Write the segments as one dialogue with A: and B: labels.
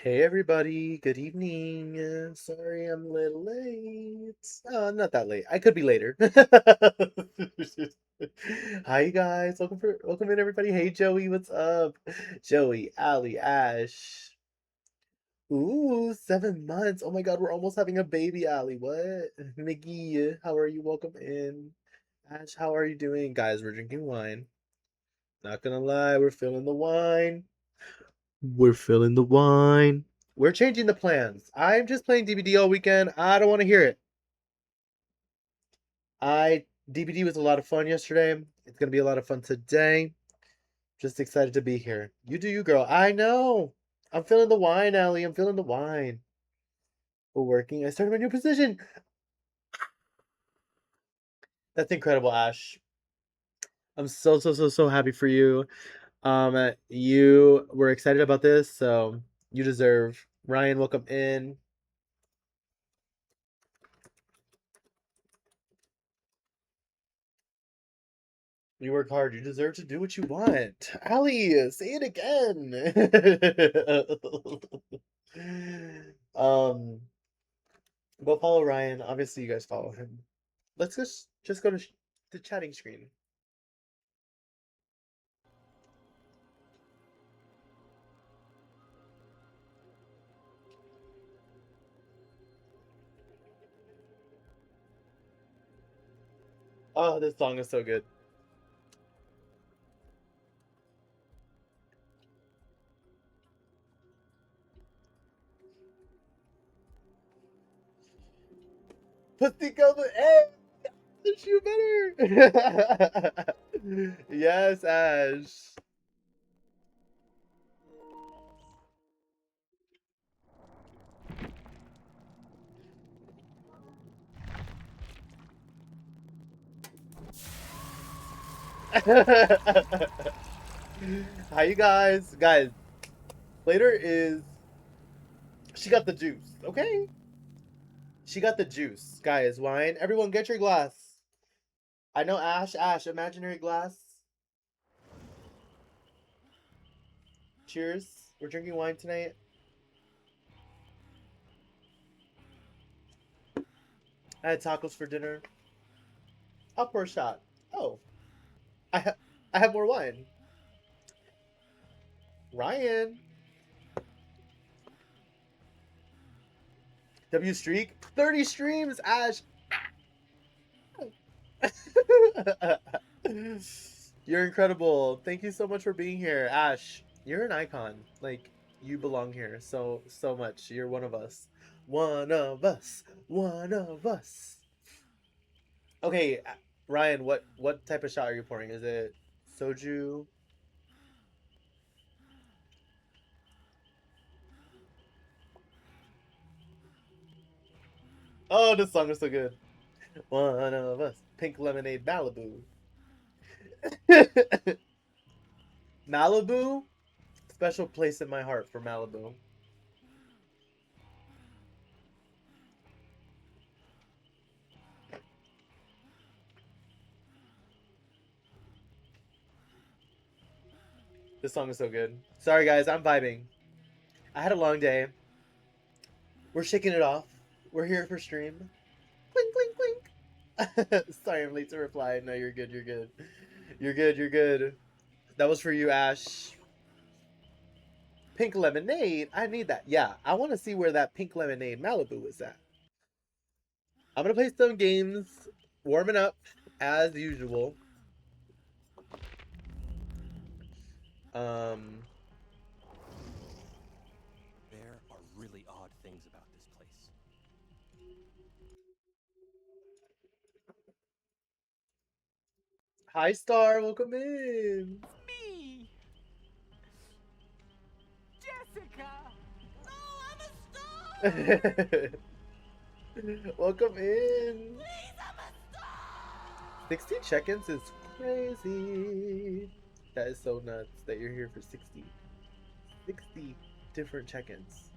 A: Hey everybody, good evening. Sorry I'm a little late. Not that late. I could be later. Hi you guys. Welcome in everybody. Hey Joey, what's up? Joey, Ali, Ash. Ooh, 7 months. Oh my god, we're almost having a baby, Ali. What? Nikki, how are you? Welcome in. Ash, how are you doing? Guys, we're drinking wine. Not gonna lie, we're feeling the wine. We're filling the wine. We're changing the plans. I'm just playing DBD all weekend. I don't want to hear it. I DBD was a lot of fun yesterday. It's gonna be a lot of fun today. Just excited to be here. You do you, girl. I know. I'm feeling the wine, Allie. I'm feeling the wine. We're working. I started my new position. That's incredible, Ash. I'm so happy for you. You were excited about this, so you deserve. Ryan, welcome in. You work hard. You deserve to do what you want. Allie, say it again. um, go follow Ryan. Obviously, you guys follow him. Let's just go to the chatting screen. Oh, this song is so good. Pussy go the shoot better. Yes, Ash. Hi, you guys. Guys, later is she got the juice. Okay. She got the juice. Guys, wine. Everyone get your glass. I know Ash, imaginary glass. Cheers. We're drinking wine tonight. I had tacos for dinner. I'll pour a shot. Oh, I ha- I have more wine. Ryan. W Streak. 30 streams, Ash. You're incredible. Thank you so much for being here. Ash, you're an icon. Like, you belong here so much. You're one of us. One of us. One of us. Okay, Ryan, what type of shot are you pouring? Is it soju? Oh, this song is so good. One of us. Pink Lemonade Malibu. Malibu? Special place in my heart for Malibu. This song is so good. Sorry, guys, I'm vibing. I had a long day. We're shaking it off. We're here for stream. Clink, clink, clink. Sorry, I'm late to reply. No, you're good. You're good. You're good. You're good. That was for you, Ash. Pink lemonade. I need that. Yeah, I want to see where that pink lemonade Malibu is at. I'm gonna play some games, warming up as usual. Um,
B: There are really odd things about this place.
A: hi Star, welcome in.
C: Me, Jessica. No, I'm a star.
A: Welcome in.
C: Please, I'm a star.
A: 60 check-ins is crazy. That is so nuts that you're here for 60 different check-ins.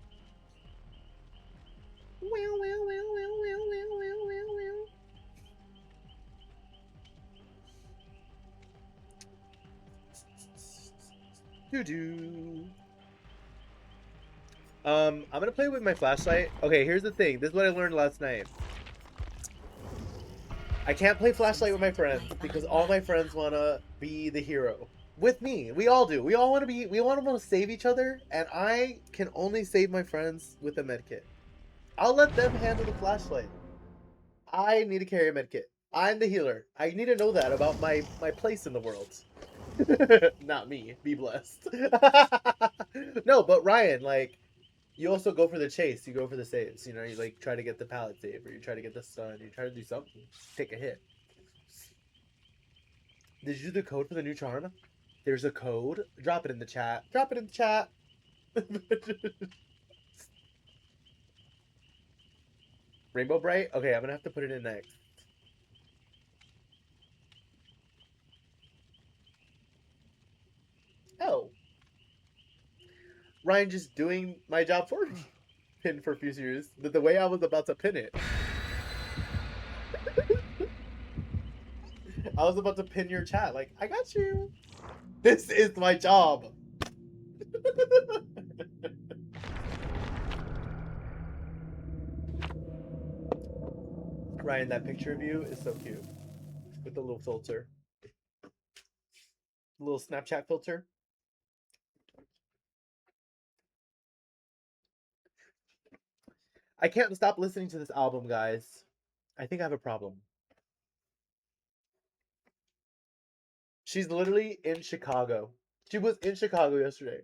A: Doo doo. I'm gonna play with my flashlight. Okay, here's the thing. This is what I learned last night. I can't play flashlight with my friends because all my friends wanna be the hero. With me. We all do. We all wanna be, we all wanna save each other, and I can only save my friends with a medkit. I'll let them handle the flashlight. I need to carry a medkit. I'm the healer. I need to know that about my place in the world. Not me. Be blessed. No, but Ryan, like, you also go for the chase. You go for the saves. You know, you like try to get the pallet save, or you try to get the stun. You try to do something. Take a hit. Did you do the code for the new charm? There's a code. Drop it in the chat. Drop it in the chat. Rainbow Bright? Okay, I'm gonna have to put it in next. Oh. Ryan just doing my job for me. Pin for Fusers. The way I was about to pin it. I was about to pin your chat. Like, I got you. This is my job. Ryan, that picture of you is so cute. With the little filter. Little Snapchat filter. I can't stop listening to this album, guys. I think I have a problem. She's literally in Chicago. She was in Chicago yesterday.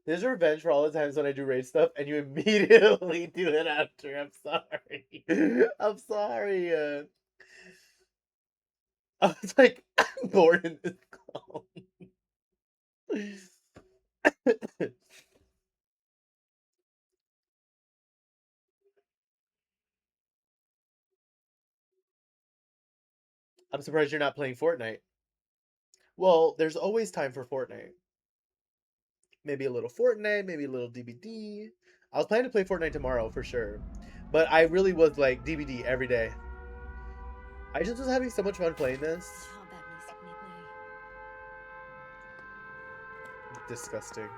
A: There's revenge for all the times when I do raid stuff and you immediately do it after. I'm sorry. I'm sorry. I was like, I'm bored in this call. I'm surprised you're not playing Fortnite. Well, there's always time for Fortnite. Maybe a little Fortnite, maybe a little DBD. I was planning to play Fortnite tomorrow for sure. But I really was like DBD every day. I just was having so much fun playing this. Disgusting.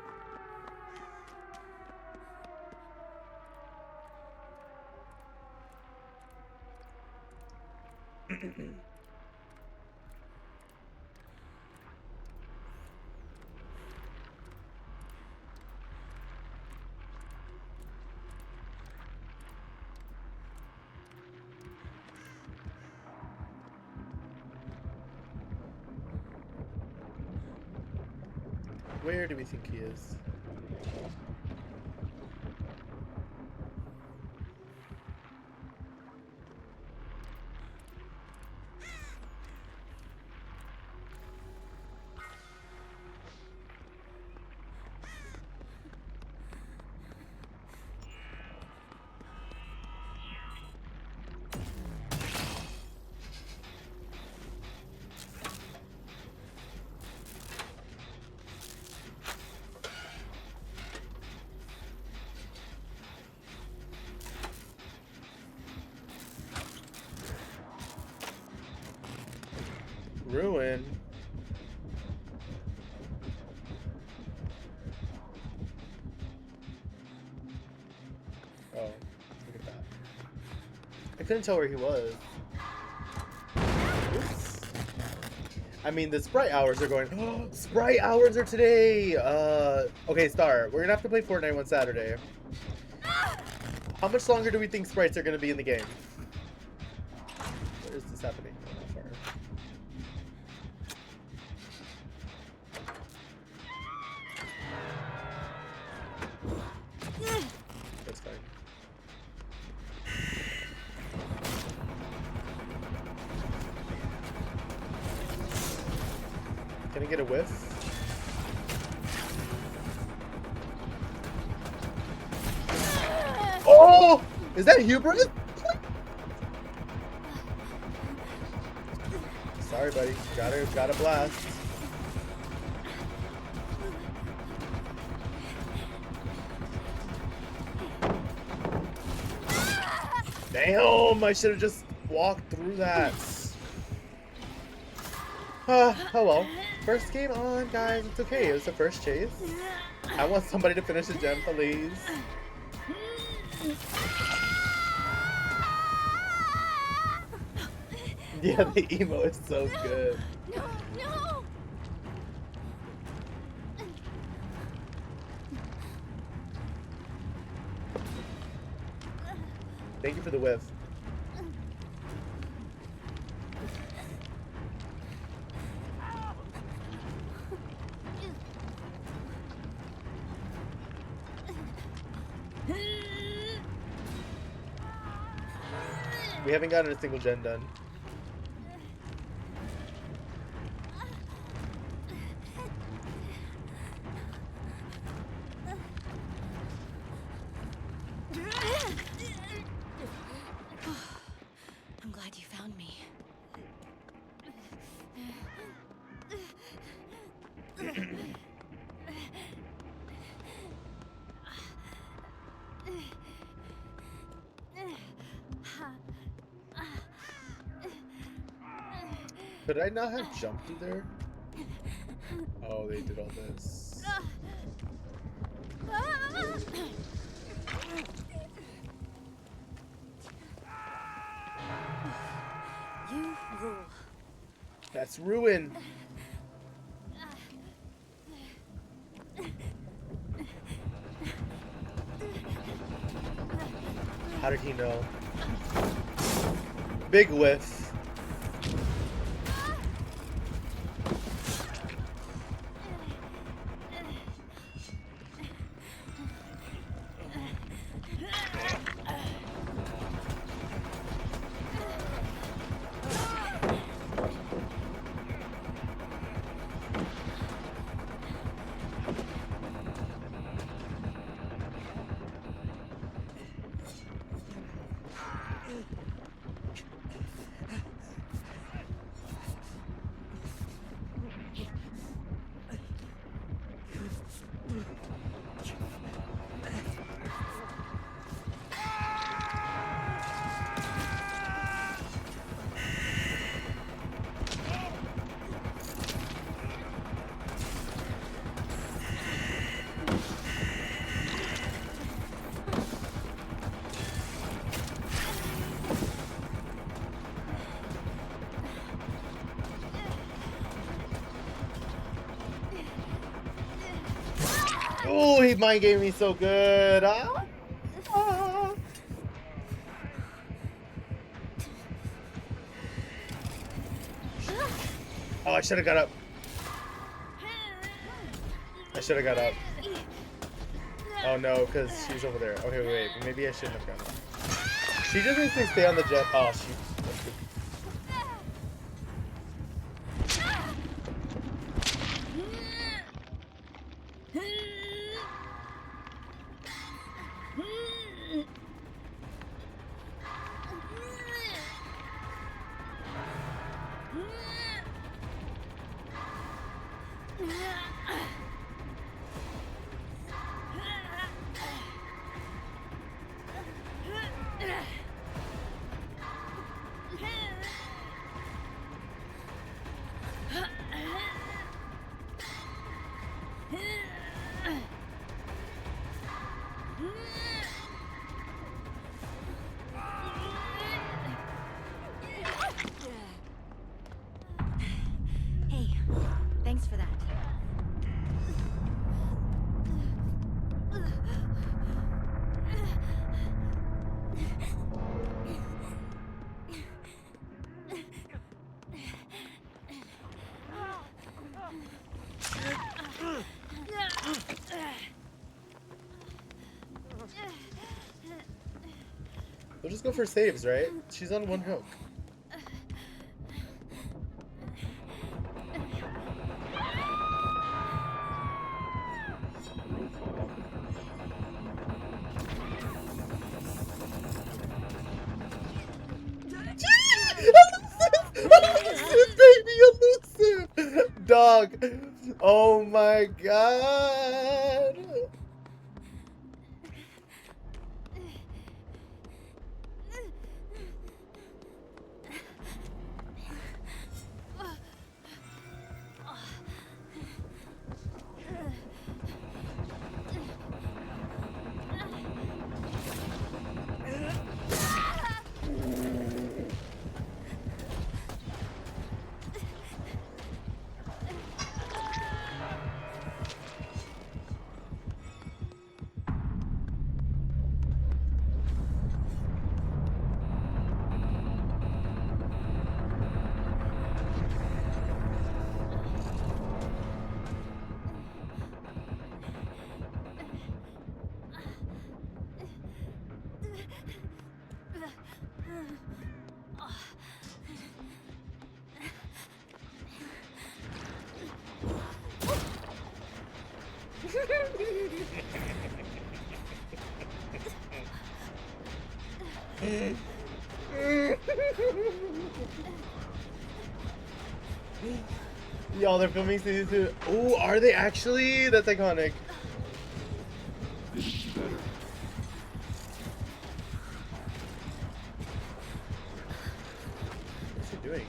A: Where do we think he is? Ruin. Oh, look at that. I couldn't tell where he was. Oops. I mean, the Sprite hours are going. Oh, Sprite hours are today! Okay, Star, we're gonna have to play Fortnite one Saturday. How much longer do we think Sprites are gonna be in the game? Where is this happening? That's fine. Can I get a whiff? Oh! Is that hubris? Sorry, buddy. Gotta blast. Damn! I should have just walked through that. Oh well. First game on, guys. It's okay. It was the first chase. I want somebody to finish the gem, please. Yeah, the emo is so good.
C: No, no!
A: Thank you for the whiff. We haven't gotten a single gen done.
C: I'm glad you found me.
A: Could I not have jumped through there? Oh, they did all this.
C: You rule.
A: That's ruin. How did he know? Big whiff. Oh, he mind gave me so good. Ah. Ah. Oh, I should have got up. I should have got up. Oh no, because she's over there. Okay, wait. Maybe I shouldn't have gone up. She just needs to stay on the jet. Oh, she.
C: Hey, thanks for that.
A: We'll just go for saves, right? She's on one hook. Elusive, baby, elusive! Dog. Oh my god. Y'all, they're filming season 2. Oh, are they actually? That's iconic.
B: This is better.
A: What's he doing?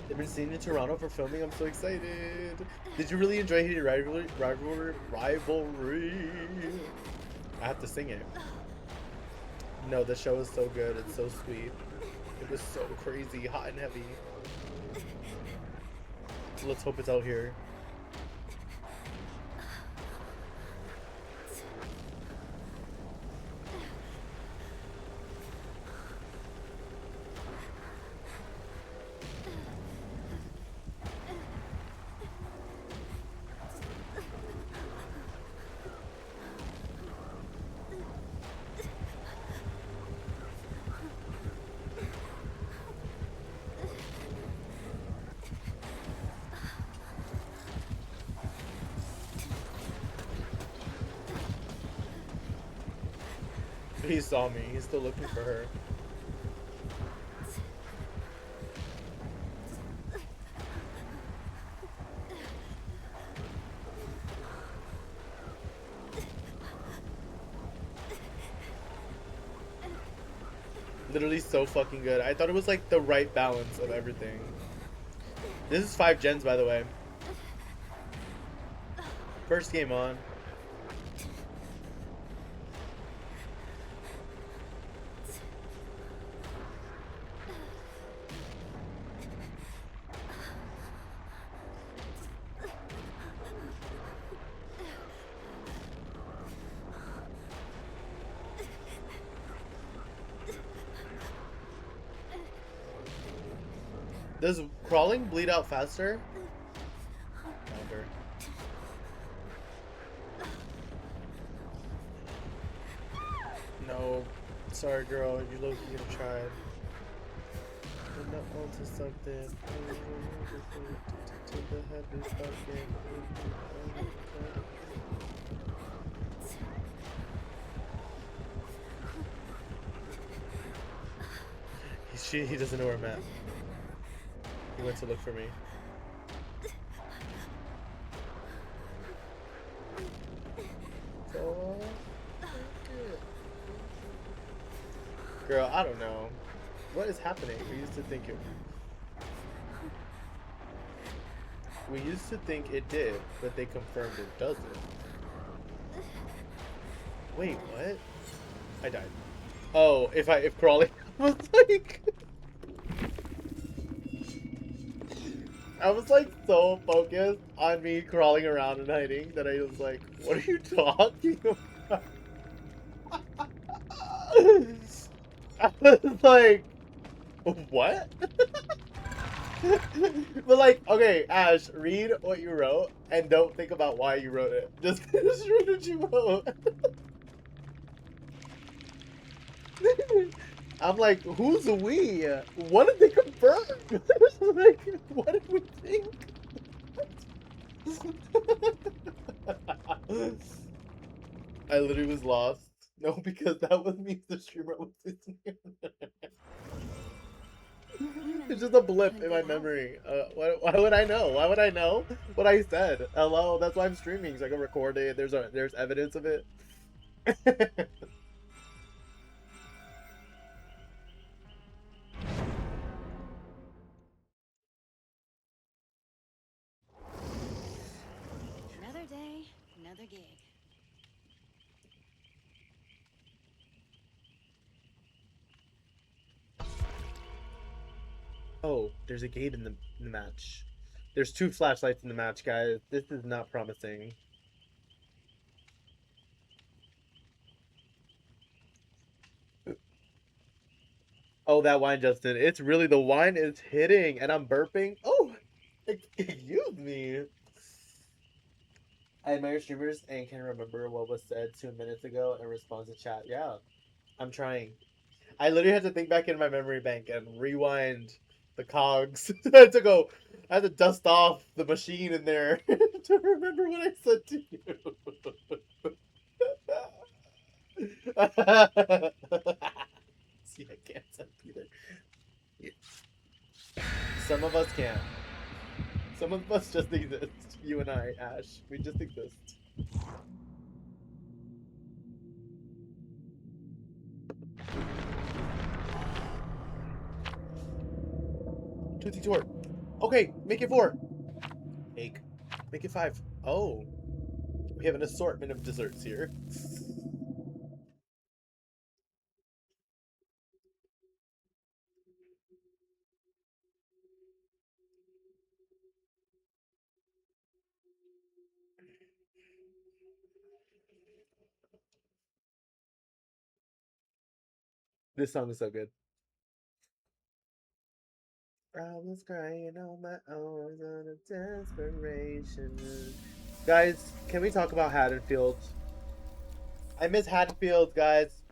A: They've been seen in Toronto for filming. I'm so excited. Did you really enjoy Heated Rivalry? I have to sing it. No, the show is so good. It's so sweet. It was so crazy, hot and heavy. Let's hope it's out here. He saw me. He's still looking for her. Literally so fucking good. I thought it was like the right balance of everything. This is 5 gens, by the way. First game on. Does crawling bleed out faster? Wonder. No. Sorry, girl. You low-key could have tried. I'm not onto something. To the heavy fucking. He doesn't know where I'm at. He went to look for me. So, girl, I don't know. What is happening? We used to think it did, but they confirmed it doesn't. Wait, what? I died. Oh, if crawling was like I was like so focused on me crawling around and hiding that I was like, what are you talking about? I was like, what? But like, okay, Ash, read what you wrote and don't think about why you wrote it. Just read what you wrote. I'm like, who's we? What did they confirm? Like, what did we think? I literally was lost. No, because that was me, the streamer was listening. It's just a blip in my memory. Why would I know? Why would I know what I said? Hello, that's why I'm streaming, so I can record it. There's evidence of it.
C: Another day, another gig.
A: Oh, there's a gate in the match. There's 2 flashlights in the match, guys. This is not promising. Oh, that wine, Justin. It's really, the wine is hitting, and I'm burping. Oh, excuse me. I admire streamers and can remember what was said 2 minutes ago in response to chat. Yeah, I'm trying. I literally had to think back in my memory bank and rewind the cogs. I had to go. I had to dust off the machine in there to remember what I said to you. See, I can't type either. Yeah. Some of us can't. Some of us just exist. You and I, Ash. We just exist. Tootsie Tort. Okay, make it 4. Egg. Make it 5. Oh. We have an assortment of desserts here. This song is so good. I was crying on my own out of desperation. Guys, can we talk about Haddonfield? I miss Haddonfield, guys.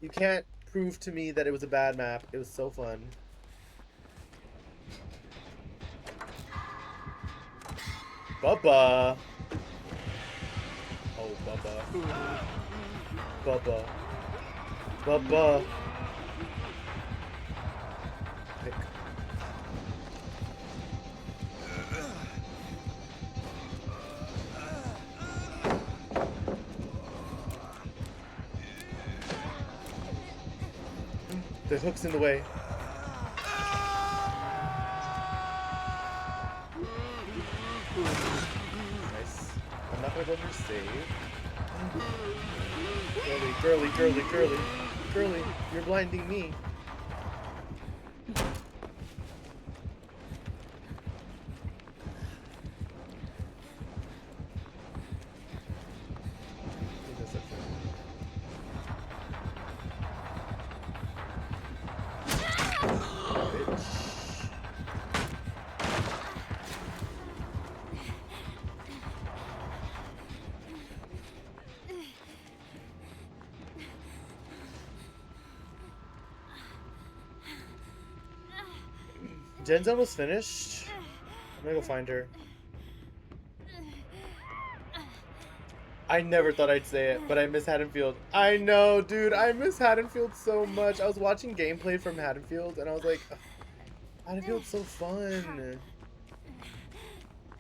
A: You can't prove to me that it was a bad map. It was so fun. Bubba. Oh, Bubba. Bubba. Bubba. Pick. The hook's in the way. Nice. I'm not gonna go for save. Girly, girly, girly, girly. Girly, you're blinding me. Jen's almost finished. I'm gonna go find her. I never thought I'd say it, but I miss Haddonfield. I know, dude. I miss Haddonfield so much. I was watching gameplay from Haddonfield, and I was like, Haddonfield's so fun.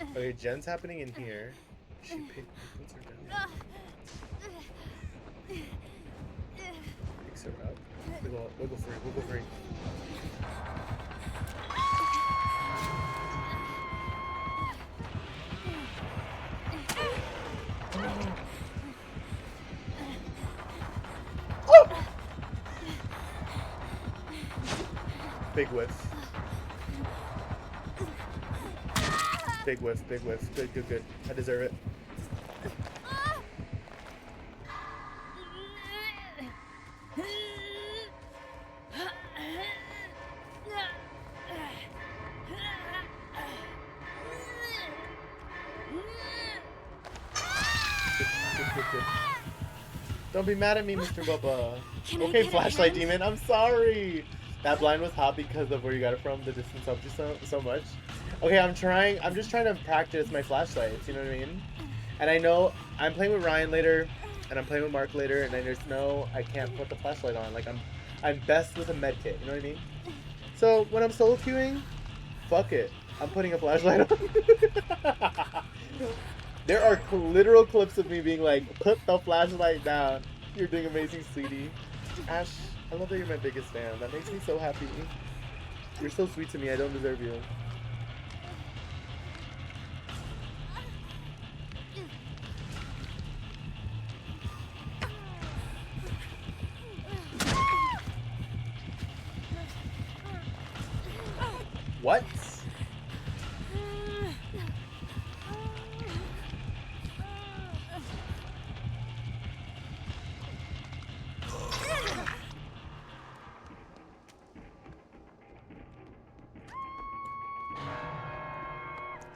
A: Okay, Jen's happening in here. She puts her down. Picks her up. We'll go free. We'll go free. Big whiff. Big whiff, big whiff. Good, good, good. I deserve it. Good, good, good. Don't be mad at me, Mr. Bubba. Okay, flashlight demon, I'm sorry. That blind was hot because of where you got it from. The distance helped you so much. Okay, I'm just trying to practice my flashlights, you know what I mean? And I know I'm playing with Ryan later, and I'm playing with Mark later, and I just know I can't put the flashlight on. Like, I'm best with a med kit, you know what I mean? So, when I'm solo queuing, fuck it. I'm putting a flashlight on. There are literal clips of me being like, put the flashlight down. You're doing amazing, sweetie. Ash, I love that you're my biggest fan. That makes me so happy. You're so sweet to me. I don't deserve you. What?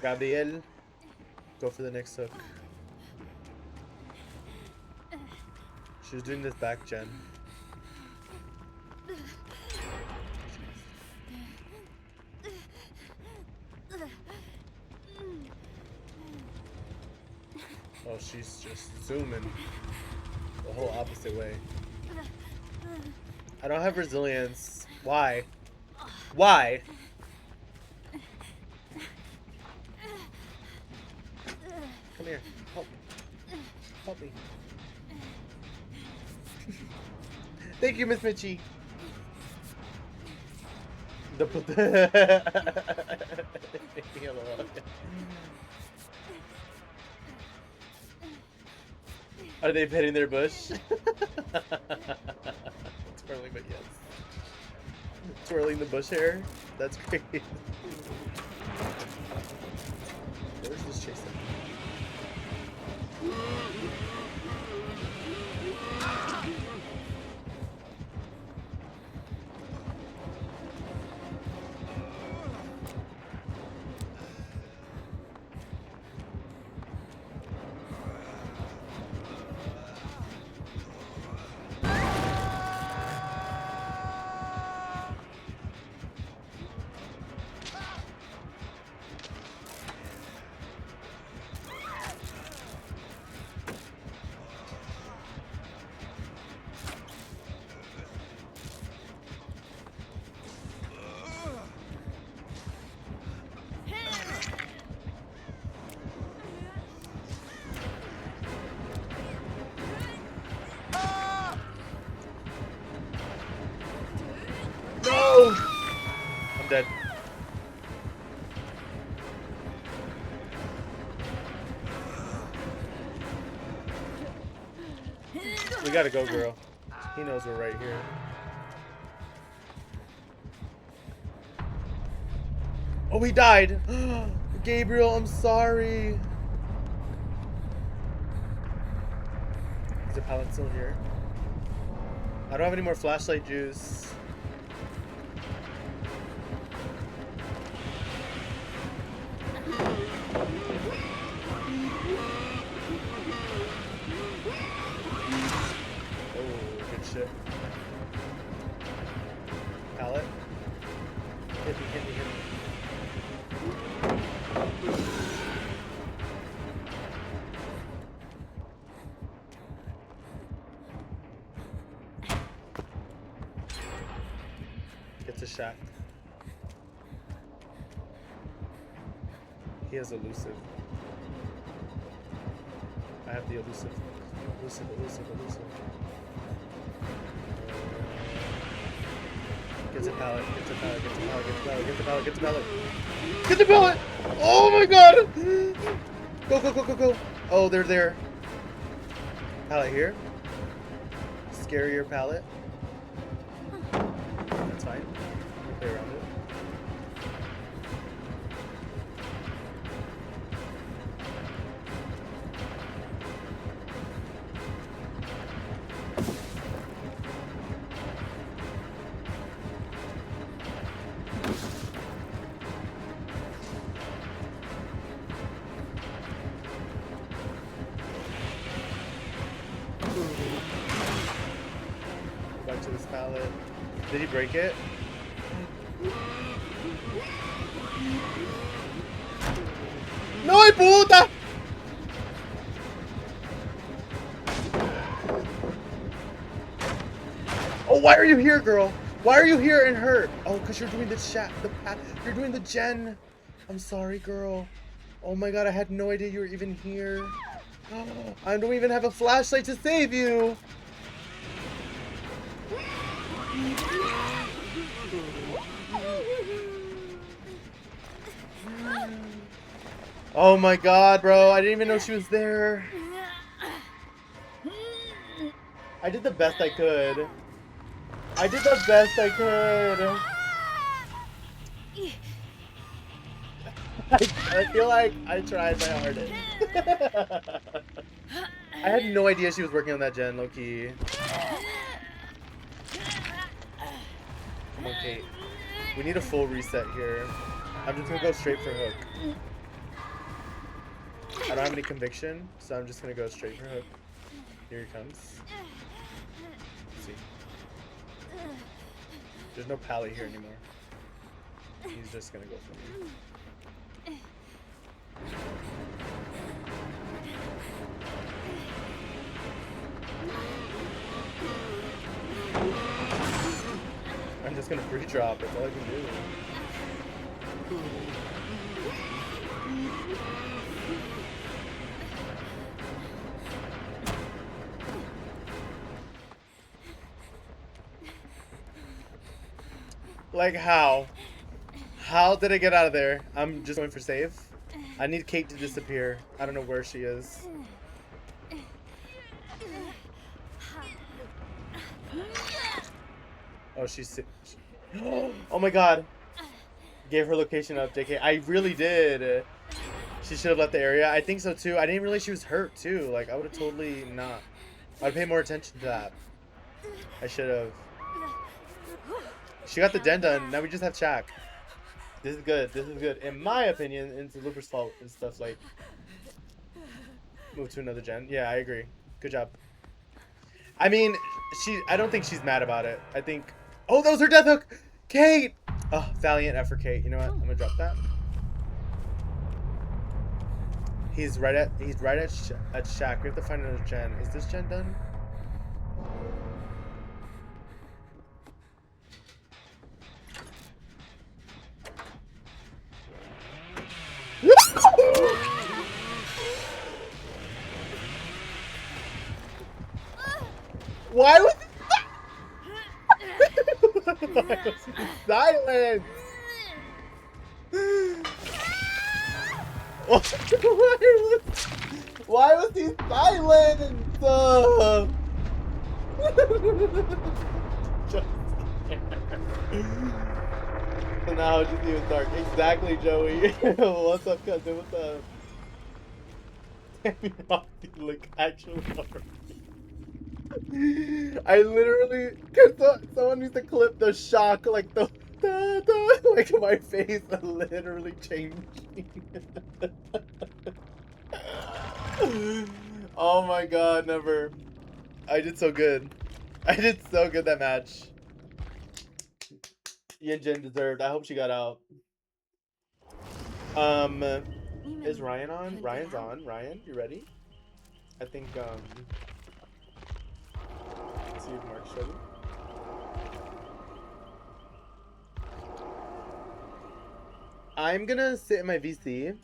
A: Gabriel, go for the next hook. She was doing this back gen. Oh, she's just zooming the whole opposite way. I don't have resilience. Why? Why? Come here. Help. Help me. Thank you, Miss Mitchie. Are they petting their bush? Twirling, but yes. Twirling the bush hair? That's great. Where's this chasing? No! I'm dead. We gotta go, girl. He knows we're right here. Oh, he died! Gabriel, I'm sorry. Is the pallet still here? I don't have any more flashlight juice. Shit. Pallet. Hit me, hit me, hit me. Gets a shot. He has elusive. I have the elusive. Elusive, elusive, elusive. Gets a pallet, gets a pallet, gets a pallet, gets a pallet, gets a pallet, gets a pallet. Get the pallet! Oh my god! Go, go, go, go, go. Oh, they're there. Pallet here. Scarier pallet. That's fine. We'll play around it. Back to this pallet. Did he break it? No, puta! Oh, why are you here, girl? Why are you here and hurt? Oh, because you're doing you're doing the gen. I'm sorry, girl. Oh my god, I had no idea you were even here. I don't even have a flashlight to save you. Oh my god, bro. I didn't even know she was there. I did the best I could. I did the best I could. I feel like I tried my hardest. I had no idea she was working on that gen, low-key. Come on, Kate. We need a full reset here. I'm just gonna go straight for hook. I don't have any conviction, so I'm just gonna go straight for hook. Here he comes. Let's see. There's no pally here anymore. He's just gonna go for me. I'm just gonna free drop. That's all I can do. Like how? How did I get out of there? I'm just going for save. I need Kate to disappear. I don't know where she is. Oh, she's. Oh my god. Gave her location up, JK. I really did. She should have left the area. I think so too. I didn't realize she was hurt too. Like I would have totally not. I'd pay more attention to that. I should have. She got the den done. Now we just have Shaq. This is good. This is good. In my opinion, it's Looper's fault and stuff like. Move to another gen. Yeah, I agree. Good job. I mean, I don't think she's mad about it. I think. Oh, that was her death hook. Kate. Oh, valiant effort, Kate. You know what? I'm gonna drop that. He's right at Shaq. We have to find another gen. Is this gen done? Why was he silent? Why was he silent? Just so now it's just even dark. Exactly, Joey. What's up, cousin? What's up? Tammy Hockey, like actual horror. I literally, someone needs to clip the shock, like the like my face literally changing. Oh my god, never. I did so good. I did so good that match. Yin Jin deserved. I hope she got out. Is Ryan on? Ryan's on. Ryan, you ready? I think let's see if Mark's ready. I'm gonna sit in my VC.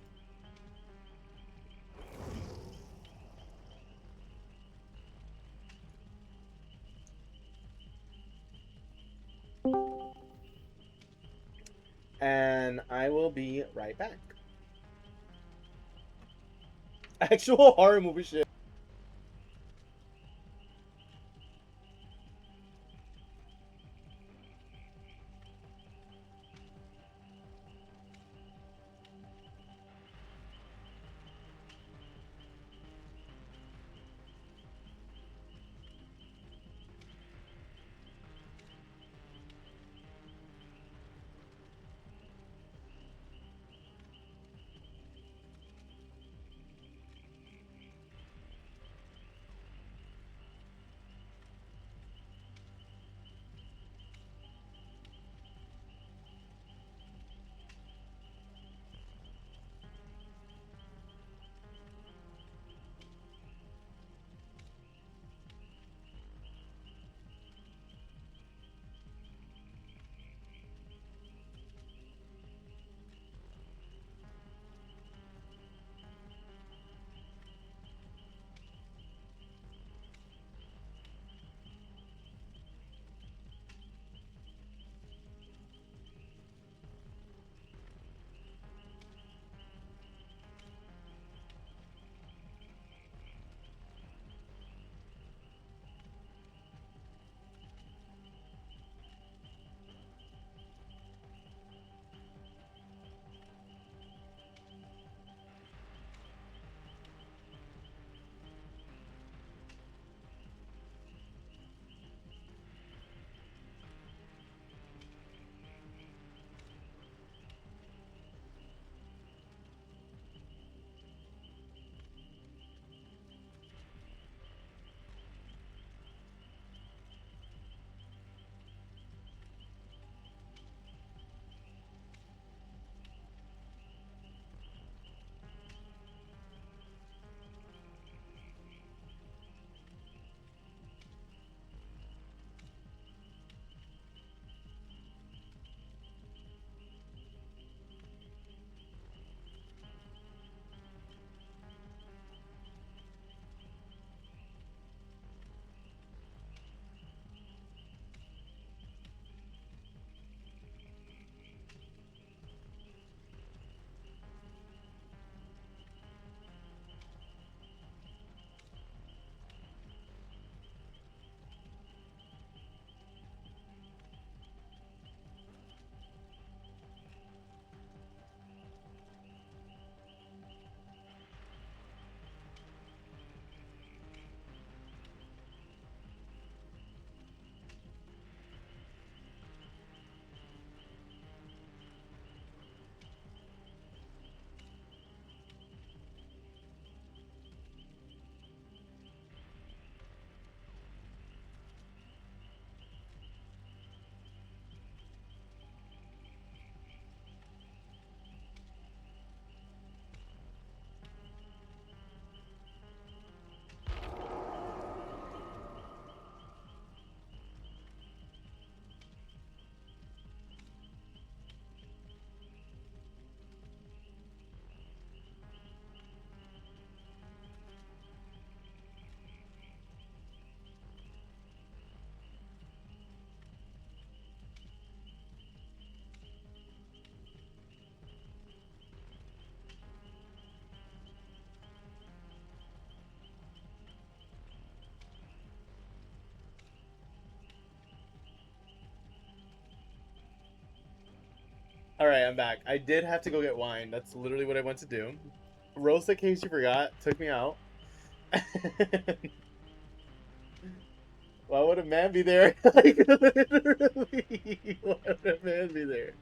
A: And I will be right back. Actual horror movie shit. All right, I'm back. I did have to go get wine. That's literally what I went to do. Rosa, in case you forgot, took me out. Why would a man be there? Like, literally, why would a man be there?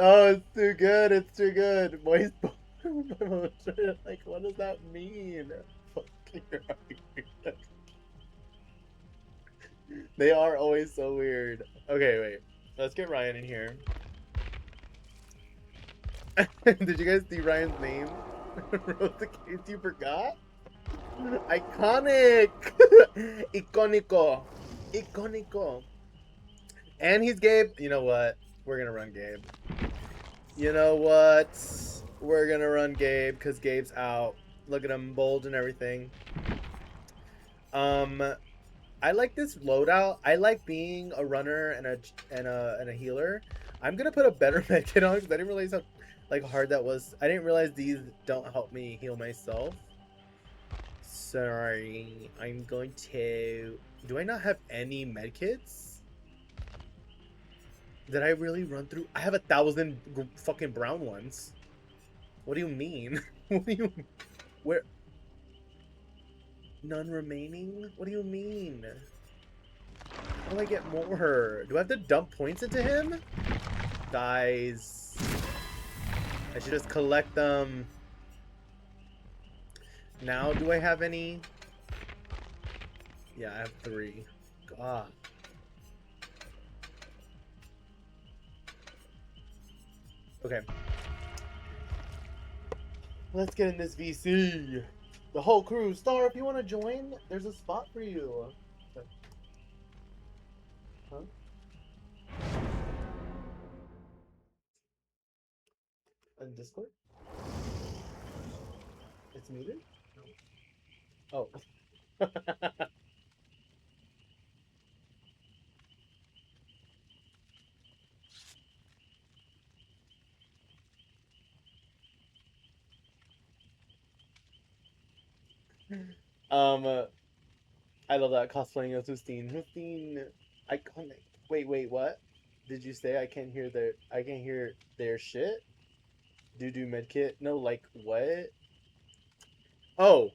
A: Oh, it's too good. It's too good. Moist. Like, what does that mean? Fucking right. They are always so weird. Okay, wait. Let's get Ryan in here. Did you guys see Ryan's name? Wrote the case you forgot? Iconic! Iconico. Iconico. And he's Gabe. You know what? We're gonna run Gabe. You know what? We're gonna run Gabe because Gabe's out. Look at him, bold and everything. I like this loadout. I like being a runner and a healer. I'm gonna put a better medkit on because I didn't realize how like hard that was. I didn't realize these don't help me heal myself. Sorry. I'm going to. Do I not have any medkits? Did I really run through? I have 1,000 fucking brown ones. What do you mean? What do you? Where? None remaining? What do you mean? How do I get more? Do I have to dump points into him? Guys. I should just collect them. Now, do I have any? Yeah, I have 3. God. Okay. Let's get in this VC. The whole crew. Star, if you want to join, there's a spot for you. Huh? On Discord? It's muted? Oh. I love that cosplaying as Justine. Justine, iconic. Wait, what? Did you say I can't hear their shit? Do medkit? No, like what? Oh,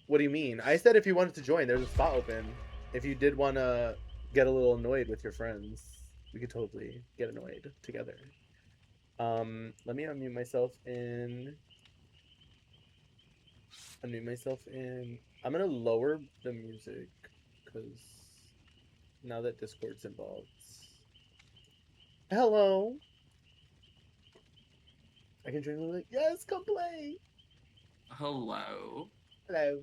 A: what do you mean? I said if you wanted to join, there's a spot open. If you did want to get a little annoyed with your friends, we could totally get annoyed together. Let me unmute myself in. I'm gonna lower the music because now that Discord's involved. Hello. I can drink like yes, come play.
D: Hello.
A: Hello.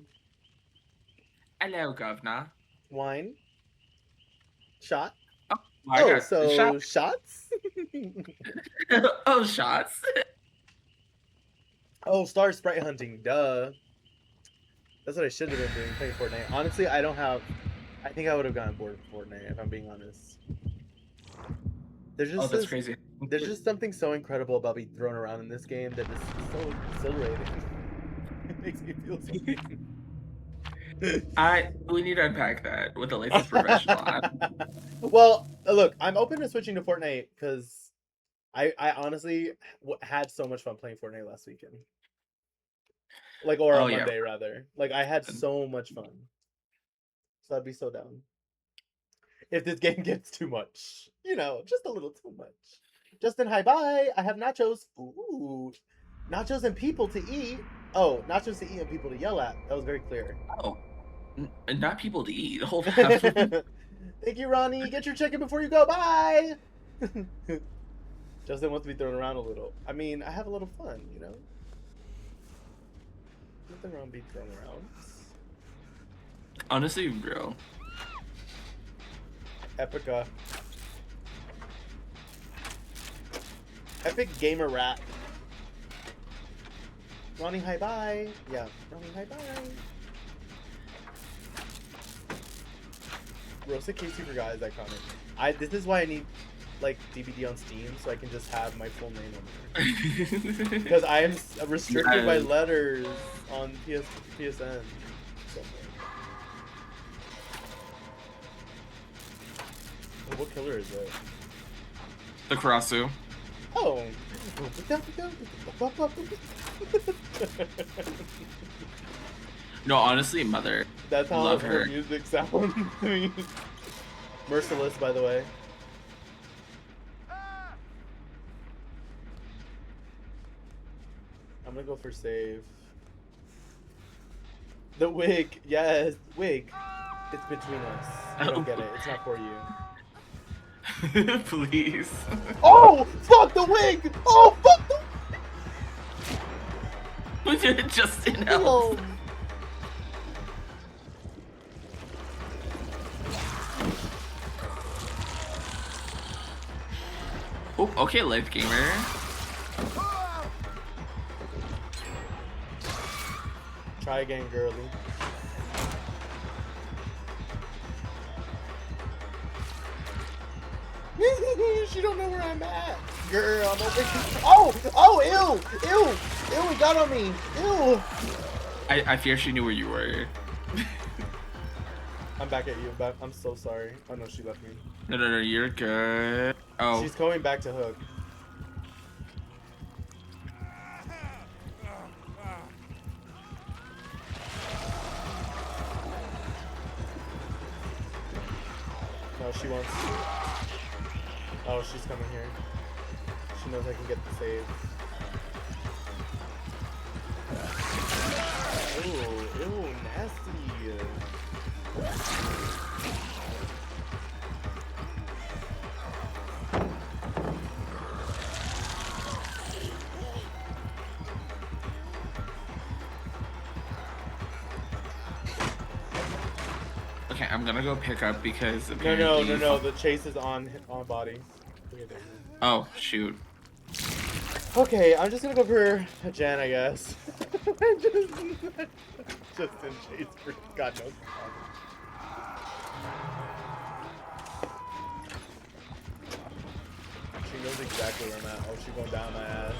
D: Hello, Governor.
A: Wine. Shot.
D: My
A: Oh,
D: God.
A: so shots?
D: Oh, shots.
A: Oh, Star Sprite hunting. Duh. That's what I should have been doing, playing Fortnite. Honestly, I think I would have gotten bored of Fortnite, if I'm being honest.
D: That's crazy.
A: There's just something so incredible about being thrown around in this game that is so exhilarating. It makes me feel something.
D: We need to unpack that with a licensed professional.
A: Well, look, I'm open to switching to Fortnite because I honestly had so much fun playing Fortnite last weekend. Like, or on Monday, rather. Like, I had so much fun. So I'd be so down. If this game gets too much. You know, just a little too much. Justin, hi, bye. I have nachos. Ooh. Nachos and people to eat. Oh, nachos to eat and people to yell at. That was very clear.
D: Oh. Not people to eat. Hold on.
A: Thank you, Ronnie. Get your chicken before you go. Bye. Justin wants to be thrown around a little. I mean, I have a little fun, you know? Nothing wrong being thrown around.
D: Honestly, bro.
A: Epica. Epic gamer rat. Ronnie, hi, bye. Yeah, Ronnie, hi, bye. Rosa Casey forgot is iconic. This is why I need. like DVD on Steam, so I can just have my full name on there. Because I am restricted by
D: Yes.
A: letters on PSN. So, what killer is it?
D: The Karasu.
A: Oh.
D: No, honestly, Mother.
A: That's how
D: Love
A: her
D: her.
A: music sounds. Merciless, by the way. I'm gonna go for save. The wig, yes, wig. It's between us. You don't get it. It's not for you.
D: Please.
A: Oh, fuck the wig! Oh, fuck the
D: We did it just in
A: wig!
D: else. Oh, okay, Life Gamer.
A: Try again, girly. She don't know where I'm at. Girl, I'm over here. Oh, ew, it got on me. Ew.
D: I fear she knew where you were.
A: I'm back at you. I'm so sorry. Oh no, she left me.
D: No, you're good. Oh,
A: She's going back to Hook. No, she wants. Oh, she's coming here. She knows I can get the save. Ew, nasty.
D: okay. I'm gonna go pick up because
A: No,
D: apparently.
A: the chase is on body. Okay, there.
D: Oh shoot.
A: Okay, I'm just gonna go for a Jen, I guess. just in chase for God knows. She knows exactly where I'm at. Oh, she's going down my ass.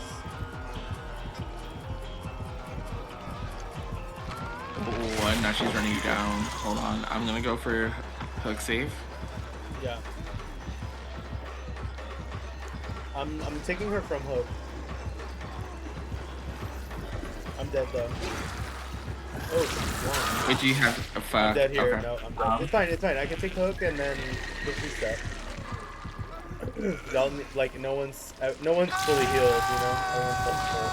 D: Oh, and now she's running you down. Hold on. I'm gonna go for Hook save.
A: Yeah. I'm taking her from Hook. I'm dead though. Oh, she's won.
D: Wait, do you have a fuck?
A: I'm dead here.
D: Okay.
A: No, I'm dead. It's fine. It's fine. I can take Hook and then just reset. Y'all like no one's fully healed. You know, everyone's full.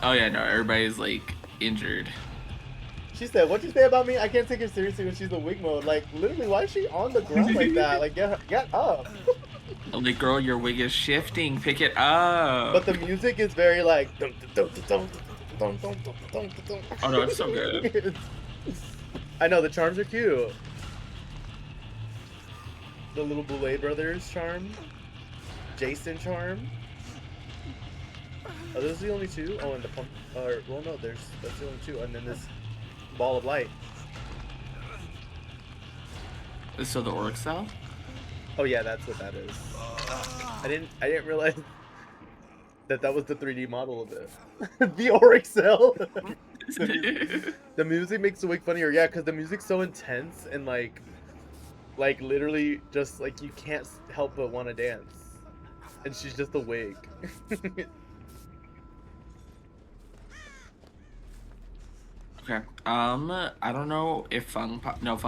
D: Oh yeah, no, everybody's like injured.
A: She said, "What'd you say about me? I can't take her seriously when she's in wig mode. Like, literally, why is she on the ground like that? Like, get up."
D: I'm like, girl, your wig is shifting. Pick it up.
A: But the music is very like.
D: Oh no, it's so good.
A: I know the charms are cute. The little Boulay Brothers charm, Jason charm. Are those the only two? Oh, and the pump. Or well, no, that's the only two. And then this ball of light.
D: So the orc cell?
A: Oh yeah, that's what that is. I didn't realize that was the 3D model of it. The Auric Cell. The music makes the wig funnier, yeah, because the music's so intense and like literally just like you can't help but want to dance, and she's just a wig.
D: Okay. I don't know if Fung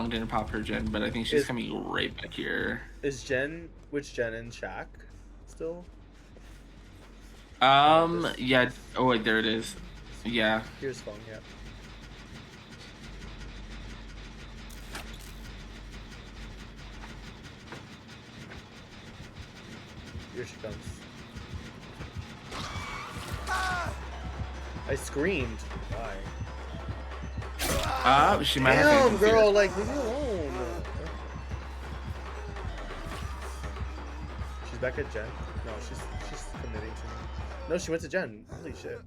D: didn't pop her gen, but I think she's coming right back here.
A: Is Jen, which Jen in Shaq still?
D: Yeah. Oh wait, there it is. Yeah.
A: Here's Fung, yeah. Here she comes. I screamed. Why?
D: She might have
A: Damn,
D: fantasy.
A: girl, like, leave me alone. She's back at Jen? No, she's committing to me. No, she went to Jen. Holy shit.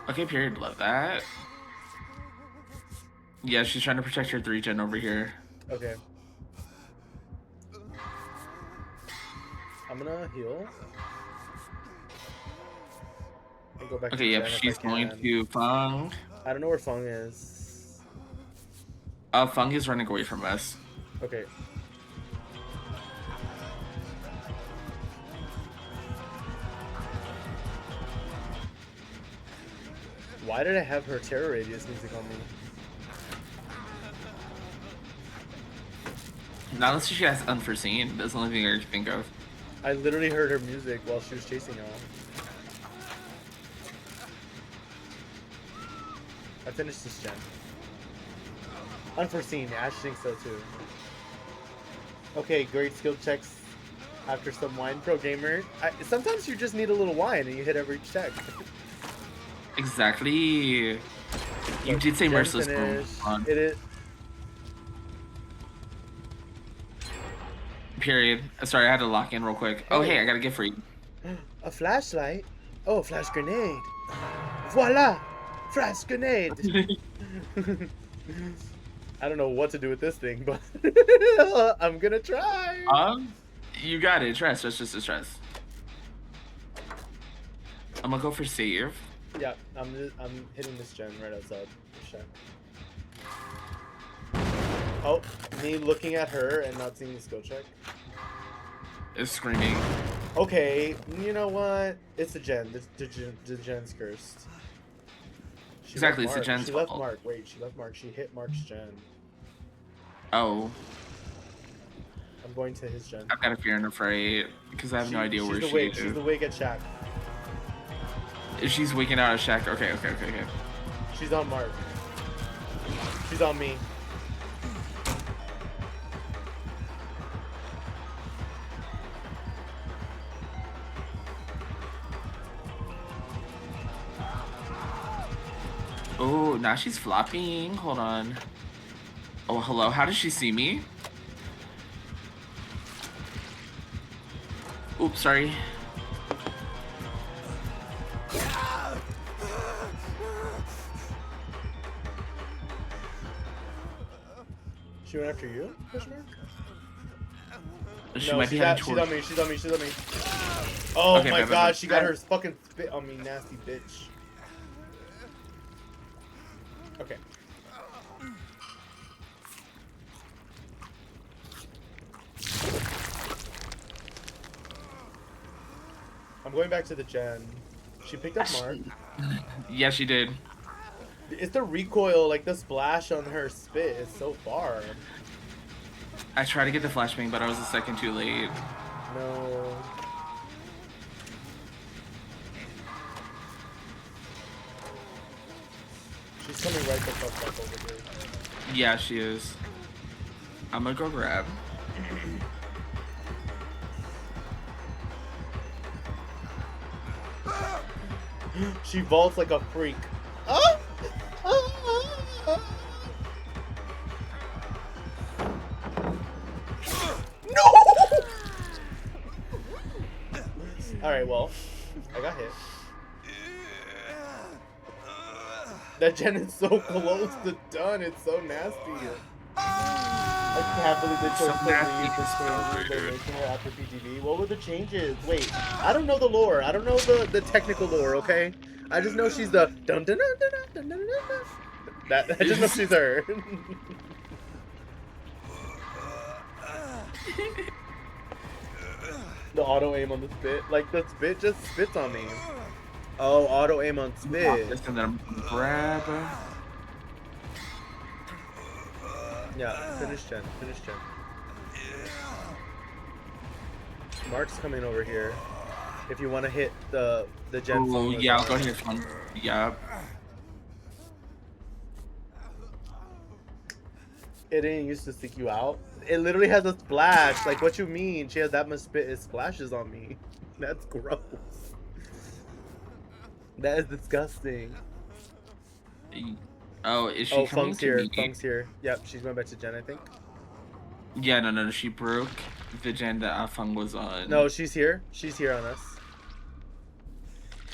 D: Okay, period. Love that. Yeah, she's trying to protect her 3 gen over here.
A: Okay. I'm gonna heal. And go back
D: Okay,
A: to
D: yep,
A: Jen if
D: she's
A: I
D: going
A: can.
D: to Fung.
A: I don't know where Fung is.
D: Fung is running away from us.
A: Okay. Why did I have her terror radius music on me?
D: Not unless she has unforeseen. That's the only thing I can think of.
A: I literally heard her music while she was chasing y'all. I finished this gen. Unforeseen, yeah, I think so too. Okay, great skill checks after some wine, pro gamer. Sometimes you just need a little wine and you hit every check.
D: Exactly. You did say
A: Gen
D: merciless
A: finish.
D: on.
A: It is.
D: Period. Sorry, I had to lock in real quick. Oh,
A: Hey.
D: hey, I got a gift for you.
A: A flashlight? Oh, a flash grenade. Voila! Flash grenade! I don't know what to do with this thing, but I'm gonna try.
D: You got it. Trust. Just a stress. I'm gonna go for save.
A: Yeah, I'm hitting this gen right outside. Check. Oh, me looking at her and not seeing the skill check.
D: Is screaming.
A: Okay, you know what? It's a gen. The gen's cursed. She
D: Exactly,
A: left
D: it's the
A: Mark.
D: gen's
A: She left
D: fault.
A: Mark. Wait, she left Mark. She hit Mark's gen.
D: Oh,
A: I'm going to his gen.
D: I've got a fear and afraid because I have no idea where
A: she's
D: she
A: awake.
D: is.
A: She's awake at Shack.
D: If she's waking out of Shack, okay.
A: She's on Mark. She's on me.
D: Oh, now she's flopping. Hold on. Oh, hello. How does she see me? Oops, sorry.
A: She went after you? Question mark?
D: She
A: No,
D: might be
A: she's
D: heading
A: on
D: towards.
A: me. She's on me. She's on me. Oh
D: Okay,
A: my
D: bad,
A: god,
D: bad.
A: she got her fucking spit on me, nasty bitch. Okay. I'm going back to the gen. She picked up Mark.
D: Yeah, she did.
A: It's the recoil, like the splash on her spit is so far.
D: I tried to get the flashbang, but I was a second too late.
A: No. She's coming right the fuck back over here.
D: Yeah, she is. I'm gonna go grab.
A: She vaults like a freak. Oh! No! Alright, well, I got hit. That gen is so close to done. It's so nasty. I can't believe they chose to leave the changes they're making her after PGV. What were the changes? Wait, I don't know the lore. I don't know the technical lore, okay? I just know she's the dun dun dun dun dun dun dun dun. That I just know she's her. The auto aim on the spit. Like the spit just spits on me. Oh, auto aim on spit.
D: This and then I'm gonna grab.
A: Yeah, finish gen. Finish gen. Mark's coming over here. If you want to hit the gen.
D: Oh
A: phone with
D: yeah, I'll
A: Mark.
D: go here. Fun. Yeah.
A: It didn't used to stick you out. It literally has a splash. Like, what you mean? She has that much spit. It splashes on me. That's gross. That is disgusting.
D: Oh, is she
A: Oh,
D: coming
A: Funk's
D: to
A: here.
D: me?
A: Funk's here. Yep, she's going back to Jen, I think.
D: Yeah, no. She broke the gen that Fung was on.
A: No, she's here. She's here on us.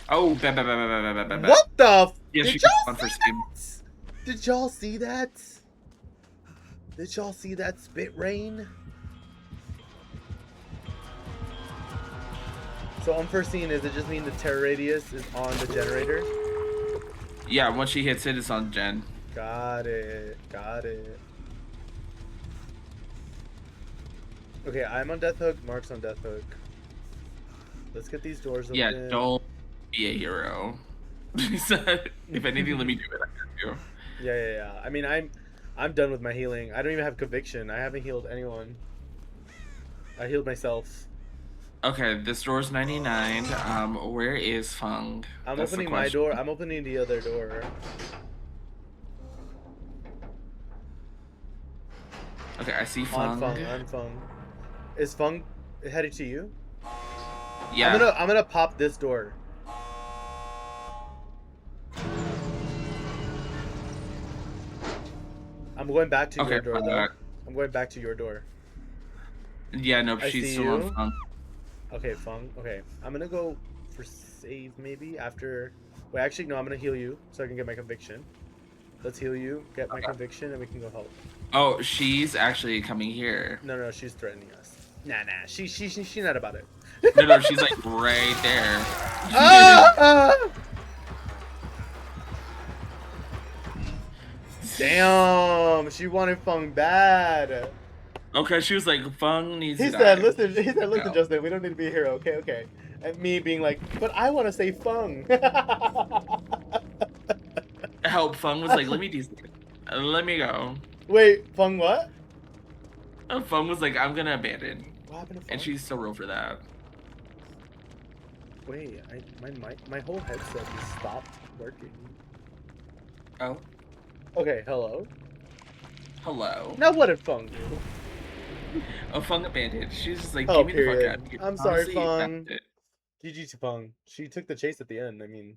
D: Oh, bad.
A: What the?
D: Yeah,
A: Did
D: she
A: y'all
D: on
A: see
D: first game.
A: that? Did y'all see that? Did y'all see that spit rain? So unforeseen, is it just mean the terror radius is on the generator?
D: Yeah, once she hits it, it's on Jen.
A: Got it. Got it. Okay, I'm on Death Hook. Mark's on Death Hook. Let's get these doors open.
D: Yeah, don't be a hero. He said, if anything, let me do it. I got you.
A: Yeah. I mean, I'm done with my healing. I don't even have conviction. I haven't healed anyone. I healed myself.
D: Okay, this door's 99. Where is Fung?
A: I'm
D: That's the
A: opening my
D: question.
A: door. I'm opening the other door.
D: Okay, I see Fung.
A: On Fung. Is Fung headed to you?
D: Yeah.
A: I'm gonna pop this door. I'm going back to your door though. I'm going back to your door.
D: Yeah, no,
A: I
D: she's
A: see
D: still
A: you.
D: on Fung.
A: Okay, Fung. Okay, I'm gonna go for save maybe after. Wait, actually no. I'm gonna heal you so I can get my conviction. Let's heal you, get my conviction, and we can go help.
D: Oh, she's actually coming here.
A: No, she's threatening us. Nah, she's not about it.
D: No, she's like right there.
A: Ah! Damn, she wanted Fung bad.
D: Okay, she was like, Fung needs to
A: He
D: die.
A: said, listen,
D: No.
A: Justin, we don't need to be a hero, okay. And me being like, but I want to say Fung.
D: Help. Fung was like, let me do something. Let me go.
A: Wait, Fung what?
D: And Fung was like, I'm gonna abandon.
A: What happened to Fung?
D: And she's so real for that.
A: Wait, my whole headset just stopped working.
D: Oh.
A: Okay, hello.
D: Hello.
A: Now what did Fung do?
D: Oh, Fung abandoned. She's just like,
A: Oh,
D: give me the fuck
A: period.
D: out of here.
A: I'm sorry,
D: Honestly,
A: Fung.
D: that's it.
A: GG to Fung. She took the chase at the end, I mean.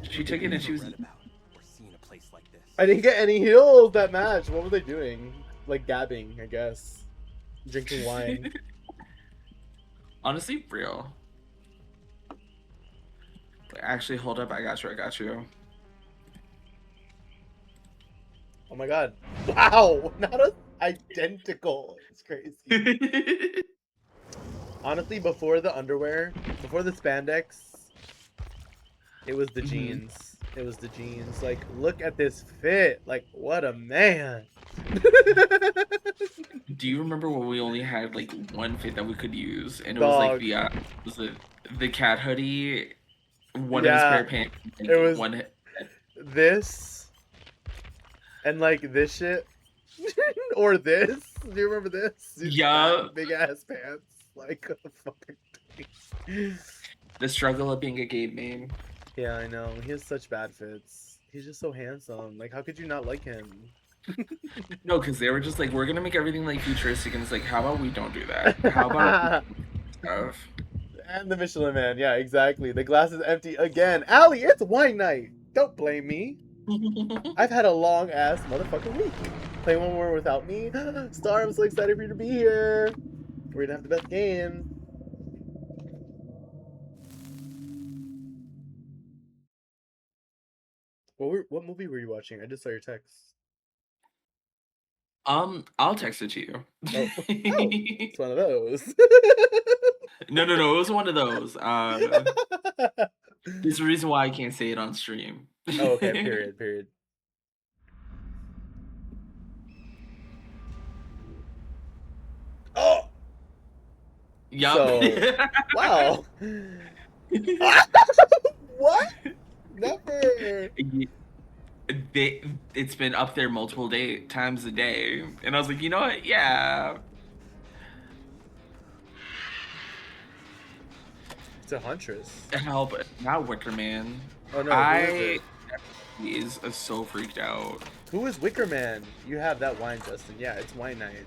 D: She took it and she was.
B: Read about or seen a place like this.
A: I didn't get any heals that match. What were they doing? Like gabbing, I guess. Drinking wine.
D: Honestly, real. Actually, hold up. I got you.
A: Oh my god. Wow! Not identical. It's crazy. Honestly, before the underwear, before the spandex, it was the jeans. It was the jeans. Like, look at this fit. Like, what a man.
D: Do you remember when we only had like one fit that we could use, and it was like the cat hoodie, one of his pair of pants, and
A: it was
D: one.
A: This and like this shit or this. Do you remember this?
D: Yeah.
A: Big ass pants. Like a fucking thing.
D: The struggle of being a gay man.
A: Yeah, I know. He has such bad fits. He's just so handsome. Like, how could you not like him?
D: No, because they were just like, we're gonna make everything like futuristic, and it's like, how about we don't do that? How about stuff?
A: And the Michelin Man, yeah, exactly. The glass is empty again. Allie, it's wine night. Don't blame me. I've had a long ass motherfucking week. Play one more without me. Star, I'm so excited for you to be here. We're gonna have the best game. What movie were you watching? I just saw your text.
D: I'll text it to you.
A: Oh, it's one of those.
D: No, it wasn't one of those. There's a reason why I can't say it on stream.
A: Oh, okay, period. Oh!
D: Yup.
A: So, wow. What? Never.
D: It's been up there multiple times a day, and I was like, you know what? Yeah.
A: It's a huntress.
D: Help, not Wicker Man.
A: Oh no, who is
D: is so freaked out.
A: Who is Wicker Man? You have that wine, Justin. Yeah, it's wine night.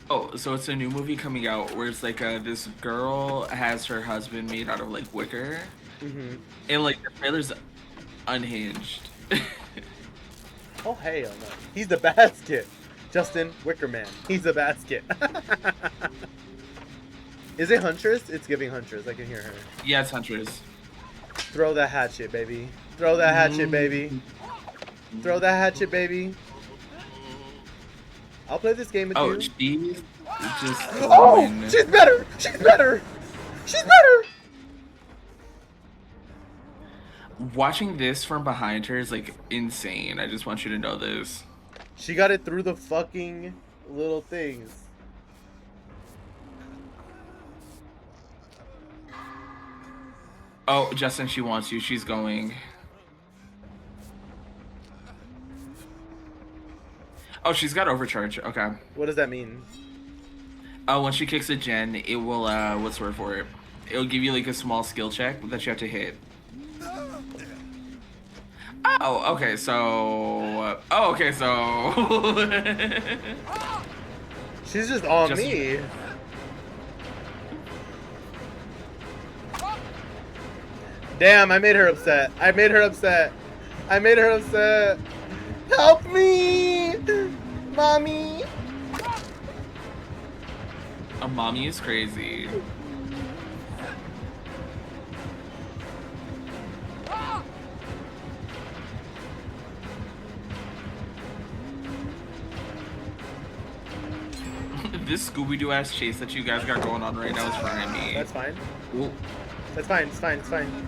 D: Oh, so it's a new movie coming out where it's like this girl has her husband made out of like wicker, and like the trailer's unhinged.
A: Oh hell no, he's the basket. Justin, Wicker Man. He's the basket. Is it Huntress? It's giving Huntress. I can hear her.
D: Yeah, it's Huntress.
A: Throw that hatchet, baby. Throw that hatchet, baby. Throw that hatchet, baby. I'll play this game with you.
D: just
A: Oh,
D: going.
A: she's better. She's better. She's better.
D: Watching this from behind her is like insane. I just want you to know this.
A: She got it through the fucking little things.
D: Oh, Justin, she wants you. She's going. Oh, she's got overcharge. Okay.
A: What does that mean?
D: When she kicks a gen, it will, what's the word for it? It'll give you like a small skill check that you have to hit. Oh, okay, so... oh, okay, so...
A: She's just on
D: Just-
A: me. Damn, I made her upset. I made her upset. I made her upset. Help me! Mommy!
D: A mommy is crazy. This Scooby-Doo ass chase that you guys got going on right now is frying me.
A: That's fine.
D: Ooh.
A: That's fine. It's fine. It's fine.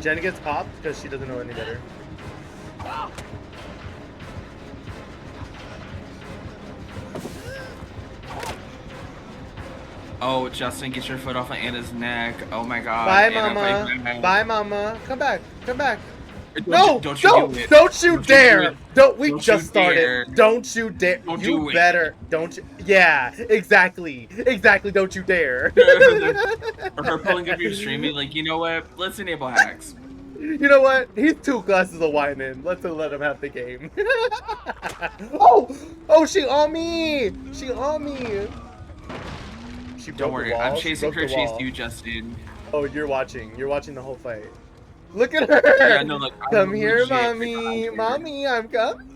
A: Jen gets popped because she doesn't know any better.
D: Oh, Justin, get your foot off of Anna's neck. Oh my god.
A: Bye,
D: Anna,
A: Mama.
D: fight back.
A: Bye, Mama. Come back. Come back.
D: Don't
A: No!
D: you, don't you
A: Don't!
D: do it.
A: Don't you
D: Don't you
A: dare!
D: do it.
A: Don't! We
D: Don't
A: just
D: you
A: started.
D: dare.
A: Don't you dare!
D: Don't
A: You
D: do it.
A: better. Don't you? Yeah. Exactly. Exactly. Don't you dare!
D: Or her pulling up your streaming, like, you know what? Let's enable hacks.
A: You know what? He's 2 glasses of wine in. Let's let him have the game. Oh! Oh! She on me! She on me! She broke
D: Don't
A: the
D: worry,
A: wall.
D: I'm
A: She
D: chasing
A: broke
D: her
A: the
D: chase
A: wall.
D: you, Justin.
A: Oh, you're watching. You're watching the whole fight. Look at her!
D: Yeah, no, like, I'm
A: Come here,
D: legit
A: mommy!
D: behind her.
A: Mommy, I'm coming!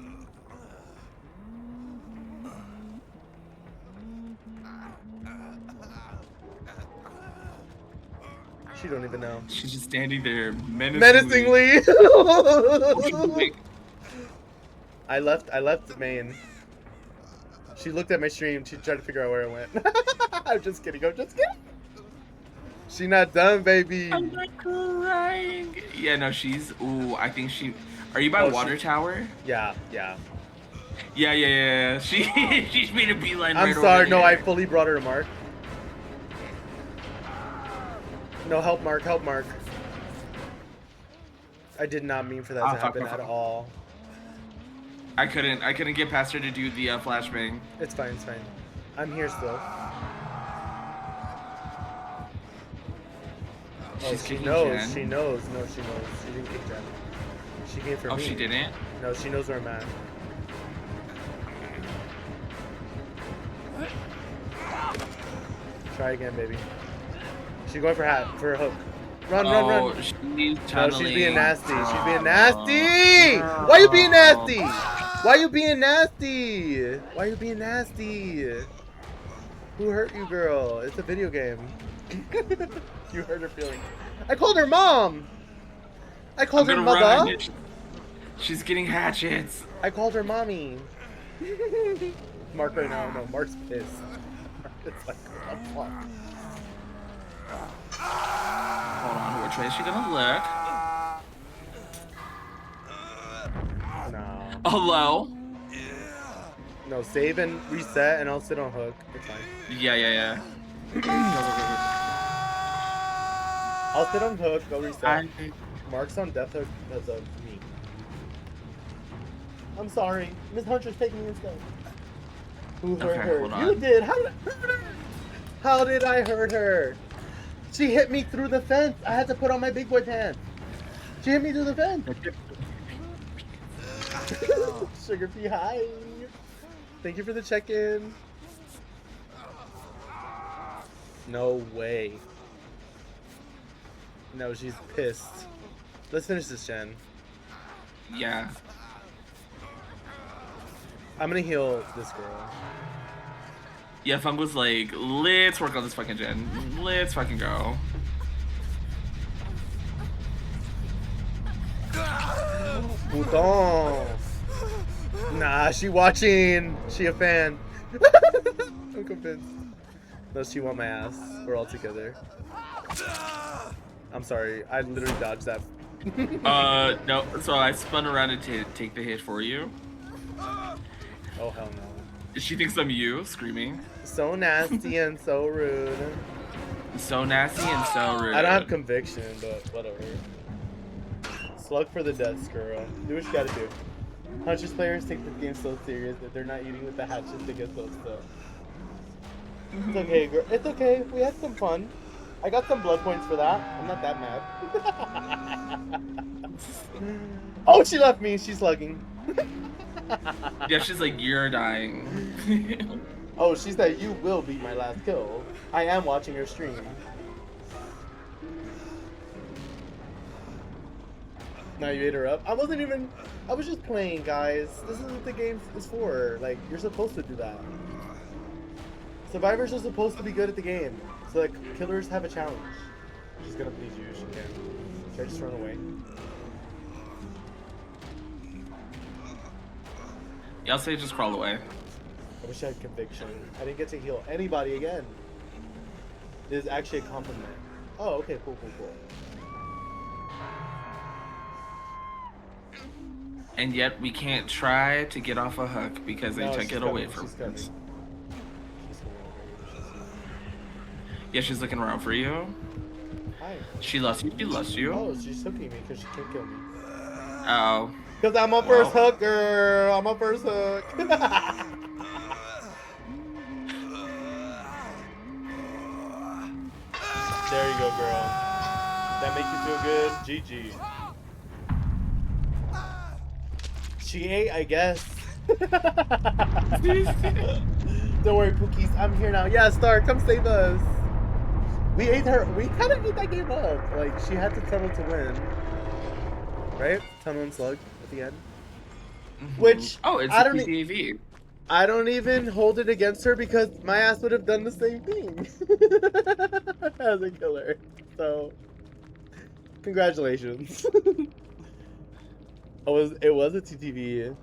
A: She don't even know.
D: She's just standing there
A: Menacingly!
D: menacingly.
A: I left Maine. She looked at my stream. She tried to figure out where it went. I'm just kidding. I'm just kidding. She not done, baby.
D: I'm not crying. Yeah, no, she's. Ooh, I think she. Are you by
A: Oh,
D: Water
A: she-
D: Tower?
A: Yeah, yeah.
D: Yeah. She she's made a beeline.
A: I'm
D: right
A: sorry.
D: over
A: No, I
D: here.
A: fully brought her to Mark. No, help Mark. Help Mark. I did not mean for that
D: Ah,
A: to
D: fuck,
A: happen
D: fuck,
A: at
D: fuck.
A: all.
D: I couldn't get past her to do the flashbang.
A: It's fine. It's fine. I'm here still. Oh,
D: She's
A: she
D: kicking
A: knows.
D: Jen.
A: She knows. No, she knows. She didn't kick Jen. She came for
D: Oh,
A: me.
D: she didn't.
A: No, she knows where I'm at. Try again, baby. She's going for her hook. Run,
D: Oh,
A: run, run.
D: she's
A: No,
D: tunneling.
A: she's being nasty. She's being
D: Oh.
A: nasty. Why you being nasty? Why you being nasty? Why you being nasty? Who hurt you, girl? It's a video game. You hurt her feelings. I called her mom. I
D: I'm
A: called her
D: gonna
A: mother.
D: run. She's getting hatchets.
A: I called her mommy. Mark right now. No, Mark's pissed. Mark is like, what the fuck?
D: Hold on, which way is she gonna look?
A: No.
D: Hello?
A: No, save and reset, and I'll sit on hook. It's fine.
D: Yeah.
A: I'll sit on hook. Go reset.
D: I,
A: Mark's on death hook because of me. I'm sorry. Miss Hunter's taking me instead. Who hurt
D: Okay,
A: her?
D: hold
A: You
D: on.
A: did. How did I hurt her? How did I hurt her? She hit me through the fence. I had to put on my big boy pants. She hit me through the fence. Sugar Pea, hi. Thank you for the check-in. No way. No, she's pissed. Let's finish this, Jen.
D: yeah.
A: I'm gonna heal this girl.
D: Yeah, Funk was like, let's work on this fucking gen. Let's fucking go.
A: Puton. Nah, she watching. She a fan. I'm convinced. No, she want my ass. We're all together. I'm sorry. I literally dodged that.
D: No. So I spun around to take the hit for you.
A: Oh, hell no.
D: She thinks I'm you, screaming.
A: So nasty and so rude.
D: So nasty and so rude.
A: I don't have conviction, but whatever. Slug for the deaths, girl. Do what you gotta do. Huntress players take this game so serious that they're not eating with the hatchets to get those stuff. It's okay, girl. It's okay. We had some fun. I got some blood points for that. I'm not that mad. Oh, she left me. She's slugging.
D: Yeah, she's like, you're dying.
A: Oh, she said you will be my last kill. I am watching her stream. Now you ate her up. I was just playing, guys. This is what the game is for. Like, you're supposed to do that. Survivors are supposed to be good at the game. So, like, killers have a challenge. She's gonna please you. She can. Should I just run away?
D: Yeah, I'll say just crawl away.
A: I wish I had conviction. I didn't get to heal anybody again. This is actually a compliment. Oh, okay, cool.
D: And yet we can't try to get off a hook because they took it away from us. Yeah, she's looking around for you.
A: Hi.
D: She loves you. She loves you.
A: Oh, she's hooking me because she can't kill me.
D: Oh.
A: Because I'm a first hook, girl. I'm a first hook. There you go, girl. That make you feel good? GG. She ate, I guess. Don't worry, Pookies. I'm here now. Yeah, Star, come save us. We ate her. We kind of ate that game up. Like, she had to tunnel to win. Right? Tunnel and slug at the end.
D: Mm-hmm.
A: Which,
D: oh, it's
A: I
D: a
A: don't
D: PTV.
A: I don't even hold it against her because my ass would have done the same thing as a killer. So, congratulations. It was a TTV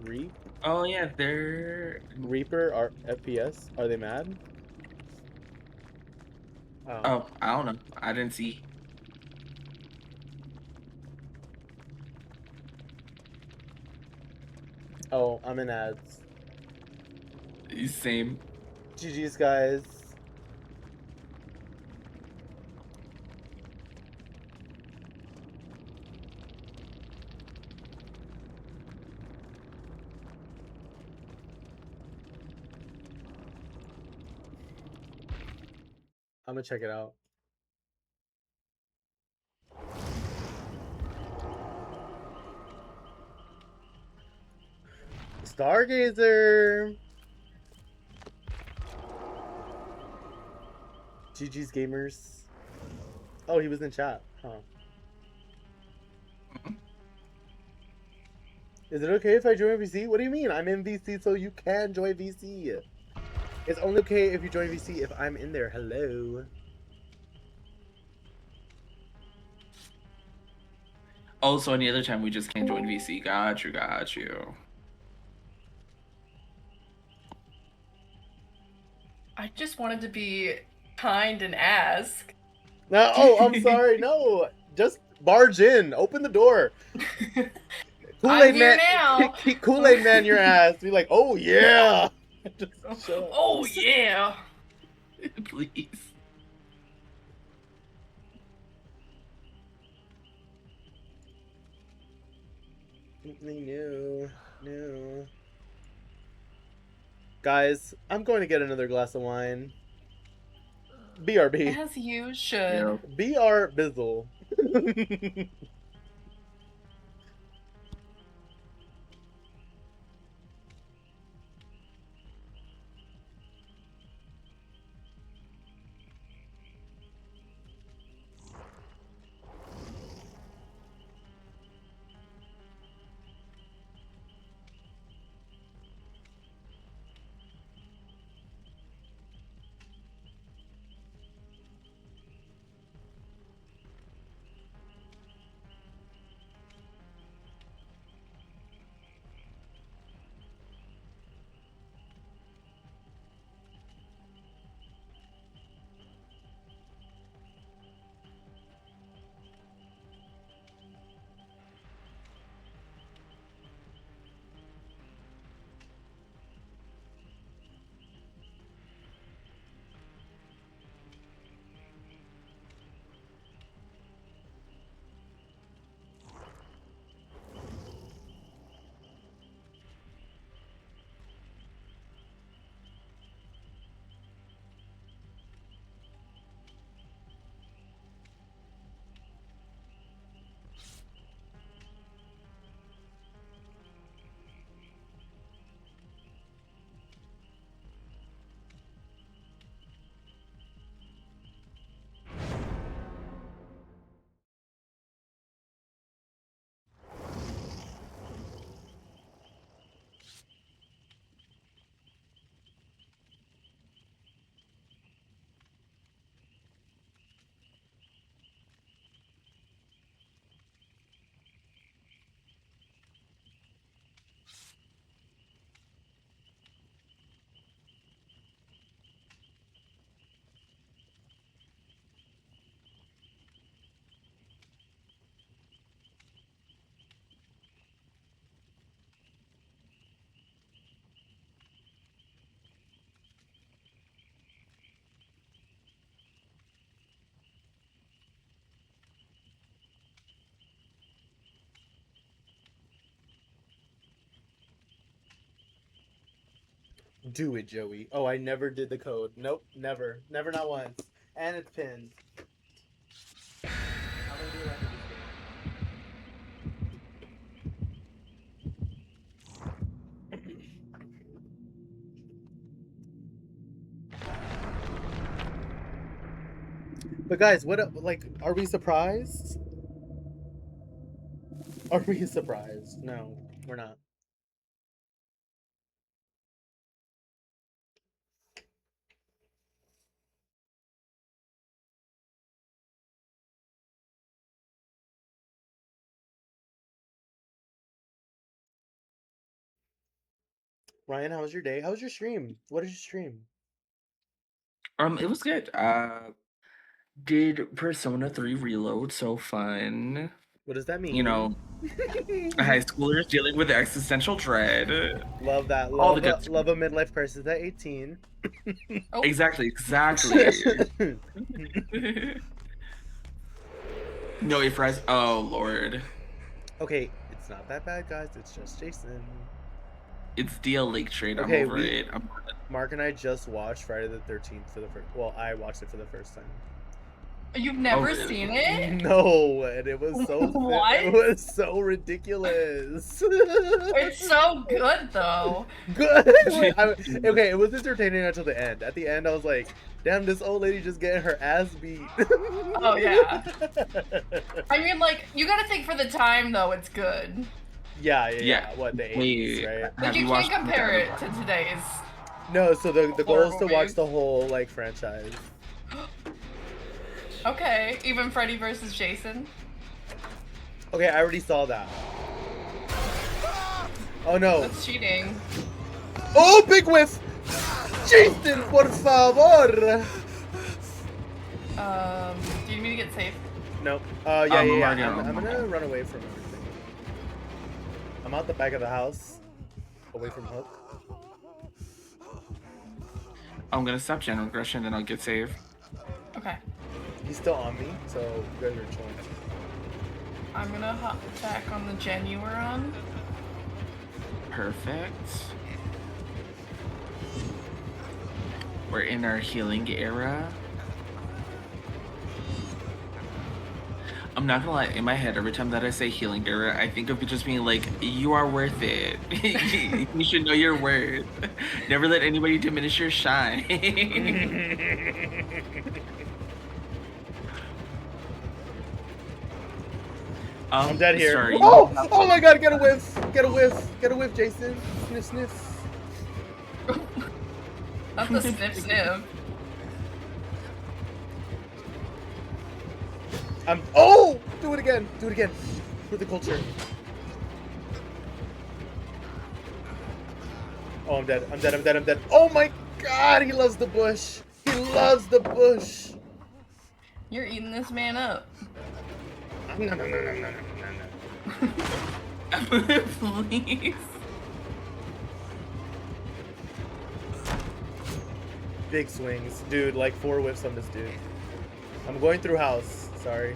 A: Reap?
D: Oh yeah, they're
A: Reaper or FPS? Are they mad?
D: Oh, I don't know. I didn't see.
A: Oh, I'm in ads.
D: Same.
A: GG's, guys. I'm gonna check it out. Stargazer. GG's gamers. Oh, he was in chat. Huh. Is it okay if I join VC? What do you mean? I'm in VC, so you can join VC. It's only okay if you join VC if I'm in there. Hello.
D: Oh, so any other time we just can't join VC. Got you.
E: I just wanted to be kind and ask.
A: No, oh, I'm sorry. No, just barge in. Open the door. Kool-Aid
E: here
A: man,
E: now.
A: Kool-Aid man, your ass. Be like, oh yeah. Just show up.
E: Oh yeah.
D: Please.
A: No. Guys, I'm going to get another glass of wine. BRB.
E: As you should.
A: BR Bizzle. Do it, Joey. Oh, I never did the code. Nope, never. Never, not once. And it's pinned. How many do you like in this game? But guys, what, like, are we surprised? Are we surprised? No, we're not. Ryan, how was your day? How was your stream? What did you stream?
D: It was good. Did Persona 3 Reload, so fun.
A: What does that mean?
D: You know, high schoolers dealing with existential dread.
A: Love that.
D: All
A: Love,
D: the good
A: love a midlife crisis at 18.
E: Oh,
D: Exactly. No, if fries. Oh Lord,
A: Okay, it's not that bad, guys. It's just Jason.
D: it's DL Lake Trade.
A: Okay,
D: I'm over it.
A: Mark and I just watched Friday the 13th for the first. Well, I watched it for the first time.
E: you've never
D: really?
E: seen it?
A: No, and it was so.
E: What?
A: It was so ridiculous.
E: It's so good though.
A: Good. Okay, it was entertaining until the end. At the end, I was like, "Damn, this old lady just getting her ass beat."
E: Oh yeah. I mean, like, you gotta think for the time though, it's good.
A: Yeah. What, the 80s, right?
E: Like,
D: Have
E: you can't
D: watched
E: compare it to today's.
A: No, so the goal is to
E: Horror
A: watch
E: movies.
A: the whole like franchise.
E: Okay, even Freddy versus Jason.
A: Okay, I already saw that. Oh no.
E: That's cheating.
A: Oh, big whiff! Jason, por favor!
E: Do you need me to get safe?
A: No. Yeah.
D: already
A: I'm
D: on.
A: gonna run away from everything. I'm out the back of the house. Away from Hook.
D: I'm gonna stop general aggression, then I'll get saved.
E: Okay.
A: He's still on me, so you guys are chilling.
E: I'm gonna hop back on the gen you were on.
D: Perfect. We're in our healing era. I'm not gonna lie, in my head, every time that I say healing era, I think of it just being like, you are worth it. You should know your worth. Never let anybody diminish your shine.
A: I'm dead here.
D: Sorry.
A: Oh my god, get a whiff! Get a whiff! Get a whiff, Jason! Sniff, sniff.
E: Not the sniff sniff.
A: Oh! Do it again! Do it again! For the culture. Oh, I'm dead. I'm dead. I'm dead. I'm dead. Oh my god, he loves the bush! He loves the bush!
E: You're eating this man up.
A: No.
D: Please.
A: Big swings. Dude, like 4 whiffs on this dude. I'm going through house. Sorry.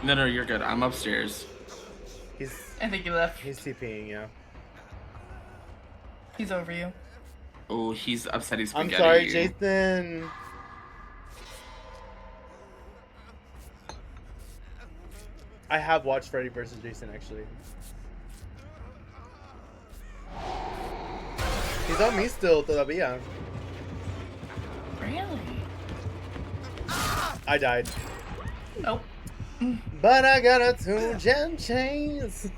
D: No, you're good. I'm upstairs.
E: I think he left.
A: He's TPing, yeah.
E: He's over you.
D: Oh, he's upset. He's
A: I'm
D: spaghetti.
A: sorry, Jason. I have watched Freddy vs. Jason, actually. He's on me still, todavía.
E: Really?
A: I died.
E: Nope.
A: But I got a 2 gem chains.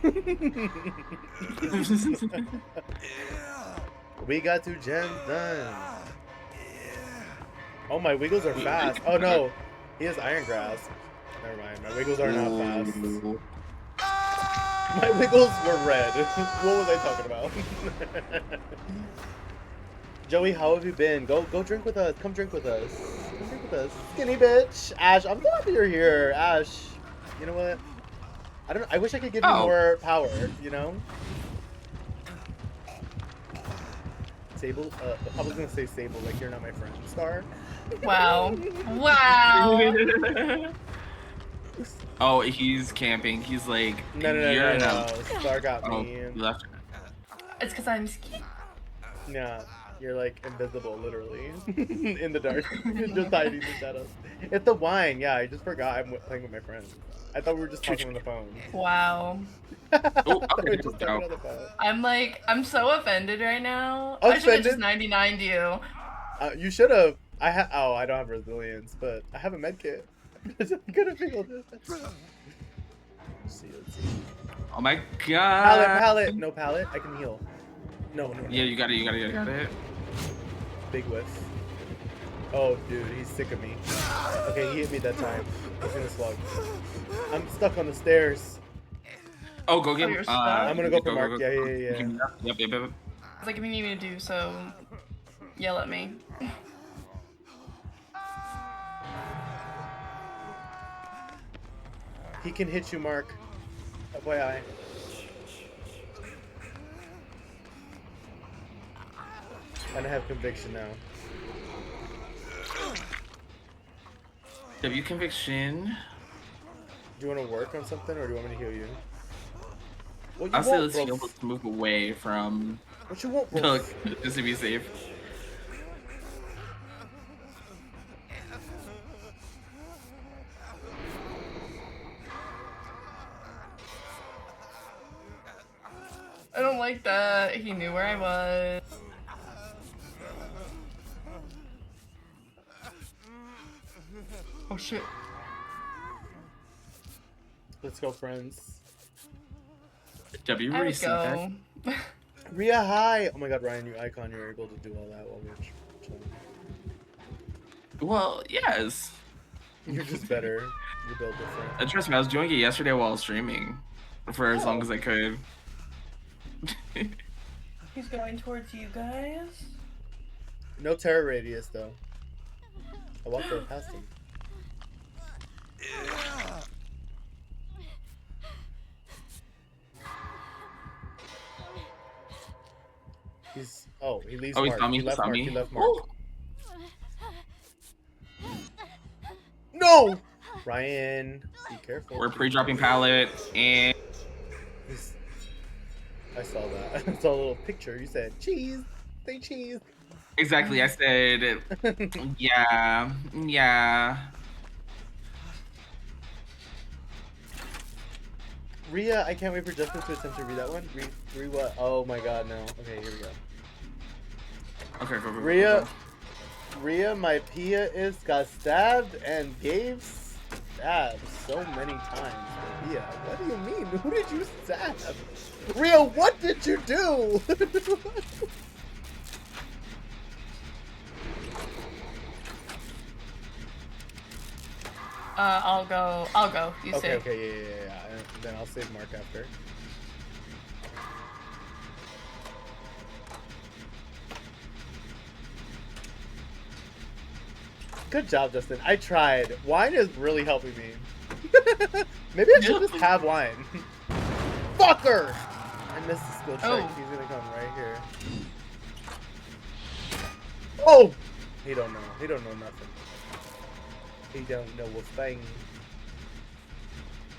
A: We got 2 gems done. Oh, my wiggles are fast. Oh no, he has iron grasp. Never mind, my wiggles are not fast.
D: Ooh.
A: My wiggles were red. What was I talking about? Joey, how have you been? Go drink with us. Come drink with us. Come drink with us. Skinny bitch. Ash, I'm so happy you're here. Ash, you know what? I wish I could give you more power, you know? Sable? I was gonna say Sable, like you're not my friend. Star?
E: Wow. Wow.
D: Oh, he's camping. He's like, you're
A: No. Star got
D: Oh,
A: me.
D: you left.
E: It's because I'm skinny.
A: Yeah. You're like invisible, literally, in the dark, just hiding in the shadows. It's the wine. Yeah, I just forgot I'm playing with my friends. I thought we were just talking on the phone.
E: Wow.
A: I thought we
D: okay,
A: were just
D: go.
A: talking on the phone.
E: I'm so offended right now. I should have just
A: Offended?
E: 99'd you.
A: You should have. Oh, I don't have resilience, but I have a med kit. I'm gonna feel this. Let's see.
D: Oh my god.
A: Pallet. No pallet. I can heal. No.
D: Yeah, you got it.
A: Big whiff. Oh, dude, he's sick of me. Okay, he hit me that time. He's gonna slug. I'm stuck on the stairs.
D: Oh, go get
E: you're
D: him.
E: stuck?
A: I'm gonna go for Mark. Yeah.
D: Yep.
E: It's like if you need me to do so, yell at me.
A: He can hit you, Mark. FYI. And I have conviction now.
D: W conviction.
A: Do you want to work on something, or do you want me to heal you? What you
D: I'll say
A: want,
D: let's
A: bro?
D: heal. Let's move away from.
A: What you want, bro?
D: Look, just to be safe.
E: I don't like that. He knew where I was. Oh shit.
A: Let's go, friends.
D: W
E: I would
D: receive
E: go.
A: Rhea, hi! Oh my god, Ryan, you icon, you're able to do all that while we're chilling.
D: Well, yes.
A: You're just better. You're built different.
D: Trust me, I was doing it yesterday while streaming for as long as I could.
E: He's going towards you guys.
A: No terror radius, though. I walked right past him. He's... Oh, he leaves
D: Oh, he
A: Mark.
D: saw me.
A: He
D: He
A: left
D: saw
A: Mark.
D: me.
A: He left Mark. No! Ryan, be careful.
D: We're pre-dropping pallet and
A: He's... I saw that. I saw a little picture. You said, cheese. Say cheese.
D: exactly. I said, yeah.
A: Rhea, I can't wait for Justin to attempt to read that one. Read what? Oh my god, no. Okay, here we go.
D: Okay, go.
A: Rhea, my Pia got stabbed and gave stabs so many times. Pia, what do you mean? Who did you stab? Rhea, what did you do?
E: I'll go. You say.
A: Okay, yeah. And then I'll save Mark after. Good job, Justin. I tried. Wine is really helping me. Maybe I should just have wine. Fucker! I missed the skill check.
E: Oh.
A: He's gonna come right here. Oh! He don't know. He don't know nothing. He don't know a thing.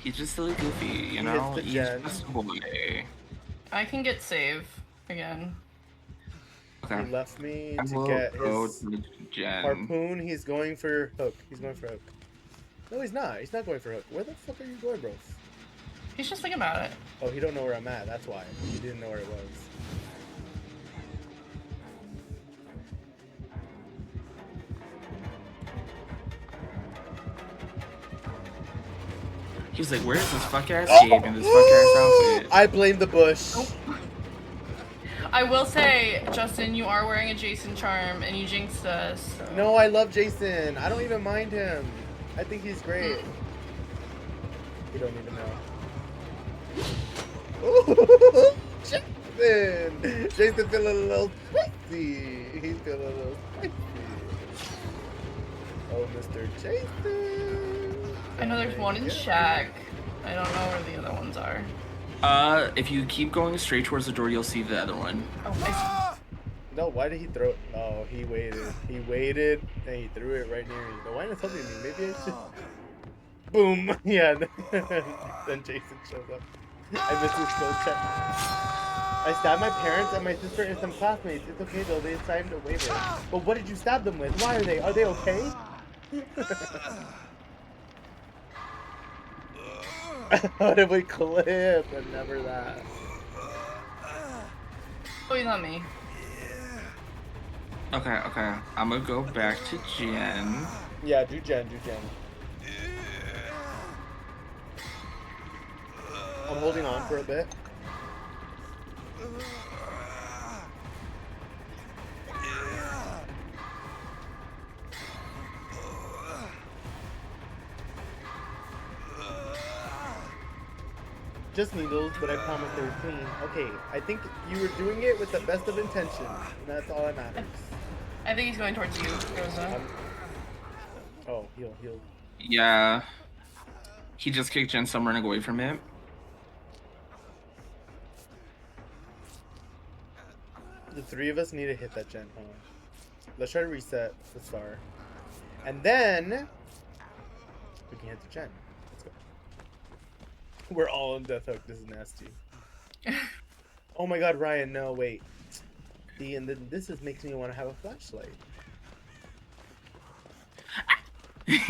D: He's just silly goofy, you know?
A: the
D: He's
A: gen.
D: just a boy.
E: I can get save again.
D: Okay.
A: He left me
D: I
A: to
D: will
A: get
D: go
A: his
D: to the gen.
A: harpoon. He's going for hook. He's going for hook. No, he's not. He's not going for hook. Where the fuck are you going, bro?
E: He's just thinking about it.
A: Oh, he don't know where I'm at. That's why. He didn't know where it was.
D: He's like, where's this fuck ass cape and this fuck ass outfit?
A: I blame the bush.
E: I will say, Justin, you are wearing a Jason charm and you jinxed us. So.
A: No, I love Jason. I don't even mind him. I think he's great. You don't even know. Ooh, Jason! Jason feeling a little spicy. He's feeling a little spicy. Oh, Mr. Jason.
E: I know there's one in Shack. I don't know where the other ones are.
D: If you keep going straight towards the door, you'll see the other one.
E: Oh, I see.
A: No, why did he throw it? Oh, he waited. He waited, and he threw it right near me. The wine is helping me. Maybe I should... Boom! Yeah, then Jason shows up. I missed his skill check. I stabbed my parents and my sister and some classmates. It's okay though, they signed a waiver. But what did you stab them with? Why are they? Are they okay? What if we clip and never that?
E: Oh, he's on me.
D: Okay, okay. I'm gonna go back to Jen.
A: Yeah, do Jen, do Jen. I'm holding on for a bit. Just needles, but I promise they were clean. Okay, I think you were doing it with the best of intentions, and that's all that matters.
E: I think he's going towards you, Rosa.
A: Oh, heal, heal.
D: Yeah. He just kicked Jen, so I'm running away from it.
A: The three of us need to hit that gen. Hold on. Let's try to reset the star. And then we can hit the gen. Let's go. We're all on Death Hook. This is nasty. Oh my god, Ryan, no, wait. And then this makes me want to have a flashlight.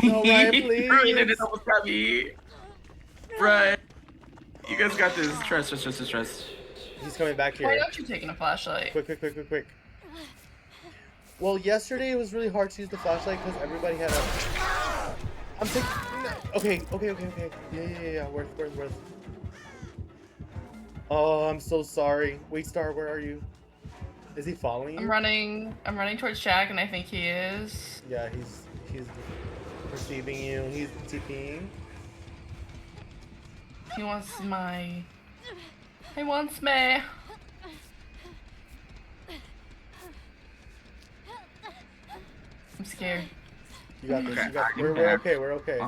A: No, Ryan, please.
D: Ryan, it almost got me. Ryan, you guys got this. Trust.
A: He's coming back
E: Why
A: here.
E: don't you take in a flashlight?
A: Quick. Well, yesterday it was really hard to use the flashlight because everybody had a... I'm taking... Okay. Yeah. Where's... Oh, I'm so sorry. Wait, Star, where are you? Is he following you?
E: I'm running towards Jack, and I think he is.
A: Yeah, he's perceiving you. He's TPing.
E: He wants me. I'm scared.
A: You got this.
D: Okay,
A: You got.
D: I'm
A: We're
D: back.
A: okay. We're okay.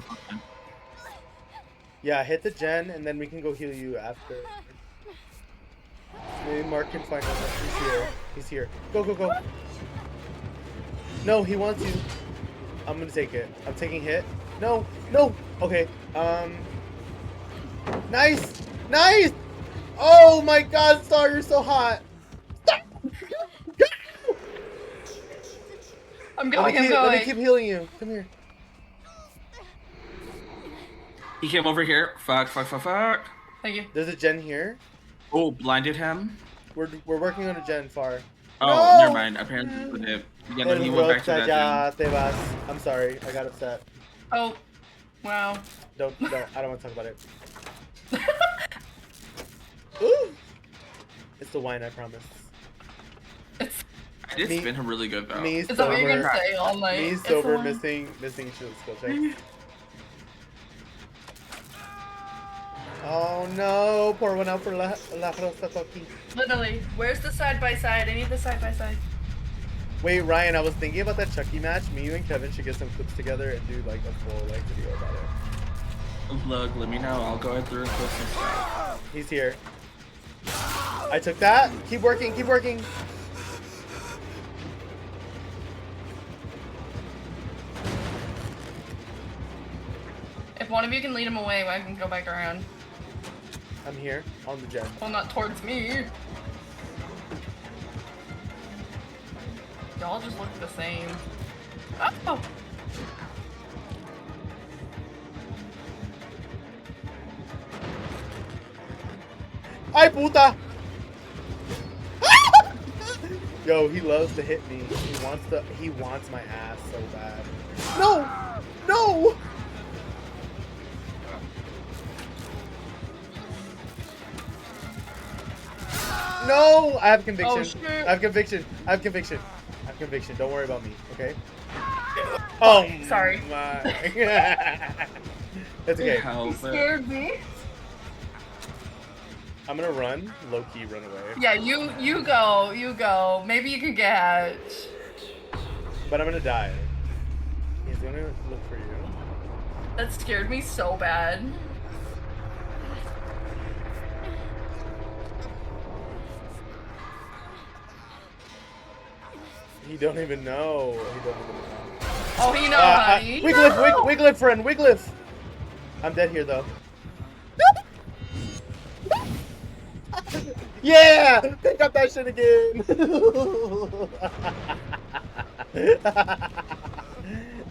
A: Yeah, hit the gen, and then we can go heal you after. Maybe Mark can find us. He's here. Go. No, he wants you. I'm gonna take it. I'm taking hit. No. Okay. Nice. Oh my God, Star, you're so hot. Stop.
E: I'm
A: Let
E: going.
A: me keep healing you. Come here.
D: He came over here. Fuck.
E: Thank you.
A: There's a gen here.
D: Oh, blinded him.
A: We're working on a gen far.
D: Oh,
A: No!
D: never mind. Apparently, with it. Yeah, no, he went back to that.
A: Ya te vas. I'm sorry. I got upset.
E: Oh, wow.
A: Don't. I don't want to talk about it. Ooh. It's the wine, I promise.
D: I did
A: Me-
D: spin him really good though.
A: Me
E: Is that what you're
A: sober.
E: gonna say all night?
A: Me
E: It's the
A: sober,
E: one-
A: missing skill checks. Oh no! Pour one out for La Rosa Toki.
E: Literally. Where's the side by side? I need the side by side.
A: Wait, Ryan, I was thinking about that Chucky match. Me, you, and Kevin should get some clips together and do like a full video about it.
D: Look, let me know. I'll go ahead through and clip some stuff.
A: He's here. I took that. Keep working.
E: If one of you can lead him away, I can go back around.
A: I'm here on the gen.
E: Well, not towards me. Y'all just look the same. Oh!
A: Ay puta! Yo, he loves to hit me. He wants my ass so bad. No! No! I have conviction.
E: Oh, shit.
A: I have conviction. Don't worry about me, okay? Oh,
E: Sorry.
A: my. That's okay.
D: Help it.
E: Scared me.
A: I'm gonna run. Low-key run away.
E: Yeah, you go. Maybe you can get.
A: But I'm gonna die. He's gonna look for you.
E: That scared me so bad.
A: He don't even know.
E: Oh, he knows, honey.
A: Wiglif, friend, Wiglif. I'm dead here though. Yeah! Pick up that shit again!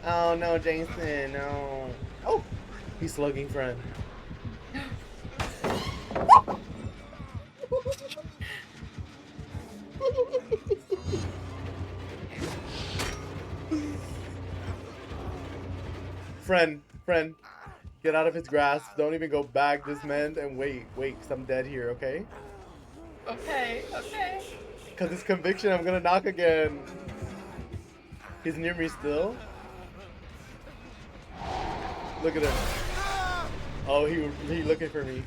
A: Oh no, Jason, no. Oh! He's slugging friend. Friend, get out of his grasp. Don't even go back. Just mend and wait, cause I'm dead here, okay?
E: Okay.
A: Cause it's conviction, I'm gonna knock again. He's near me still. Look at him. Oh, he looking for me.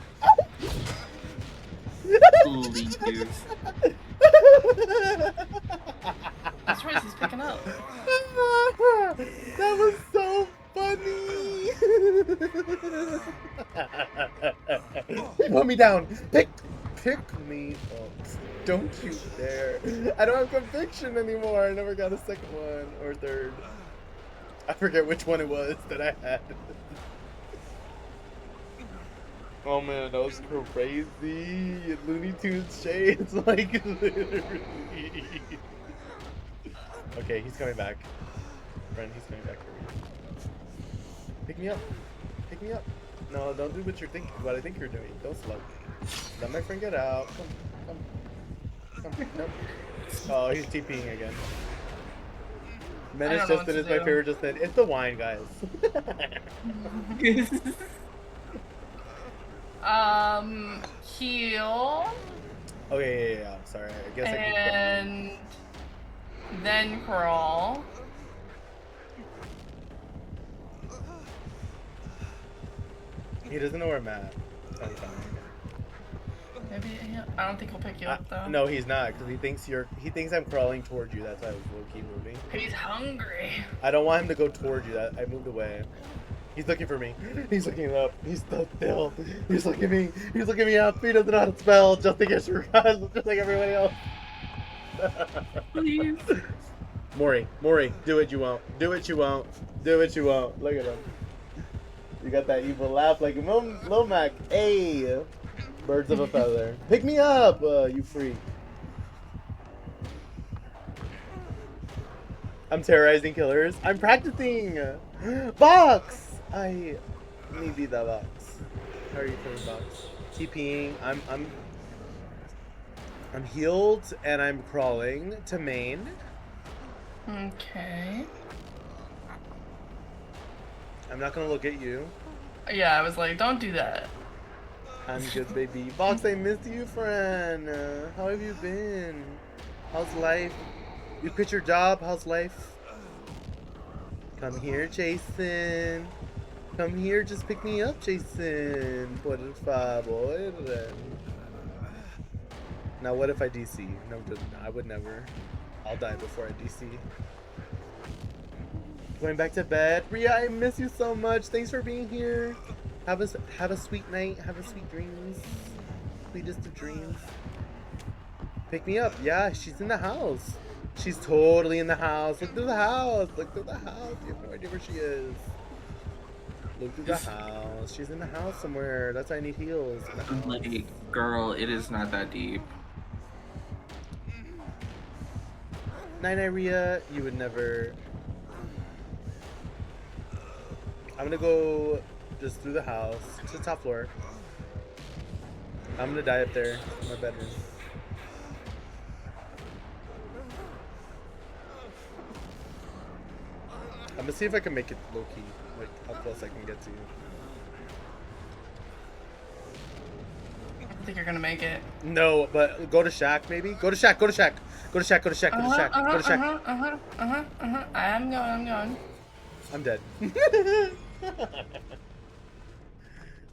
D: Please.
E: That's right, he's picking up.
A: That was so funny. Put me down. Pick me up. Don't you dare. I don't have conviction anymore. I never got a second one or third. I forget which one it was that I had. Oh man, that was crazy. Looney Tunes shades, like literally. Okay, he's coming back. Friend, he's coming back for me. Pick me up. Pick me up. No, don't do what you're thinking. What I think you're doing. Don't slug me. Let my friend get out. Come. No. Oh, he's TPing again. Menace Justin is my favorite Justin. It's the wine, guys.
E: Heal.
A: Okay, yeah. Sorry, I guess
E: And then crawl.
A: He doesn't know where I'm at. That's fine.
E: Maybe I don't think he'll pick you up though.
A: No, he's not, because he thinks I'm crawling towards you. That's why I was low-key moving.
E: He's hungry.
A: I don't want him to go towards you. I moved away. He's looking for me. He's looking up. He's still. He's looking at me. He's looking me up. He doesn't know how to spell. Just in case you forgot, just like everybody else.
E: Please.
A: Mori, do what you want. Do what you want. Do what you want. Look at him. You got that evil laugh like Lil Mac. Hey, birds of a feather. Pick me up, you freak. I'm terrorizing killers. I'm practicing. Box. I need be the box. How are you feeling, box? TPing. I'm healed and I'm crawling to main.
E: Okay.
A: I'm not gonna look at you.
E: Yeah, I was like, don't do that.
A: I'm good, baby. Box, I missed you, friend. How have you been? How's life? You quit your job? How's life? Come here, Jason. Come here, just pick me up, Jason. Por favor. Now, what if I DC? No, I would never. I'll die before I DC. Going back to bed. Ria, I miss you so much. Thanks for being here. Have a sweet night. Have a sweet dreams. Sweetest of dreams. Pick me up. Yeah, she's in the house. She's totally in the house. Look through the house. Look through the house. You have no idea where she is. Look through the house. She's in the house somewhere. That's why I need heals.
D: Like, girl, it is not that deep.
A: Night, Ria. You would never. I'm gonna go just through the house to the top floor. I'm gonna die up there in my bedroom. I'm gonna see if I can make it low key, like how close I can get to you.
E: I don't think you're gonna make it.
A: No, but go to Shack maybe. Go to Shack. Go to Shack. Go to Shack. Go to Shack. Go to Shack. Go to Shack.
E: I'm going.
A: I'm dead.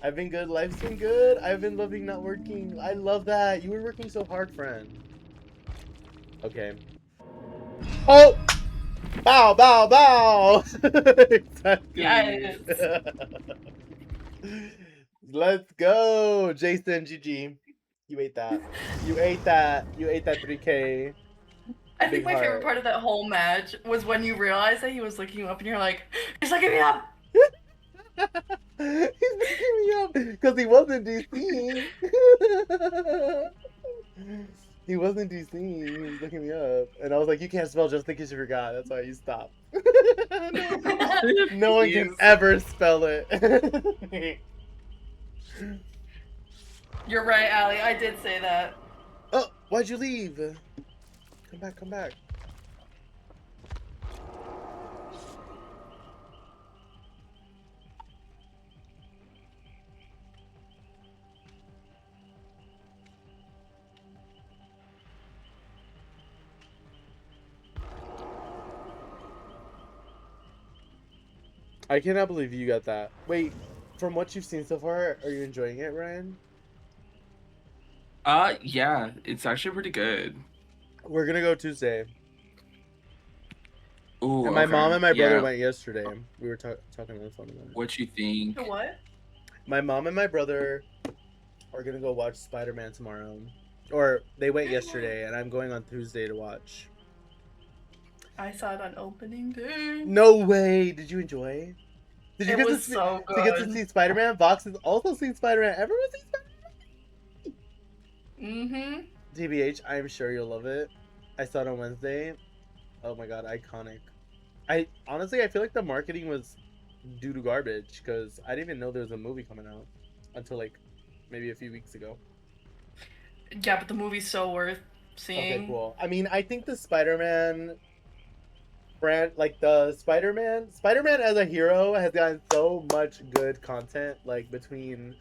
A: I've been good. Life's been good. I've been loving not working. I love that. You were working so hard, friend. Okay. Oh! Bow, bow, bow! Exactly.
E: Yes.
A: Let's go, Jason. GG. You ate that. You ate that. You ate that 3K.
E: I think my favorite part of that whole match was when you realized that he was looking you up and you're like, he's looking me up!
A: He's picking me up because he wasn't DC. He wasn't DC. He was looking me up, and I was like, "You can't spell just in case you forgot." That's why you stopped. No one can
D: Please.
A: ever spell it.
E: You're right, Allie. I did say that.
A: Oh, why'd you leave? Come back, come back. I cannot believe you got that. Wait, from what you've seen so far, are you enjoying it, Ryan?
D: Yeah, it's actually pretty good.
A: We're gonna go Tuesday.
D: Ooh,
A: And my mom and my brother
D: yeah.
A: went yesterday. We were talking on the phone about it.
D: What you think?
E: The what?
A: My mom and my brother are gonna go watch Spider-Man tomorrow. Or they went yesterday, and I'm going on Tuesday to watch.
E: I saw it on opening day.
A: No way! Did you enjoy? Did you
E: It
A: get
E: was
A: to
E: so
A: to get to
E: good.
A: see Spider-Man? Vox has also seen Spider-Man. Everyone's seen Spider-Man.
E: Mm-hmm.
A: TBH, I'm sure you'll love it. I saw it on Wednesday. Oh my god, iconic. I honestly, I feel like the marketing was due to garbage because I didn't even know there was a movie coming out until like maybe a few weeks ago.
E: Yeah, but the movie's so worth seeing.
A: Okay, cool. I mean, I think the Spider-Man brand, like the Spider-Man as a hero has gotten so much good content, like between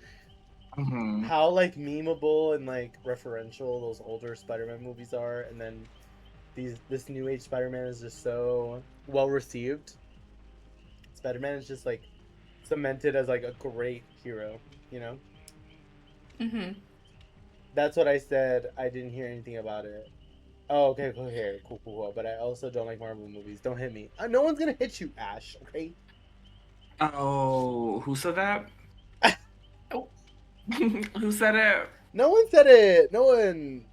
D: Mm-hmm.
A: how like memeable and like referential those older Spider-Man movies are, and then this new age Spider-Man is just so well received. Spider-Man is just like cemented as like a great hero, you know?
E: Mm-hmm.
A: That's what I said. I didn't hear anything about it. Oh, okay, cool. But I also don't like Marvel movies. Don't hit me. No one's gonna hit you, Ash. Okay.
D: Oh, who said that?
E: Oh.
D: Who said it?
A: No one said it. No one.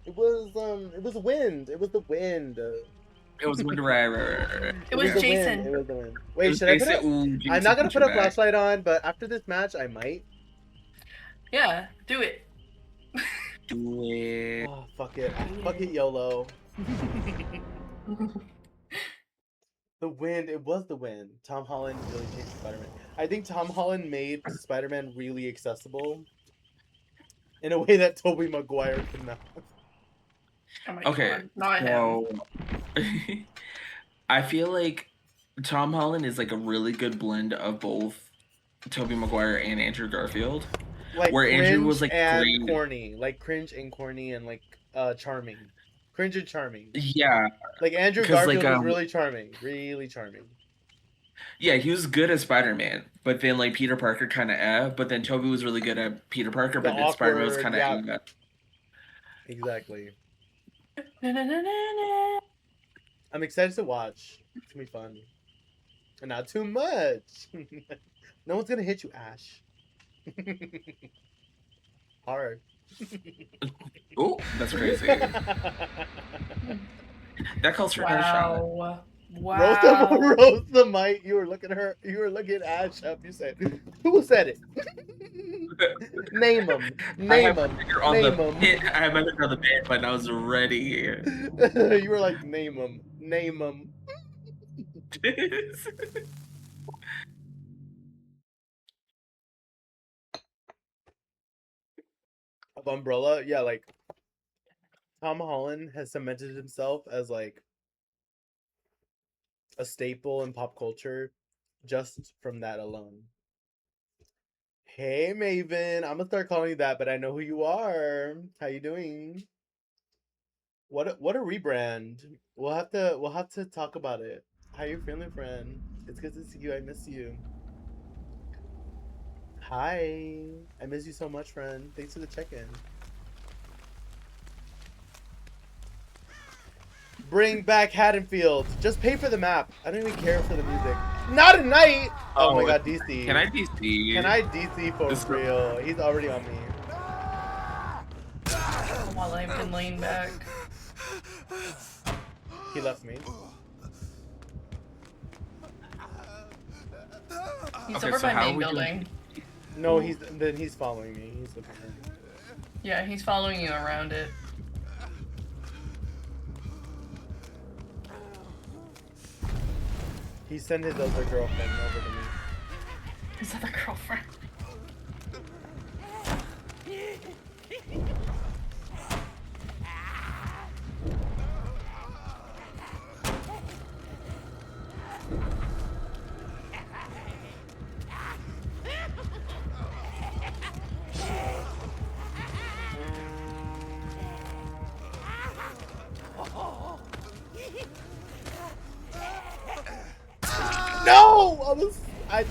A: It was the wind. It was the wind.
D: It was Wind Rider.
E: It was
A: the
E: Jason.
A: Wind. It was the wind. Wait, should I put it? I'm
D: Jason,
A: not gonna put a
D: your back.
A: flashlight on, but after this match, I might.
E: Yeah, do it.
D: Do it.
A: Oh, fuck it. Fuck it, YOLO. The wind. It was the wind. Tom Holland really changed Spider-Man. I think Tom Holland made Spider-Man really accessible in a way that Tobey Maguire could not.
E: Oh my
D: Okay,
E: God. Not him.
D: so I feel like Tom Holland is like a really good blend of both Tobey Maguire and Andrew Garfield.
A: Like
D: Where Andrew was, like,
A: and
D: great.
A: corny, like cringe and corny and like charming, cringe and charming.
D: Yeah,
A: Like Andrew
D: 'Cause,
A: Garfield
D: like,
A: was really charming, really charming.
D: yeah, he was good as Spider-Man, but then like Peter Parker kind of but then Tobey was really good at Peter Parker,
A: The
D: but then Spider-Man was
A: awkward,
D: kind of
A: yeah. Exactly.
E: Na-na-na-na-na.
A: I'm excited to watch. It's gonna be fun, and not too much. No one's gonna hit you, Ash. Hard.
D: Oh, that's crazy. That calls for another shot.
E: Wow.
A: Roast the mic. You were looking her. You were looking Ash up. You said, "Who said it?" Name them. Name them. Name them.
D: I had my finger on the ban button. I was ready.
A: You were like, "Name them. Name them." Of Umbrella, yeah, like Tom Holland has cemented himself as like a staple in pop culture just from that alone. Hey Maven, I'm gonna start calling you that, but I know who you are. How you doing? What a rebrand. We'll have to talk about it. How you feeling, friend? It's good to see you. I miss you. Hi. I miss you so much, friend. Thanks for the check-in. Bring back Haddonfield. Just pay for the map. I don't even care for the music. Not at night. Oh my god, DC.
D: Can I DC?
A: Can I DC for
D: This-
A: real? He's already on me.
E: While I've been laying back.
A: He left me.
E: He's
D: Okay,
E: over
D: so
E: by
D: how
E: main
D: are we doing?
E: building.
A: No, he's following me. He's looking for me.
E: Yeah, he's following you around it.
A: He sent his other girlfriend over to me.
E: His other girlfriend.
A: No! I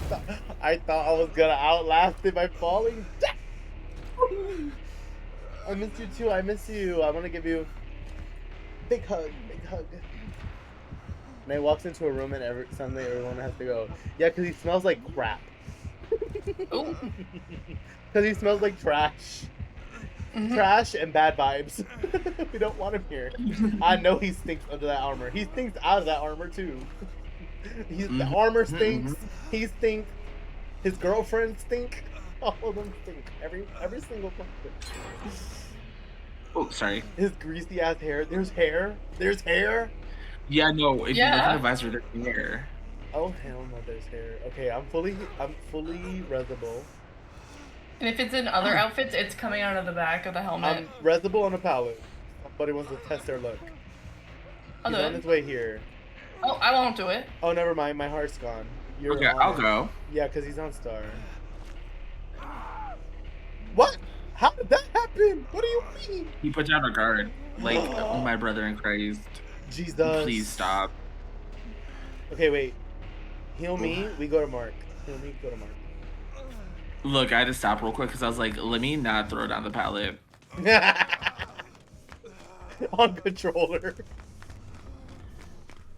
A: thought I was gonna outlast it by falling down. I miss you too. I miss you. I want to give you a big hug. Big hug. Nate walks into a room and suddenly everyone has to go. Yeah, because he smells like crap.
E: Oh.
A: Because he smells like trash. Trash and bad vibes. We don't want him here. I know he stinks under that armor. He stinks out of that armor too. The armor stinks. He stinks. His girlfriend stink. All of them stink. Every single one.
D: Oh, sorry.
A: His greasy ass hair. There's hair. There's hair.
D: Yeah, no. If you look
E: Yeah.
D: at the visor, there's hair.
A: Oh hell no, there's hair. Okay, I'm fully resible.
E: And if it's in other outfits, it's coming out of the back of the helmet.
A: I'm resible on a pallet. Somebody wants to test their look.
E: I'll
A: He's
E: do
A: on
E: it.
A: his way here.
E: Oh, I won't do it.
A: Oh, never mind. My heart's gone. You're
D: Okay,
A: on
D: I'll
A: it.
D: go.
A: Yeah, because he's on Star. What? How did that happen? What do you mean?
D: He put down a guard. Like, oh my brother in Christ.
A: Jesus.
D: Please stop.
A: Okay, wait. Heal me. We go to Mark. Heal me. Go to Mark.
D: Look, I had to stop real quick because I was like, let me not throw down the pallet.
A: On controller.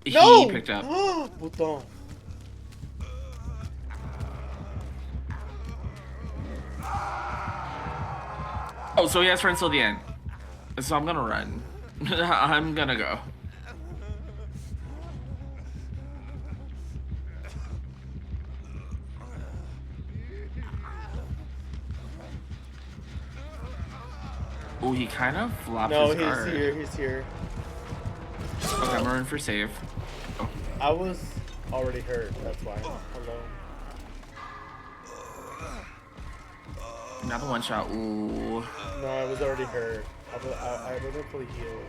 D: He
A: No!
D: picked up.
A: Bouton.
D: Oh, so he has friends till the end. So I'm gonna run. I'm gonna go. Oh, he kind of flopped
A: No,
D: his
A: he's
D: guard.
A: here. He's here.
D: Okay, I'm running for save. Oh.
A: I was already hurt. That's why. Hello.
D: Not the one shot. Ooh.
A: No, I was already hurt. I wasn't fully healed.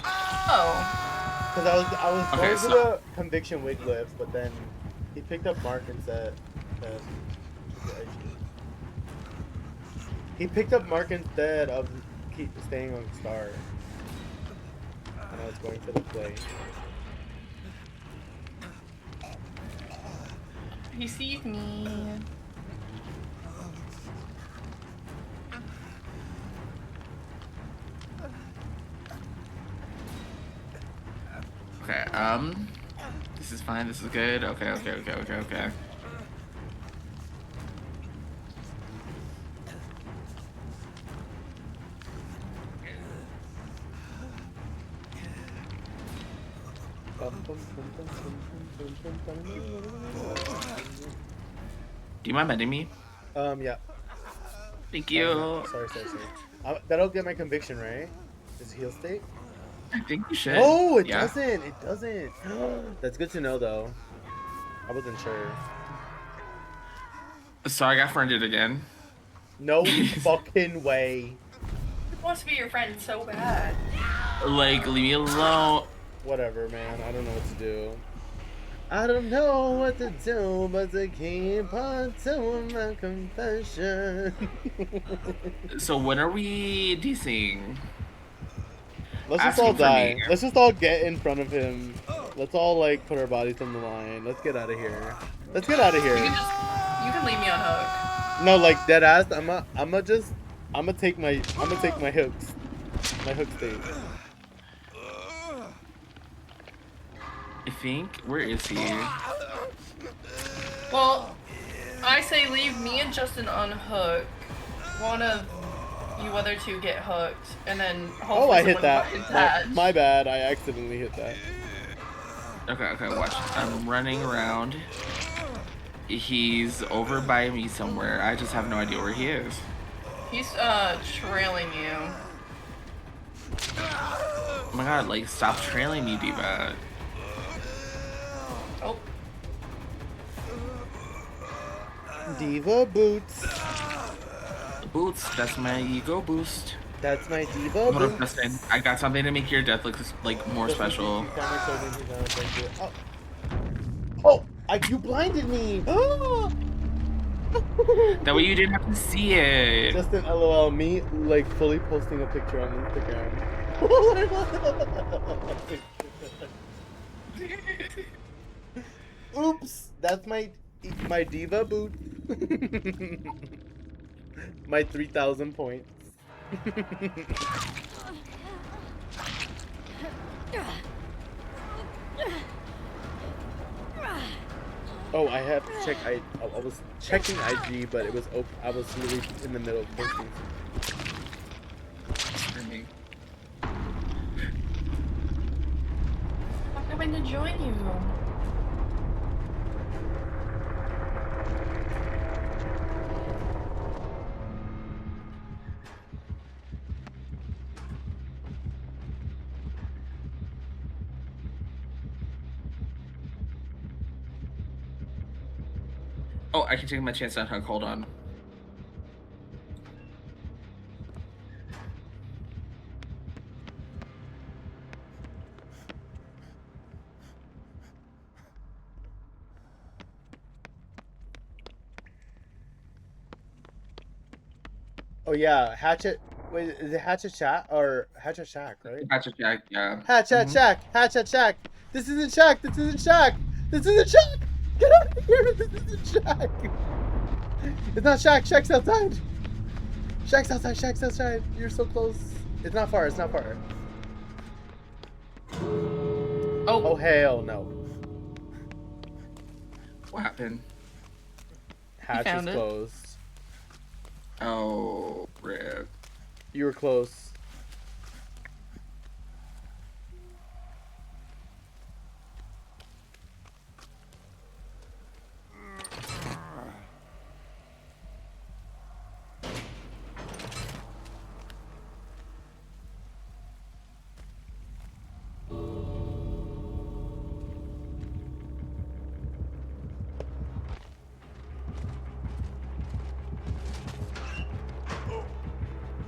E: Oh.
A: Because I was
D: Okay,
A: going
D: so-
A: for the conviction wig lift, but then he picked up Mark and said that he picked up Mark instead of keep staying on Star. And I was going for the play.
E: He sees me.
D: Okay, this is fine, this is good. Okay. Do you mind bending me?
A: Yeah.
D: Thank you.
A: Sorry. That'll get my conviction, right? Is heal state?
D: I think you should.
A: Oh, it
D: Yeah.
A: doesn't. It doesn't. That's good to know, though. I wasn't sure.
D: So I got friended again.
A: No fucking way.
E: He wants to be your friend so bad.
D: Like, leave me alone.
A: Whatever, man. I don't know what to do. I don't know what to do, but to keep on doing my confession.
D: So when are we DCing?
A: Let's just
D: Asking
A: all
D: for
A: die.
D: me.
A: Let's just all get in front of him. Let's all like put our bodies on the line. Let's get out of here. Let's get out of
E: You
A: here.
E: can leave me on hook.
A: No, like dead ass. I'ma take my hooks. My hook state.
D: I think, where is he?
E: Well, I say leave me and Justin on hook. One of you other two get hooked, and then hopefully
A: Oh, I hit
E: someone
A: that.
E: finds Hatch.
A: My bad. I accidentally hit that.
D: Okay, watch. I'm running around. He's over by me somewhere. I just have no idea where he is.
E: He's trailing you.
D: Oh my god, like, stop trailing me, Diva.
E: Oh,
A: Diva boots.
D: Boots, that's my ego boost.
A: That's my diva
D: Hold up,
A: boots.
D: Justin. I got something to make your death look like more
A: Justin,
D: special.
A: you found my sword and you found my sword. Oh. Oh! You blinded me!
D: That way you didn't have to see it.
A: Justin, lol, me like fully posting a picture on Instagram. Oops! That's my diva boot. My 3,000 points. Oh, I have to check. I was checking IG, but it was open. I was really in the middle of posting.
D: For me.
E: I'm coming to join you.
D: Oh, I can take my chance on Hug. Hold on.
A: Oh yeah, Hatchet. Wait, is it Hatchet Shack or Hatchet Shack, right?
D: Hatchet Jack, yeah.
A: Hatchet
D: Mhm.
A: Shack. Hatchet Shack. This isn't Shack. This isn't Shack. This isn't Shack. Get out of here. This isn't Shack. It's not Shack. Shack's outside. Shack's outside. Shack's outside. You're so close. It's not far. It's not far.
E: Oh,
A: Oh hell no.
D: What happened?
A: Hatch is
E: found it.
A: closed.
D: Oh, rip.
A: You were close.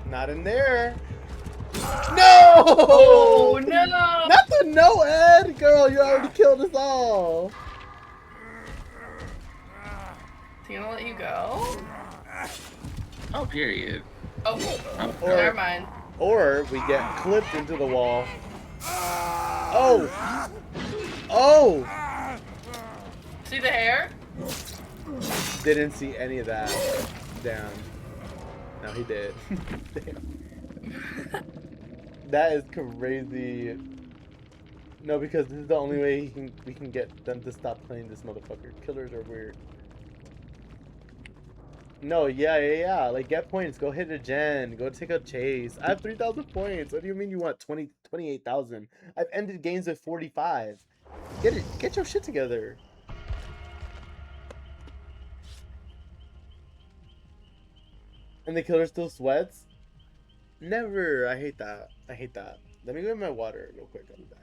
A: Not in there. No!
E: oh no!
A: Not the no, Ed! Girl, you already killed us all.
E: Is he gonna let you go?
D: Oh, period.
E: Oh,
A: Or-
E: never mind.
A: Or we get clipped into the wall. Oh! Oh!
E: See the hair?
A: Didn't see any of that. Damn. No, he did. Damn. That is crazy. No, because this is the only way we can get them to stop playing this motherfucker. Killers are weird. No, yeah. Like, get points. Go hit a gen. Go take a chase. I have 3,000 points. What do you mean you want 28,000? I've ended games with 45. Get your shit together. And the killer still sweats? Never. I hate that. I hate that. Let me get my water real quick. I'll be back.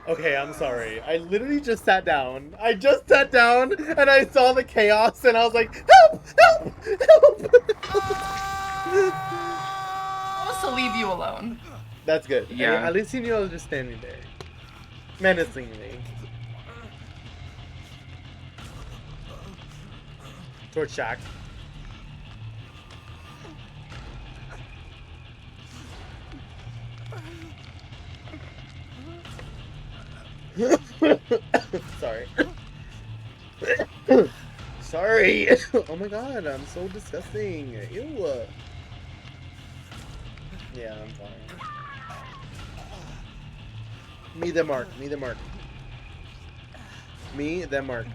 A: Okay, I'm sorry. I literally just sat down. I just sat down and I saw the chaos and I was like, help! Help! Help!
E: I was to leave you alone.
A: That's good.
D: Yeah.
A: At least he knew I was just standing there. Menacingly. Towards Shaq. Sorry. Sorry. Oh my god, I'm so disgusting. Ew. Yeah, I'm fine. Me the mark. Me the mark. Me the mark.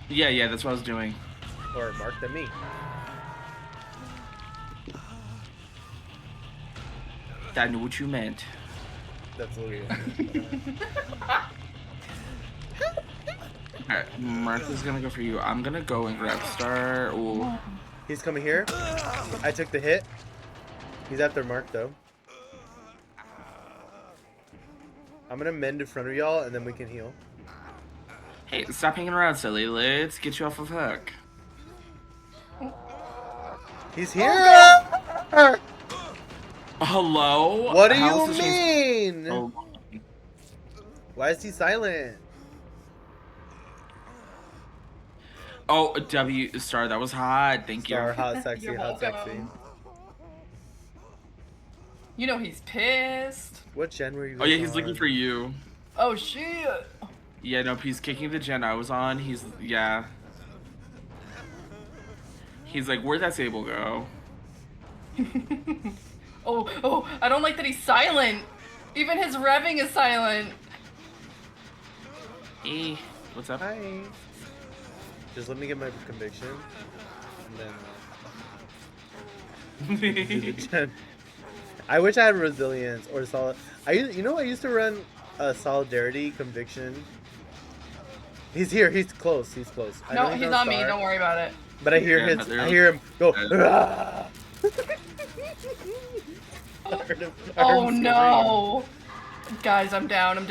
D: Yeah, that's what I was doing.
A: Or mark the me.
D: I knew what you meant.
A: That's literally.
D: Alright, Martha's gonna go for you. I'm gonna go and grab Star. Ooh.
A: He's coming here. I took the hit. He's after Mark though. I'm gonna mend in front of y'all and then we can heal.
D: Hey, stop hanging around, silly. Let's get you off of Hook.
A: He's here!
D: Hello?
A: What do
D: How
A: you
D: is this change-
A: mean?
D: Oh,
A: Why is he silent?
D: oh, W Star, that was hot. Thank you.
A: Star, hot, sexy,
E: You're
A: hot,
E: welcome.
A: sexy.
E: You know he's pissed.
A: What gen were you
D: Oh yeah,
A: guys
D: he's looking
A: on?
D: for you.
E: Oh shit.
D: Yeah, nope, he's kicking the gen I was on. Yeah. He's like, where'd that Sable go?
E: Oh, I don't like that he's silent. Even his revving is silent.
D: Hey, what's up?
A: Hi. Just let me get my conviction. And then do the gen. I wish I had resilience or solid. I used to run a solidarity conviction. He's here. He's close. He's close. I know
E: No, he's on me.
A: Star,
E: Don't worry about it.
A: But I hear
D: Yeah,
A: his.
D: they're-
A: I hear him go.
D: Yeah.
A: I heard him
E: Oh
A: scream.
E: no. Guys, I'm down.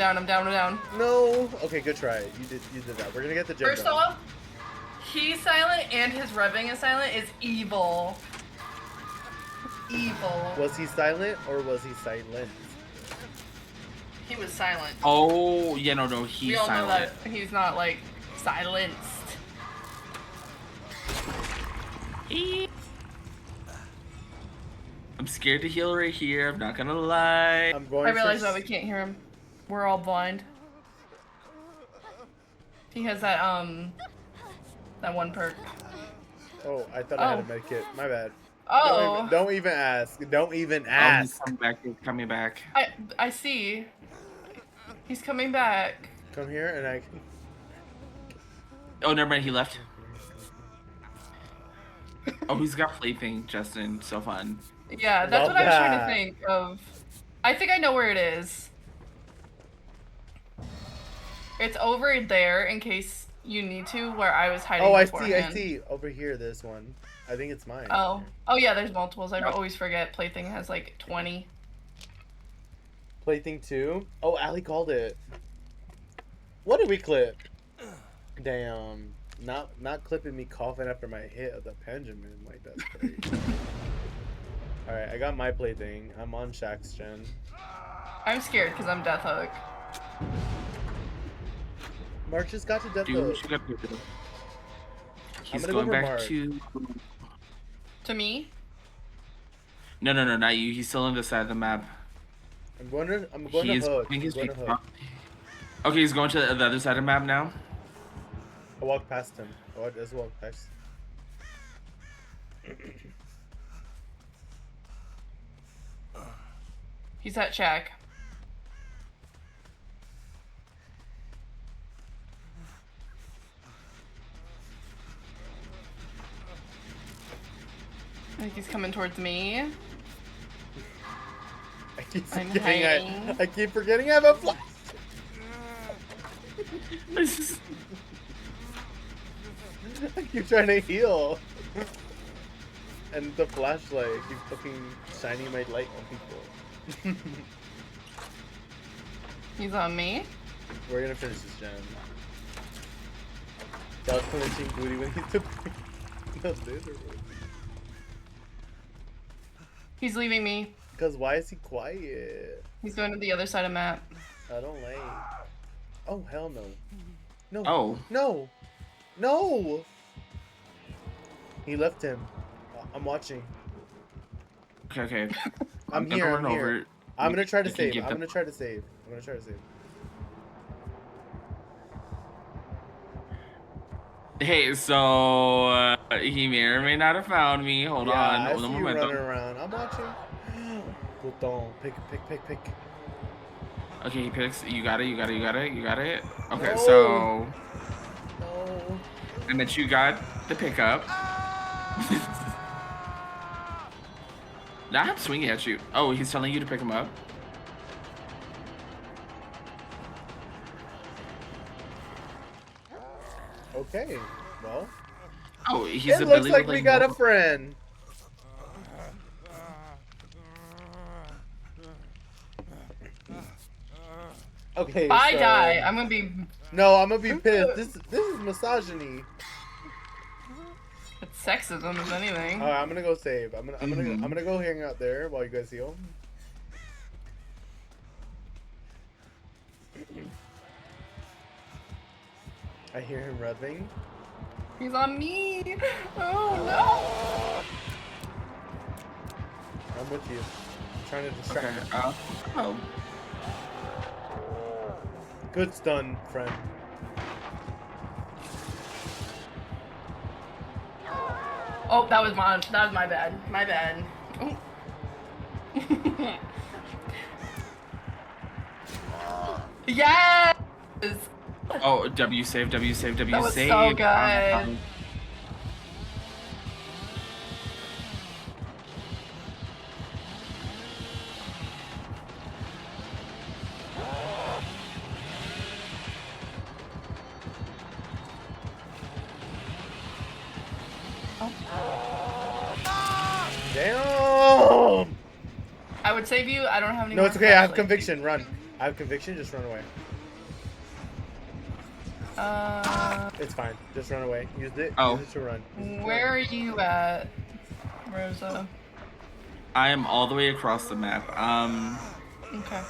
A: No. Okay, good try. You did that. We're gonna get the gen.
E: First
A: done.
E: off, he's silent and his revving is silent is evil. Evil.
A: Was he silent or was he silent?
E: He was silent.
D: Oh, yeah, no,
E: We
D: he's
E: all know
D: silent.
E: that he's not like silenced.
D: I'm scared to heal right here. I'm not gonna lie.
A: I'm going.
E: I realize
A: for...
E: that we can't hear him. We're all blind. He has that one perk.
A: Oh, I thought I had a
E: Oh.
A: med kit. My bad.
E: Oh,
A: Don't even ask. Don't even
D: He's
A: ask.
D: coming back. He's coming back.
E: I see. He's coming back.
A: Come here and I.
D: Oh, never mind. He left. Oh, he's got plaything, Justin. So fun.
E: Yeah, that's
A: Love
E: what I was trying to
A: that.
E: think of. I think I know where it is. It's over there in case you need to, where I was hiding
A: Oh, I
E: beforehand.
A: see. Over here, this one. I think it's mine.
E: Oh yeah, there's multiples. I always forget Plaything has like 20.
A: Plaything 2. Oh, Allie called it. What did we clip? Damn. Not clipping me coughing after my hit of the Benjamin. Like, that's crazy. Alright, I got my plaything. I'm on Shaq's gen.
E: I'm scared because I'm Death Hook.
A: Mark just got to death
D: Dude,
A: Hook.
D: what you got to do? He's
A: gonna go
D: going
A: for
D: back
A: Mark.
D: to.
E: To me?
D: No, not you. He's still on the side of the map.
A: I'm going to
D: He is.
A: Hook.
D: I think
A: I'm
D: he's
A: going to
D: being-
A: Hook.
D: Okay, he's going to the other side of the map now.
A: I walked past him. Oh, I just walked past.
E: He's at Shaq. I think he's coming towards me. I'm hiding.
A: I keep forgetting I have a flash. I keep trying to heal. And the flashlight keeps fucking shining my light on people.
E: He's on me.
A: We're gonna finish this gen. That was clenching booty when he took the lizard.
E: He's leaving me.
A: Cause why is he quiet?
E: He's going to the other side of map.
A: I don't like. Oh hell no. No.
D: Oh.
A: No. No. He left him. I'm watching.
D: Okay.
A: I'm
D: gonna
A: here.
D: run
A: I'm here.
D: over.
A: I'm gonna try to
D: You can
A: save.
D: get
A: I'm
D: the-
A: gonna try to save. I'm gonna try to save.
D: Hey, so he may or may not have found me. Hold on.
A: I
D: Hold
A: see
D: on
A: you
D: a moment.
A: running around. I'm watching. Bouton. Pick.
D: Okay, he picks. You got it. Okay,
A: No.
D: so
A: No.
D: and then you got the pickup. Now I'm swinging at you. Oh, he's telling you to pick him up.
A: Okay. Well.
D: Oh, he's
A: It
D: a
A: looks
D: Billy
A: like
D: with,
A: we got a
D: multiple-
A: friend. Okay.
E: If I
A: so-
E: die, I'm gonna be.
A: No, I'm gonna be pissed. This is misogyny.
E: It's sexism, if anything.
A: Alright, I'm gonna go save. I'm gonna go hang out there while you guys heal. I hear him revving.
E: He's on me. Oh
A: I'm with you. I'm trying to distract
D: Okay.
A: him.
D: Oh.
A: Good stun, friend.
E: no. Oh, that was my bad. My bad. Oh. Yes.
D: Oh, W save.
E: That was so good.
A: Damn!
E: I would save you. I don't have any.
A: No,
E: more
A: it's okay. I have
E: flashlight.
A: conviction. Run. I have conviction. Just run away. It's fine. Just run away. Use it.
D: Oh.
A: Use it to run. Use it to
E: Where
A: run.
E: are you at, Rosa?
D: I am all the way across the map.
E: Okay.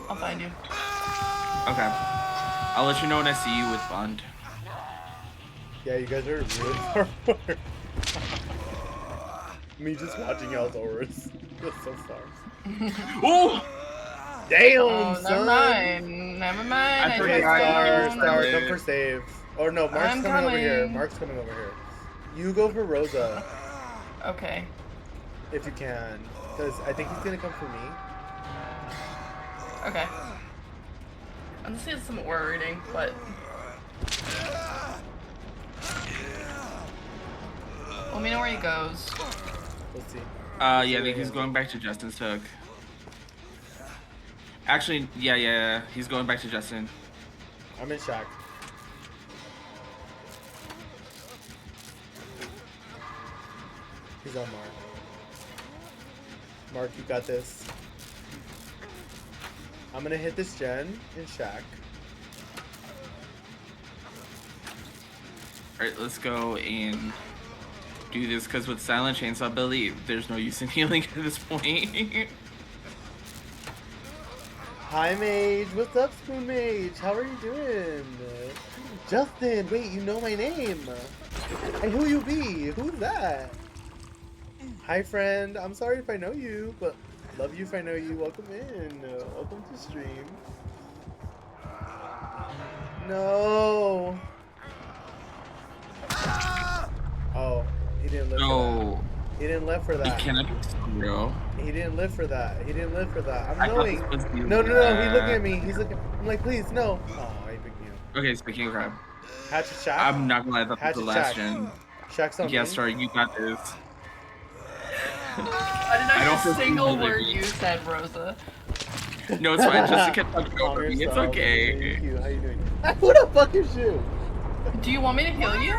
E: I'll find you.
D: Okay. I'll let you know when I see you with Bond.
A: Yeah, you guys are really far apart. Me just watching y'all's auras. That's so far.
D: Oh!
A: Damn,
E: Oh,
A: son!
E: never mind. Never mind.
D: I
E: I
A: Okay,
D: forgot
E: tried.
A: Star,
D: you-
A: come for save. Or no, Mark's
E: I'm
A: coming over here.
E: coming.
A: Mark's coming over here. You go for Rosa,
E: Okay.
A: if you can. Because I think he's gonna come for me.
E: Okay. I'm seeing some aura reading, but let me know where he goes.
A: Let's see.
D: Yeah, I think he's going back to Justin's hook. Actually, yeah, he's going back to Justin.
A: I'm in shock. He's on Mark. Mark, you got this. I'm gonna hit this gen in Shack.
D: Alright, let's go and do this, because with Silent Chainsaw Billy, there's no use in healing at this point.
A: Hi, Mage. What's up, Spoon Mage? How are you doing? Justin, wait, you know my name. Hey, who you be? Who's that? Hi, friend. I'm sorry if I know you, but love you if I know you. Welcome in. Welcome to stream. No. Oh, he didn't live for
D: No,
A: that. He didn't live for
D: you
A: that.
D: cannot be so real.
A: He didn't live for that. He didn't live for that. I'm
D: I thought
A: knowing.
D: this was you.
A: No. He's looking at me. He's looking. I'm like, please, no. Oh, he picked me up.
D: Okay, speaking of crap,
A: Hatchet Shack.
D: I'm not gonna lie, that was the
A: Hatchet
D: last
A: Shack.
D: gen.
A: Shack's on
D: Yeah,
A: me.
D: sorry, you got this.
E: I did not
D: I
E: hear
D: don't feel
E: a single
D: comfortable
E: word
D: with
E: you said, Rosa.
D: No, it's fine. Justin kept talking
A: Calm
D: over me. It's
A: yourself.
D: okay.
A: Thank you. How you doing? What a fucking shoe.
E: Do you want me to heal you?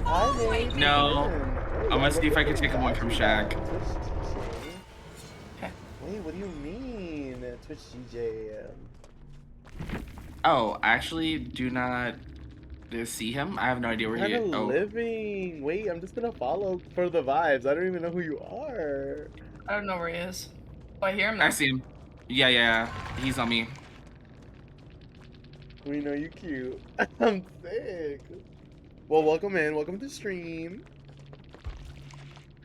A: Hi, Nate.
D: No.
A: Hey,
D: I'm gonna see if I can take him one from Shaq.
E: Okay.
A: Wait, what do you mean? Twitch DJ.
D: Oh, I actually do not see him. I have no idea where he
A: Kind
D: is.
A: of
D: Oh,
A: living. Wait, I'm just gonna follow for the vibes. I don't even know who you are.
E: I don't know where he is. Oh, I hear him now.
D: I see him. Yeah. He's on me.
A: We know you cute. I'm sick. Well, welcome in. Welcome to stream.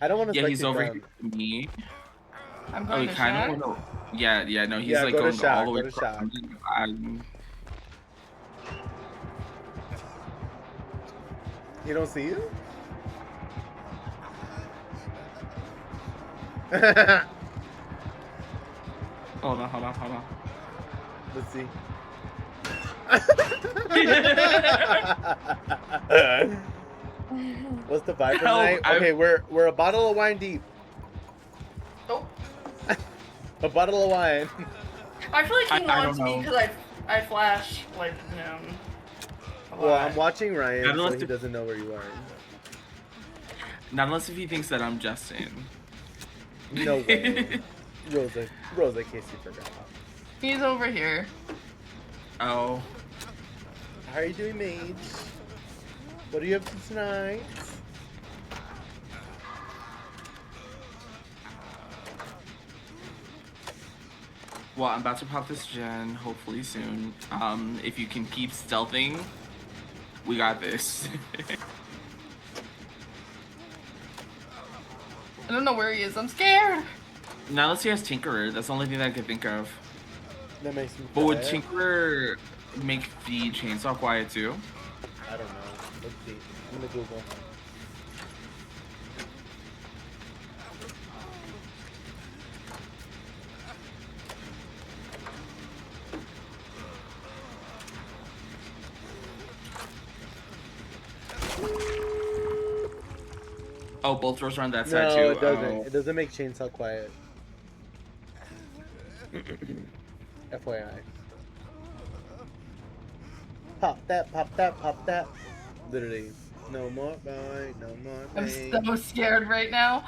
A: I don't want to.
D: Yeah, he's over
A: them.
D: here with me.
E: I'm
D: Oh,
E: going
D: he
E: to
D: kind
E: chat.
D: of went. Yeah. No, he's
A: Yeah,
D: like
A: go to
D: going
A: Shaq,
D: all the way
A: go to
D: across.
A: You don't see you?
D: Hold on.
A: Let's see. What's the vibe for
D: Help,
A: tonight? Okay, we're a bottle of wine deep.
E: Oh,
A: A bottle of wine.
E: I feel like he
D: I
E: wants
D: don't
E: me
D: know.
E: because I flash like a
A: Well,
E: lot.
A: I'm watching Ryan,
D: Gotta
A: so
D: let
A: he
D: the-
A: doesn't know where you are.
D: Not unless if he thinks that I'm Justin.
A: No way. Rosa, in case you forgot.
E: He's over here.
D: Oh.
A: How are you doing, mage? What are you up to tonight?
D: Well, I'm about to pop this gen, hopefully soon. If you can keep stealthing, we got this.
E: I don't know where he is. I'm scared.
D: Now let's see has Tinkerer. That's the only thing that I could think of.
A: That makes me
D: But would
A: quiet.
D: Tinkerer make the chainsaw quiet too?
A: I don't know. Let's see. I'm gonna Google.
D: Oh, both doors are on that side too.
A: No, it doesn't.
D: Oh.
A: It doesn't make chainsaw quiet. FYI. Pop that, pop that, pop that. Literally. No more boy, no more
E: I'm
A: pain.
E: so scared right now.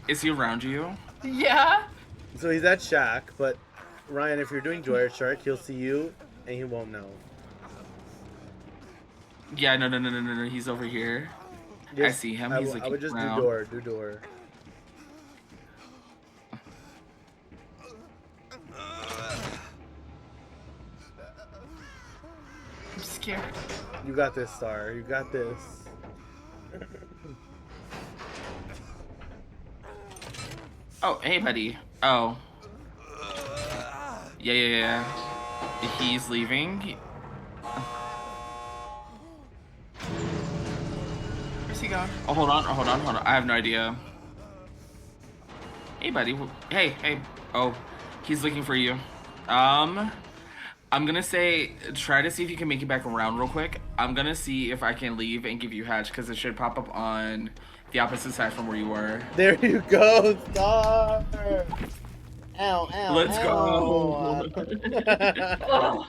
D: Is he around you?
E: Yeah.
A: So he's at Shack, but Ryan, if you're doing Joyer Shark, he'll see you and he won't know.
D: Yeah, no. He's over here. I see him. He's
A: I
D: looking
A: would just
D: around.
A: do door.
E: I'm scared.
A: You got this, Star. You got this.
D: Oh, hey, buddy. Oh. Yeah. He's leaving.
E: Where's he going?
D: Oh, hold on. I have no idea. Hey, buddy. Hey. Oh, he's looking for you. I'm gonna say, try to see if you can make it back around real quick. I'm gonna see if I can leave and give you hatch, because it should pop up on the opposite side from where you were.
A: There you go, Star. Ow.
D: Let's
A: ow.
E: Oh,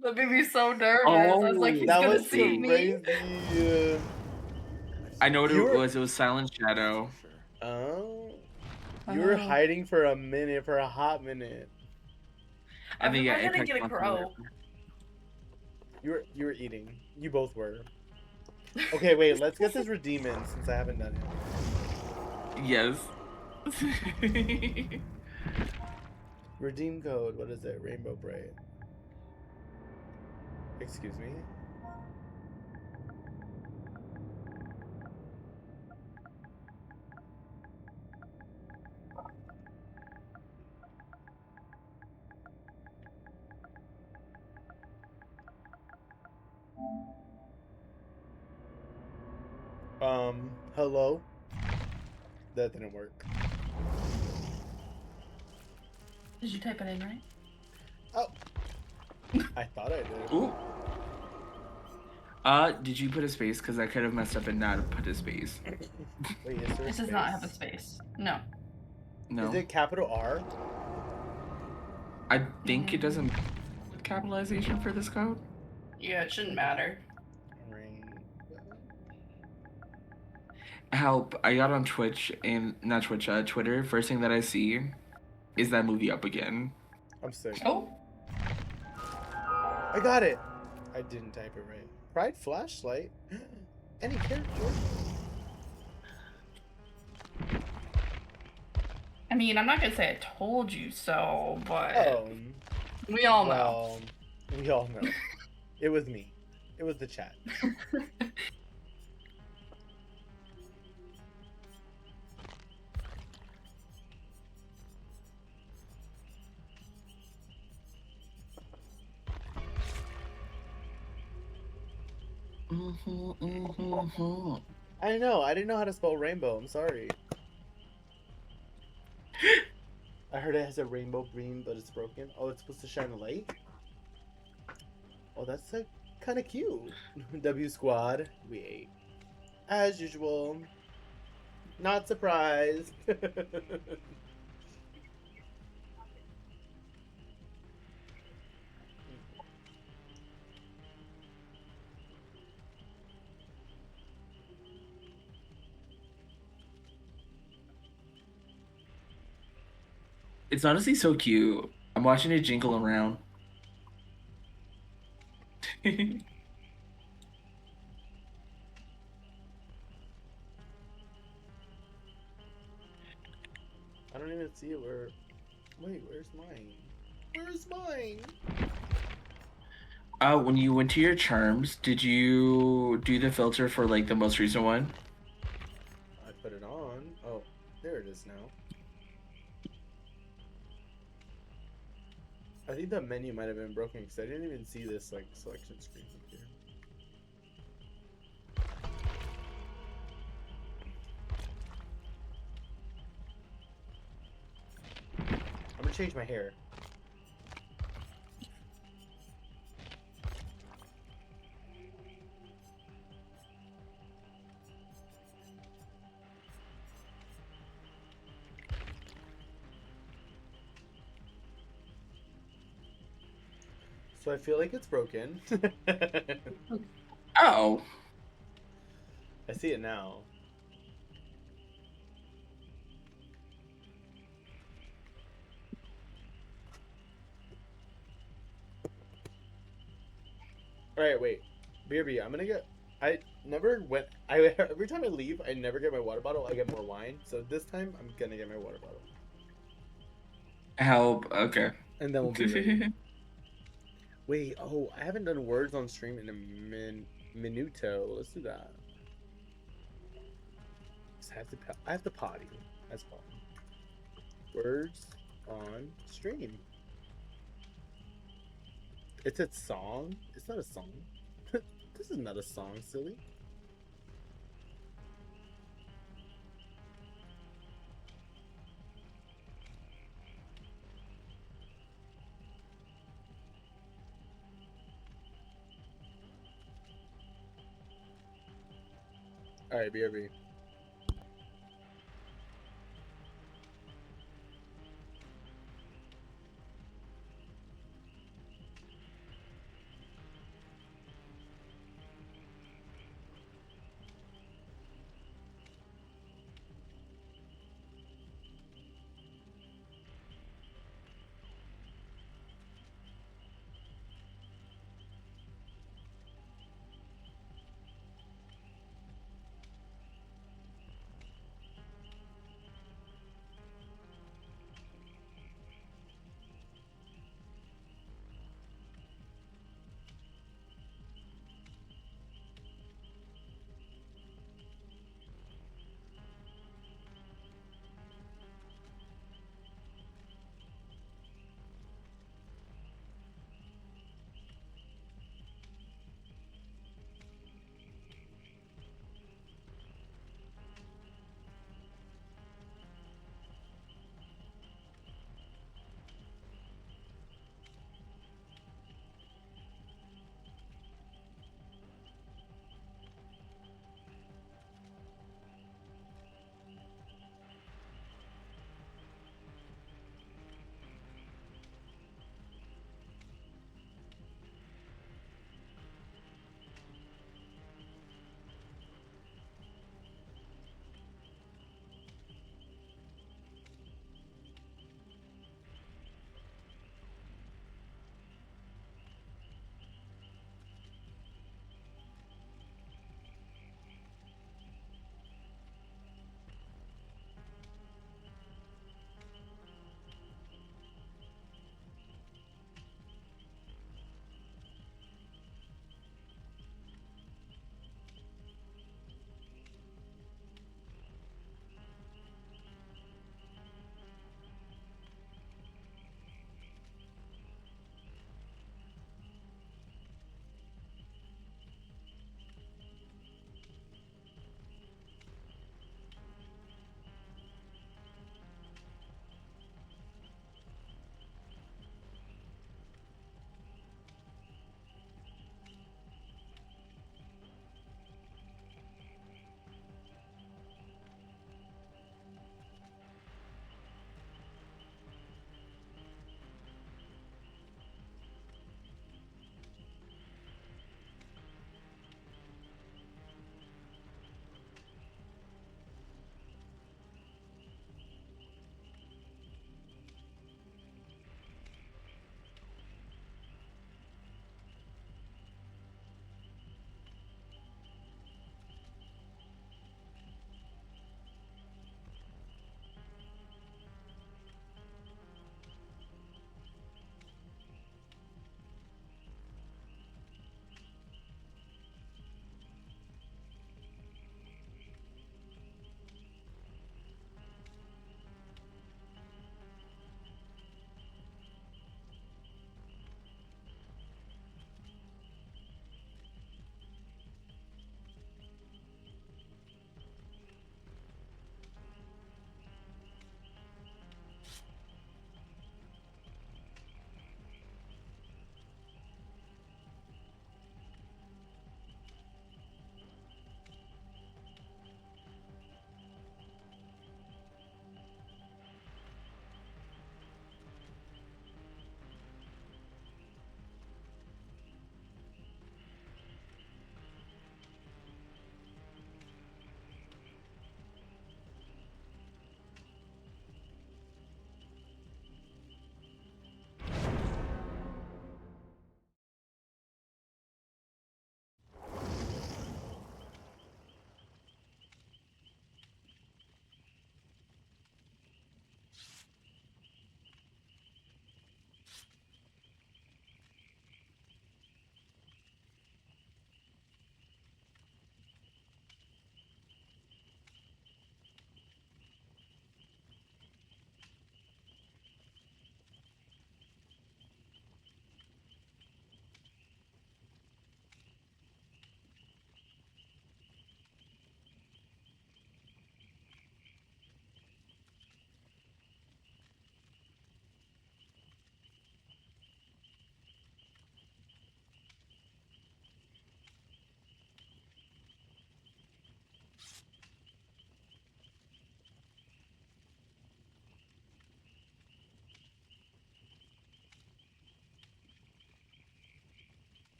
E: that made me so nervous. I was like, he's
A: That
E: gonna
A: was
E: see me.
A: crazy.
D: I know what
A: You
D: it
A: were-
D: was. It was Silent Shadow.
A: Oh. You were hiding for a hot minute.
D: And then, yeah,
E: I'm gonna
D: Apex
E: get a
D: went
E: crow.
A: You were eating. You both were. Okay, wait. Let's get this redeem in since I haven't done it.
D: Yes.
A: Redeem code. What is it? Rainbow Bright. Excuse me. Hello? That didn't work.
E: Did you type it in right?
A: Oh. I thought I did.
D: Ooh. Did you put a space? Because I could have messed up and not put a space.
A: Wait, is there a
E: This does not
A: space?
E: have a space. No.
D: No.
A: Is it capital R?
D: I think it doesn't capitalization for this code.
E: Yeah, it shouldn't matter.
D: Help! I got on Twitch and not Twitch, Twitter. First thing that I see is that movie up again.
A: I'm sick.
E: Oh,
A: I got it. I didn't type it right. Pride flashlight. Any character?
E: I mean, I'm not gonna say I told you so, but
A: Oh,
E: we all know.
A: well, we all know. It was me. It was the chat. I know. I didn't know how to spell rainbow. I'm sorry. I heard it has a rainbow beam, but it's broken. Oh, it's supposed to shine a light? Oh, that's kind of cute. W Squad, we ate. As usual. Not surprised.
D: It's honestly so cute. I'm watching it jingle around.
A: I don't even see it where... Wait, where's mine? Where's mine?
D: When you went to your charms, did you do the filter for like the most recent one?
A: I put it on. Oh, there it is now. I think the menu might have been broken because I didn't even see this like selection screen up here. I'm gonna change my hair. So I feel like it's broken.
D: Oh,
A: I see it now. Alright, wait. BRB, I'm gonna get... I never went... every time I leave, I never get my water bottle. I get more wine. So this time, I'm gonna get my water bottle.
D: help. Okay.
A: And then we'll be ready. Wait, oh, I haven't done words on stream in a minuto. Let's do that. I have to potty. That's all. Words on stream. It's a song? It's not a song. This is not a song, silly. Alright, BRB.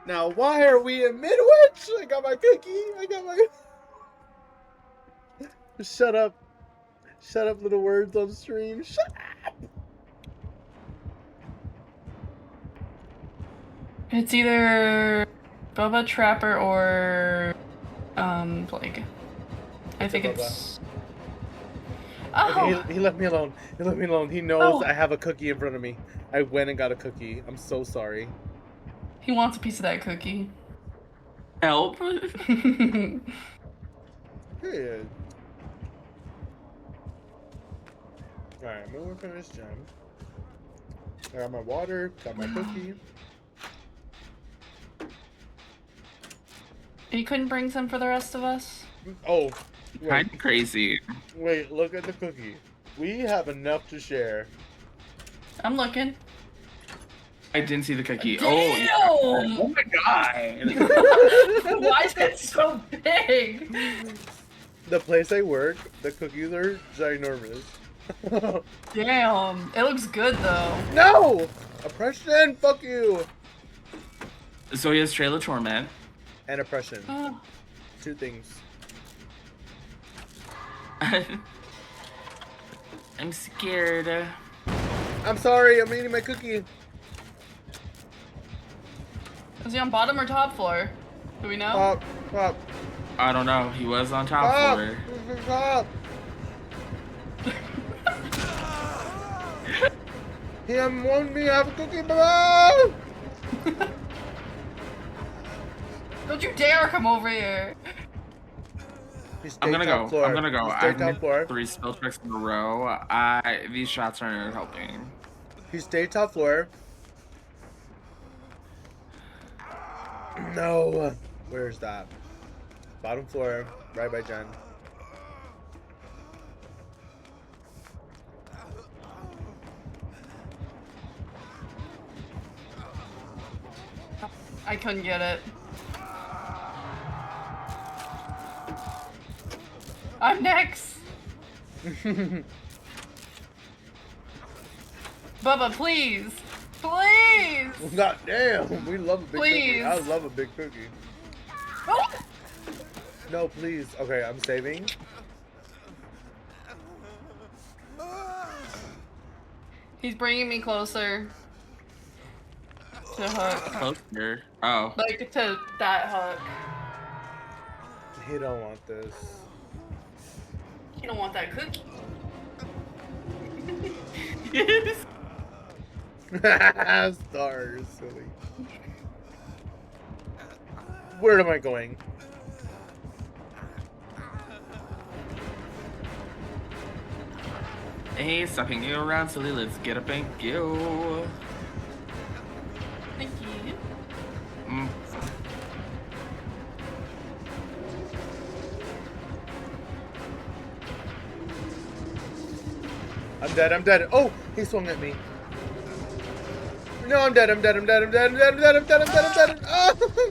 A: Now, why are we in Midwich? I got my cookie. I got my. Shut up. Shut up, little words on stream. Shut up.
E: It's either Bubba Trapper or Blake. I think
A: Bubba.
E: it's. Oh,
A: Okay, he left me alone. He left me alone. He knows
E: Oh.
A: I have a cookie in front of me. I went and got a cookie. I'm so sorry.
E: he wants a piece of that cookie.
D: Help.
A: Good. Alright, I'm gonna work on this gem. I got my water, got my cookie.
E: You couldn't bring some for the rest of us?
A: Oh, wait,
D: Kind of crazy.
A: wait, look at the cookie. We have enough to share.
E: I'm looking.
D: I didn't see the cookie.
E: Damn!
D: Oh, yeah. Oh my god.
E: Why is it so big?
A: The place I work, the cookies are ginormous.
E: Damn. It looks good though.
A: No! Oppression, fuck you!
D: So he has Trail of Torment.
A: And oppression.
E: Oh.
A: Two things.
D: I'm scared.
A: I'm sorry, I'm eating my cookie.
E: Is he on bottom or top floor? Do we know?
A: Pop, pop,
D: I don't know. He was on top
A: pop,
D: floor.
A: pop. He wants me to have a cookie, bro!
E: Don't you dare come over here.
A: He's
D: I'm gonna go.
A: top floor.
D: I'm gonna go.
A: He's
D: I've
A: top floor.
D: 3 spell checks in a row. These shots aren't helping.
A: He stayed top floor. No. Where's that? Bottom floor, right by Jen.
E: I couldn't get it. I'm next. Bubba, please. Please.
A: God damn, we love a big cookie.
E: Please.
A: I love a big cookie.
E: Oh!
A: No, please. Okay, I'm saving.
E: He's bringing me closer to Hook.
D: Closer. Oh.
E: Like to that Hook.
A: He don't want this.
E: You don't want that cookie.
A: Stars, silly. Where am I going?
D: Hey, stop hanging around, silly. Let's get up and go.
E: Thank you.
D: Mm.
A: I'm dead, I'm dead. Oh, he swung at me. No, I'm dead, I'm dead, I'm dead, I'm dead, I'm dead, I'm dead, I'm dead, I'm dead, I'm dead. Oh.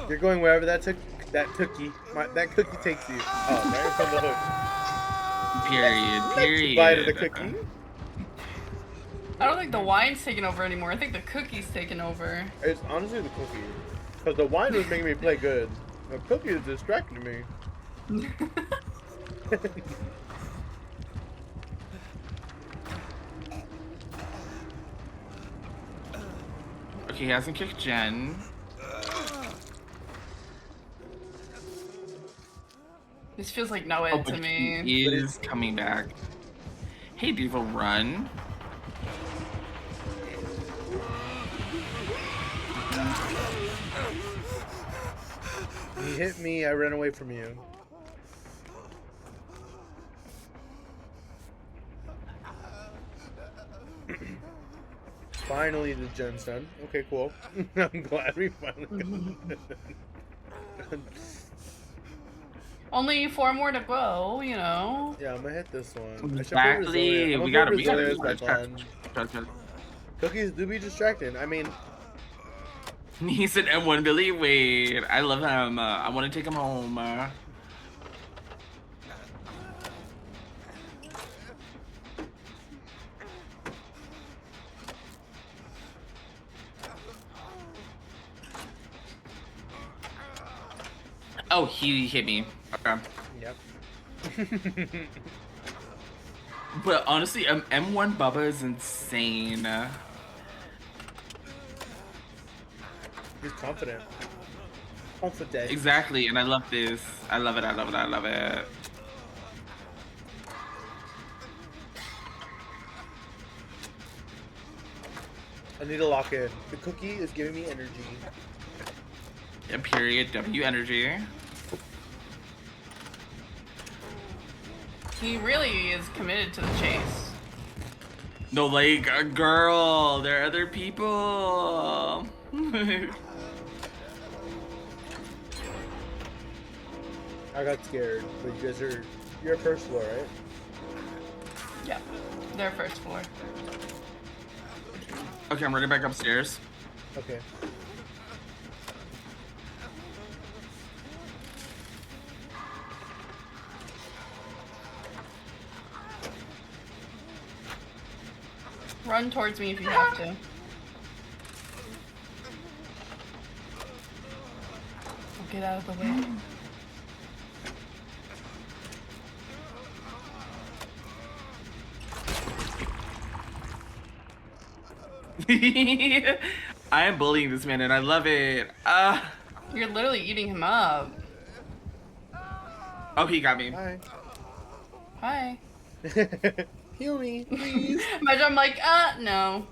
A: You're going wherever that cookie takes you. Oh, right from the hook.
D: Period.
A: Bite of the cookie.
E: I don't think the wine's taking over anymore. I think the cookie's taking over.
A: It's honestly the cookie. Because the wine was making me play good. The cookie is distracting me.
D: Okay, he hasn't kicked Jen.
E: This feels like no
D: Oh,
E: end to
D: but
E: me.
D: he is coming back. Hey, Diva, run.
A: He hit me, I ran away from you. Finally the gen's done. Okay, cool. I'm glad we finally got it.
E: Only 4 more to go, you know.
A: Yeah, I'm gonna hit this one.
D: Exactly. We gotta be
A: fun. Cookies do be distracting. I mean,
D: He said M1 Billy. Wait, I love him. I want to take him home. Oh, he hit me. Okay.
A: Yep.
D: But honestly, M1 Bubba is insane.
A: He's confident. Confident.
D: Exactly, and I love this. I love it, I love it, I love it.
A: I need to lock in. The cookie is giving me energy.
D: Yeah, period. W energy.
E: He really is committed to the chase.
D: No, like, girl, there are other people.
A: I got scared, but you guys are. You're first floor, right?
E: Yeah, their first floor.
D: Okay, I'm running back upstairs.
A: Okay.
E: Run towards me if you have to. Get out of the way.
D: I am bullying this man and I love it.
E: You're literally eating him up.
D: Oh, he got me.
A: Hi.
E: Hi.
A: Heal me, please.
E: Imagine I'm like, no.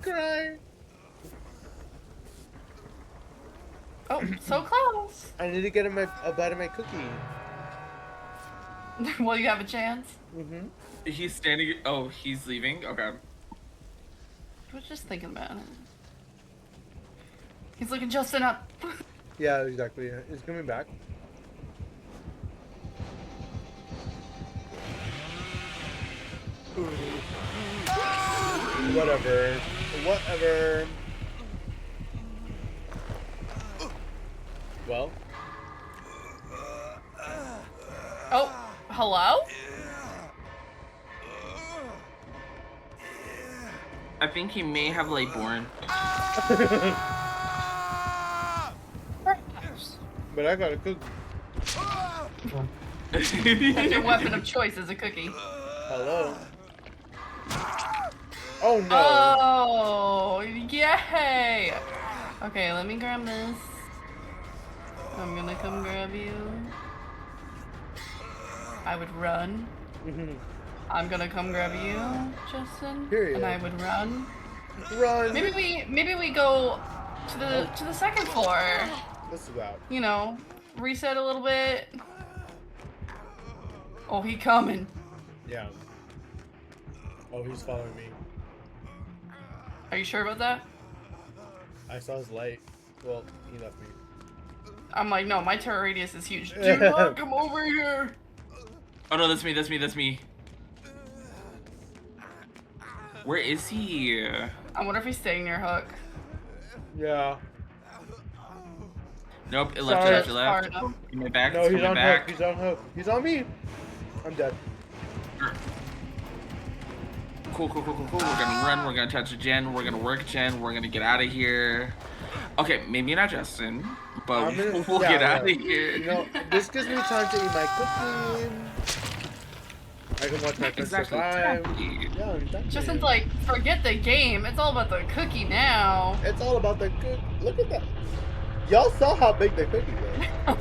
A: Cry.
E: Oh, so close.
A: I need to get him a bite of my cookie.
E: Well, you have a chance.
A: Mm-hmm.
D: He's standing. Oh, he's leaving. Okay.
E: I was just thinking about it. He's looking Justin up.
A: Yeah, exactly. He's coming back. Whatever. Whatever. Well.
E: Oh, hello?
D: I think he may have like born.
E: Perhaps.
A: But I got a cookie.
E: Your weapon of choice is a cookie.
A: Hello. Oh no.
E: Oh, yay! Okay, let me grab this. I'm gonna come grab you. I would run. I'm gonna come grab you, Justin.
A: Period.
E: And I would run.
A: Run.
E: Maybe we go to the second floor.
A: What's about?
E: You know, reset a little bit. Oh, he coming.
A: Yeah. Oh, he's following me.
E: Are you sure about that?
A: I saw his light. Well, he left me.
E: I'm like, no, my terror radius is huge. Do not come over here.
D: Oh no, that's me. That's me. That's me. Where is he?
E: I wonder if he's staying near Hook.
A: Yeah.
D: Nope. It
A: Sorry.
D: left. It
E: Far
D: left.
E: enough.
D: Coming back.
A: No,
D: It's
A: he's
D: coming
A: on
D: back.
A: hook. He's on hook. He's on me. I'm dead.
D: Cool. We're gonna run. We're gonna touch Jen. We're gonna work Jen. We're gonna get out of here. Okay, maybe not Justin, but
A: I'm gonna-
D: we'll
A: yeah,
D: get out of
A: yeah.
D: here.
A: You know, this gives me time to eat my cookie. I can watch my friends
D: Exactly.
A: survive. Yeah, exactly.
E: Justin's like, forget the game. It's all about the cookie now.
A: It's all about the cook. Look at that. Y'all saw how big the cookie was.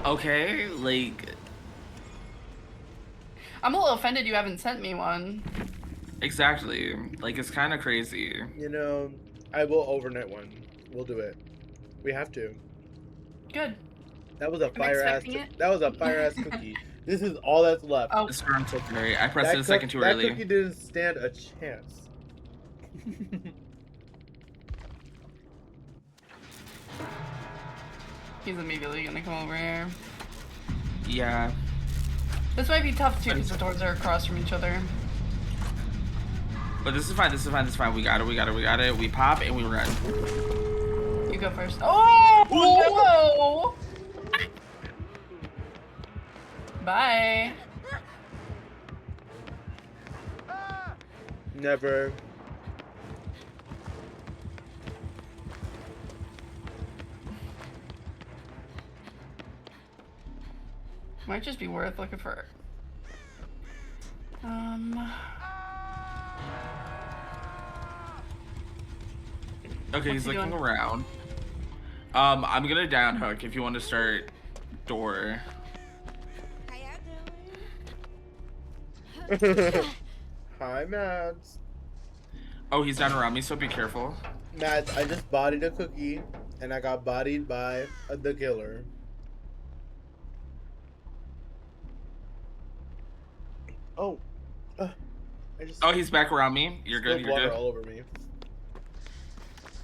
D: Okay, like
E: I'm a little offended you haven't sent me one.
D: exactly. Like it's kind of crazy.
A: You know, I will overnight one. We'll do it. We have to.
E: Good.
A: That was a fire ass.
E: expecting it.
A: That was a fire ass cookie. This is all that's left.
E: Oh,
D: This room took very. I pressed
A: That
D: it a second too
A: that
D: early.
A: cookie didn't stand a chance.
E: he's immediately gonna come over here.
D: Yeah.
E: This might be tough too because the doors are across from each other.
D: But this is fine. We got it. We pop and we run.
E: You go first. Oh, no! Bye.
A: Never.
E: Might just be worth looking for.
D: Okay, he's
E: he
D: looking
E: doing?
D: around. I'm gonna down hook if you want to start door.
C: How y'all doing?
A: Hi, Mads.
D: Oh, he's down around me, so be careful.
A: Mads, I just bodied a cookie, and I got bodied by the killer. Oh. I just
D: Oh, he's back around me. You're good.
A: spilled
D: You're
A: water
D: good.
A: all over me.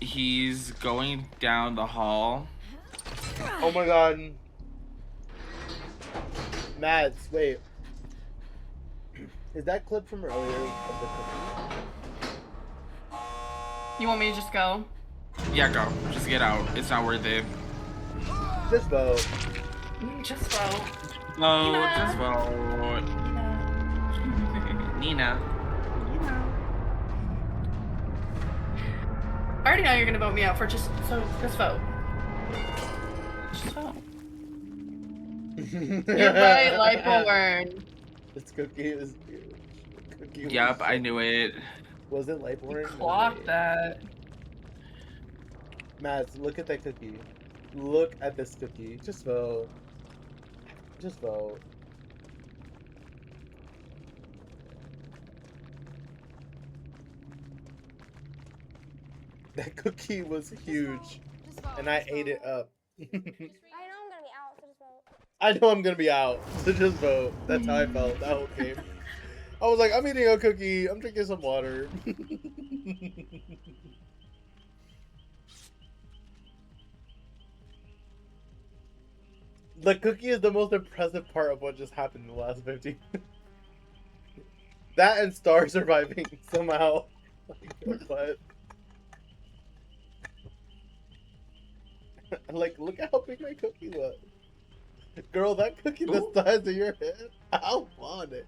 D: He's going down the hall.
A: Oh my god. Mads, wait. Is that clip from earlier of the cookie?
E: You want me to just go?
D: Yeah, go. Just get out. It's not worth it.
A: Just vote.
E: Just vote.
D: No,
E: Nina.
D: just vote. Nina.
E: I already know you're gonna vote me out for just vote. Just vote. You're right, Lightborn.
A: This cookie is huge. Cookie
D: Yep,
A: was
D: I knew it.
A: Was it Lightborn? No
E: Clock
A: way.
E: that.
A: Mads, look at that cookie. Look at this cookie. Just vote. Just vote. That cookie was huge,
C: Just vote.
A: and I
C: just
A: ate
C: vote.
A: it up.
C: I know I'm gonna be out, so
A: I know I'm gonna be out, so
C: just vote.
A: just vote. That's how I felt that whole game. I was like, I'm eating a cookie. I'm drinking some water. The cookie is the most impressive part of what just happened in the last 15 minutes. That and Star surviving somehow. But like, look at how big my cookie was. Girl, that cookie the size of your head. I want it.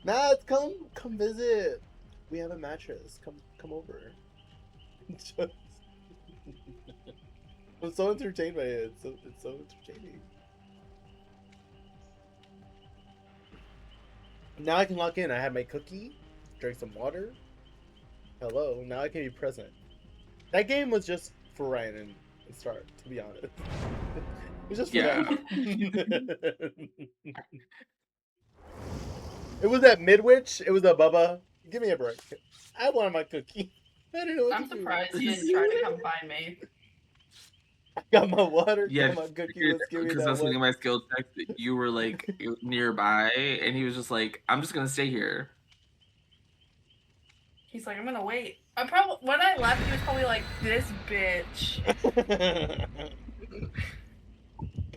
A: Mads, come visit. We have a mattress. Come over. Just... I'm so entertained by it. It's so entertaining. Now I can lock in. I had my cookie, drank some water. Hello, now I can be present. That game was just for Ryan and Star, to be honest. It was just for them. It was at Midwich. It was a Bubba. Give me a break. I wanted my cookie. I didn't know what
E: I'm
A: to do.
E: surprised you didn't try to come find me.
A: I got my water.
D: Yeah,
A: got my cookie. Let's give me
D: because I
A: that
D: was looking
A: one.
D: at my skill check that you were like nearby, and he was just like, "I'm just gonna stay here."
E: He's like, I'm gonna wait. When I left, he was probably like, this bitch.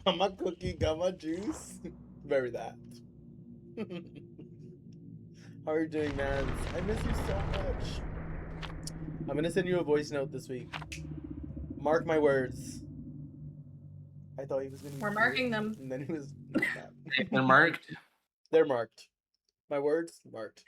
A: Got my cookie, got my juice. Bury that. How are you doing, man? I miss you so much. I'm gonna send you a voice note this week. Mark my words. I thought he was gonna.
E: We're marking them.
A: And then he was. Not.
D: They're marked.
A: They're marked. My words marked.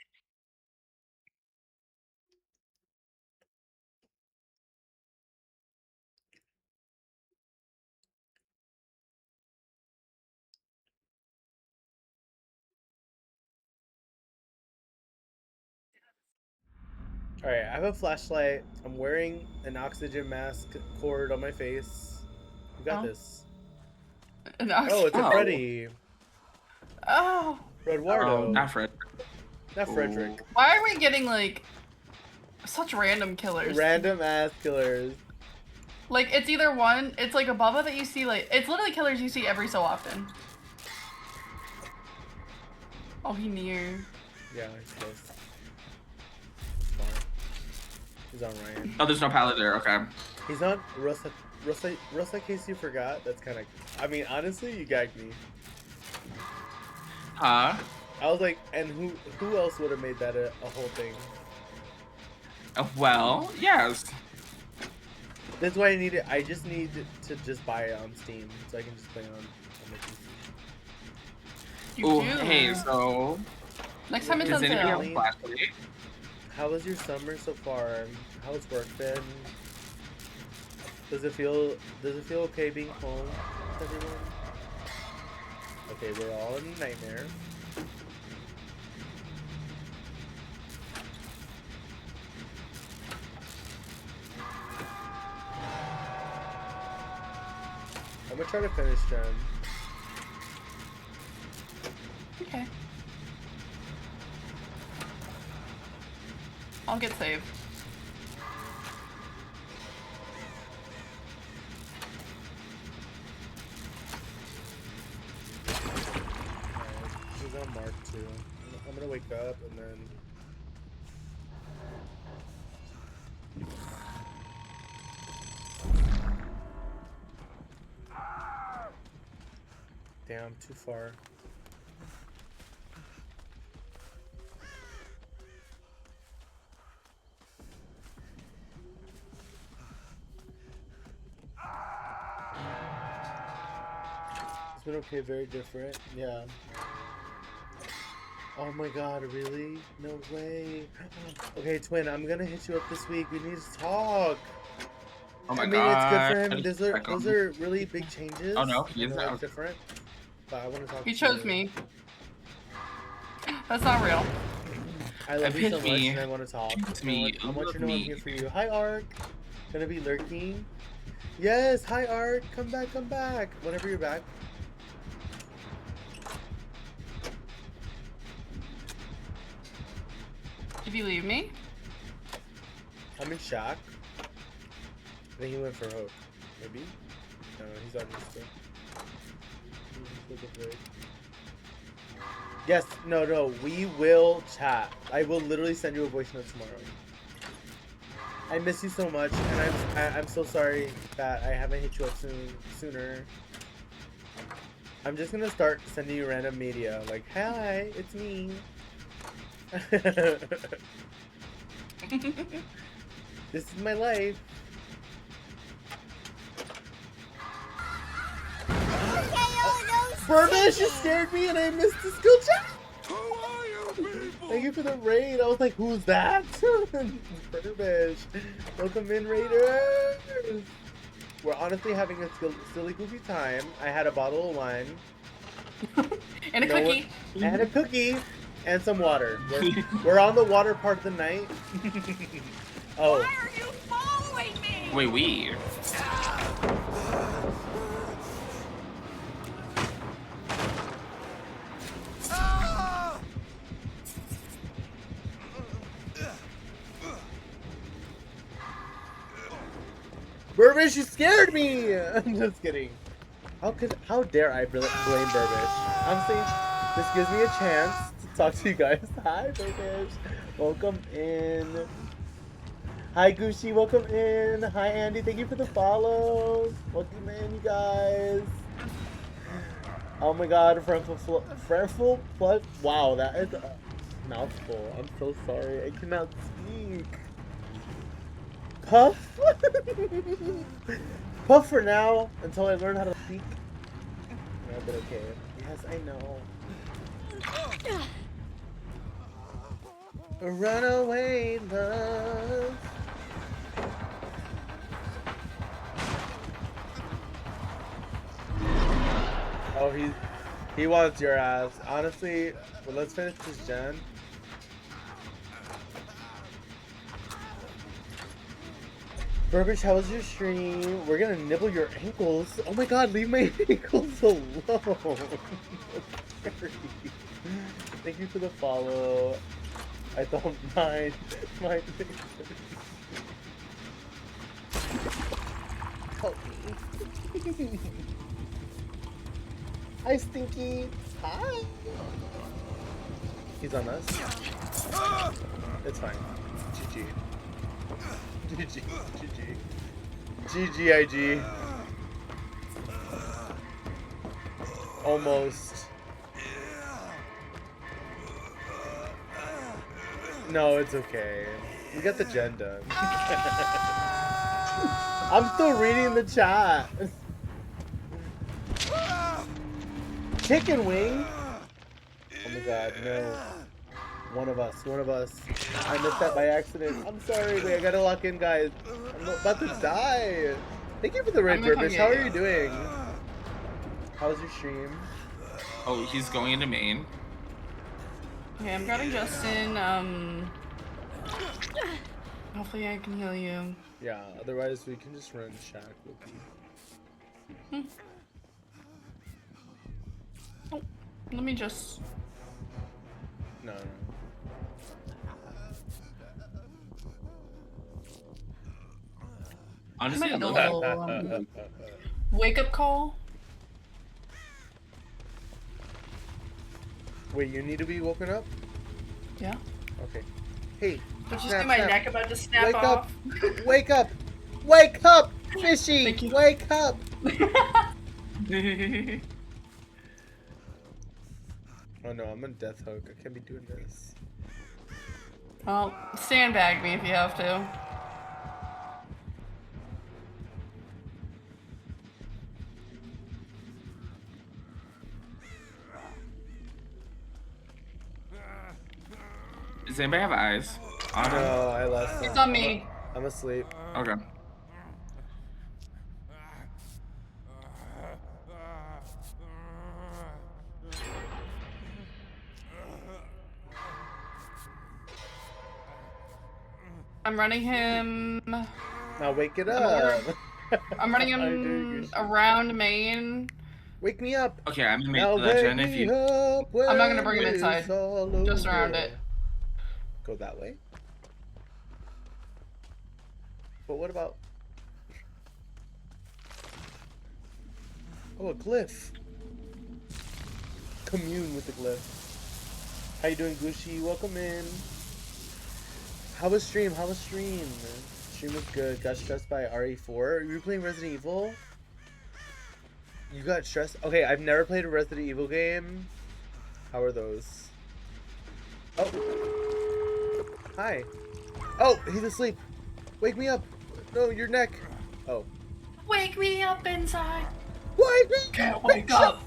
A: Alright, I have a flashlight. I'm wearing an oxygen mask cord on my face. You got
E: Oh.
A: this.
E: No.
A: Oh, it's a
D: Oh.
A: Freddy.
E: Oh.
A: Eduardo.
D: Oh, not Fred.
A: Not Frederick.
E: Why are we getting like such random killers?
A: Random ass killers.
E: Like it's either one, it's like a Bubba that you see like it's literally killers you see every so often. Oh, he near.
A: Yeah, he's close. He's far. He's on Ryan.
D: Oh, there's no pallet there. Okay.
A: He's on Russa, in case you forgot. That's kind of... I mean, honestly, you gagged me.
D: Huh?
A: I was like, and who else would have made that a whole thing?
D: Well, yes.
A: That's why I need it. I just need to just buy it on Steam so I can just play on my PC.
E: You
D: Oh,
E: do.
D: hey, so
E: Next time it's
D: does
E: on
D: anybody have
E: sale.
D: a flashlight?
A: How was your summer so far? How's work been? Does it feel okay being home with everyone? Okay, we're all in a nightmare. I'm gonna try to finish Jen.
E: Okay. I'll get saved.
A: She's on Mark too. I'm gonna wake up and then. Damn, too far. It's been okay, very different. Yeah. Oh my god, really? No way. Okay, Twin, I'm gonna hit you up this week. We need to talk.
D: Oh my
A: I mean,
D: god.
A: it's good for him. Those are really big changes.
D: Oh no, he
A: I
D: is
A: know it's
D: out.
A: different. But I want to talk
E: He
A: to
E: chose
A: you.
E: me. That's not real.
A: I love you so
D: Pick
A: much
D: me.
A: and I want to talk.
D: Pick me.
A: I want you to know I'm
D: Me.
A: here for you. Hi, Ark. Gonna be lurking. Yes, hi, Ark. Come back, come back. Whenever you're back.
E: Did you leave me?
A: I'm in shock. I think he went for Hope. Maybe? No, he's on this thing. Yes, no, we will chat. I will literally send you a voice note tomorrow. I miss you so much, and I'm so sorry that I haven't hit you up sooner. I'm just gonna start sending you random media, like, hi, it's me. This is my life. Burbish, you scared me and I missed the skill chat.
B: Who are you people?
A: Thank you for the raid. I was like, who's that? Burbish. Welcome in, Raiders. We're honestly having a silly goofy time. I had a bottle of wine.
E: And a
A: No
E: cookie.
A: And a cookie. And some water. We're on the water part of the night. Oh.
C: Why are you following me?
D: Wait, we.
B: Ah!
A: Burbish, you scared me! I'm just kidding. How dare I blame Burbish? I'm saying this gives me a chance to talk to you guys. Hi, Burbish. Welcome in. Hi, Gucci. Welcome in. Hi, Andy. Thank you for the follows. Welcome in, you guys. Oh my God, Frenful plus. Wow, that is a mouthful. I'm so sorry. I cannot speak. Puff? Puff for now, until I learn how to speak. No, but okay. Yes, I know. Runaway love. Oh, he wants your ass. Honestly, well, let's finish this gen. Burbish, how was your stream? We're gonna nibble your ankles. Oh my god, leave my ankles alone. Thank you for the follow. I don't mind. My help me. Hi, Stinky. Hi. He's on us. It's fine. GG. GG. GG. GGIG. Almost. No, it's okay. We got the gen done. I'm still reading the chat. Chicken wing? Oh my god, no. One of us. I missed that by accident. I'm sorry, wait, I gotta lock in, guys. I'm about to die. Thank you for the raid,
E: I'm gonna come
A: Burbish. How
E: get
A: are
E: you.
A: you doing? How was your stream?
D: Oh, he's going into main.
E: Okay, I'm grabbing Justin. Hopefully I can heal you.
A: Yeah, otherwise we can just run Shack with you.
E: Oh, let me just.
A: No.
D: Honestly, I
E: might
D: love
E: know.
D: that.
E: Wake up call.
A: Wait, you need to be woken up?
E: Yeah.
A: Okay. Hey,
E: Did you
A: snap,
E: see my
A: snap.
E: neck about to snap
A: Wake
E: off?
A: up! Wake up! Wake up! Fishy!
E: Thank you.
A: Wake up! Oh no, I'm on death hook. I can't be doing this.
E: Well, sandbag me if you have to.
D: Does anybody have eyes? On him?
A: No, I lost
E: It's
A: them.
E: on me.
A: I'm asleep.
D: Okay.
E: I'm running him.
A: Now wake it up!
E: I'm running
A: How you
E: him
A: doing, Christian?
E: around main.
A: Wake me up!
D: Okay, I'm in main
A: Now
D: for that
A: wake
D: gen if
A: me
D: you.
A: up
E: I'm not gonna
A: when
E: bring him
A: it's
E: inside.
A: all
E: Just around
A: over.
E: it.
A: Go that way? But what about... Oh, a glyph. Commune with the glyph. How you doing, Gucci? Welcome in. How was stream? How was stream? Stream was good. Got stressed by RE4. Are you playing Resident Evil? You got stressed? Okay, I've never played a Resident Evil game. How are those? Oh. Hi. Oh, he's asleep. Wake me up. No, your neck. Oh.
E: Wake me up inside.
A: Wake me
E: Can't wake up.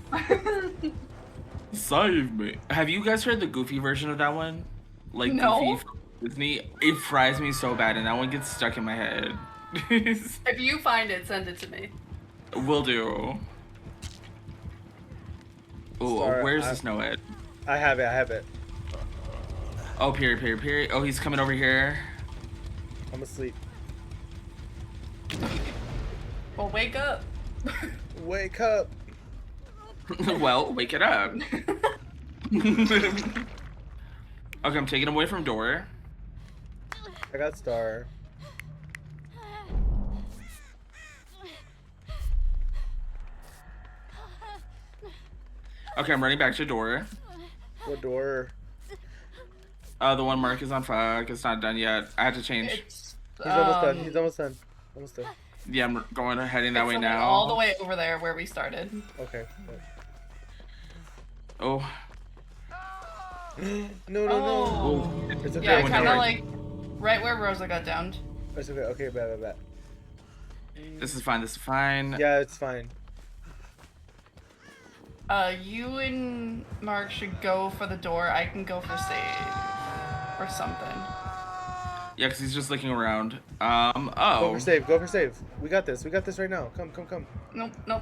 D: Save me. Have you guys heard the Goofy version of that one? Like
E: No.
D: Goofy from Disney? It fries me so bad, and that one gets stuck in my head.
E: If you find it, send it to me.
D: Will do. Ooh,
A: Sorry,
D: where's the snow at?
A: I have it. I have it.
D: Oh, period. Oh, he's coming over here.
A: I'm asleep.
E: Well, wake up.
A: Wake up.
D: Well, wake it up. Okay, I'm taking him away from door.
A: I got Star.
D: Okay, I'm running back to door.
A: What door?
D: The one Mark is on fuck. It's not done yet. I had to change.
E: It's,
A: He's almost done. He's almost done. Almost done.
D: Yeah, I'm going heading that
E: it's
D: way
E: the one
D: now.
E: all the way over there where we started.
A: Okay.
D: Oh.
A: No.
E: Oh.
A: It's okay.
E: Yeah,
D: one
E: kind
D: door.
E: of like right where Rosa got downed.
A: It's okay. Okay, bad.
D: This is fine.
A: Yeah, it's fine.
E: You and Mark should go for the door. I can go for save or something.
D: Yeah, because he's just looking around.
A: Go
D: Oh.
A: for save. Go for save. We got this. We got this right now. Come.
E: Nope.
A: No,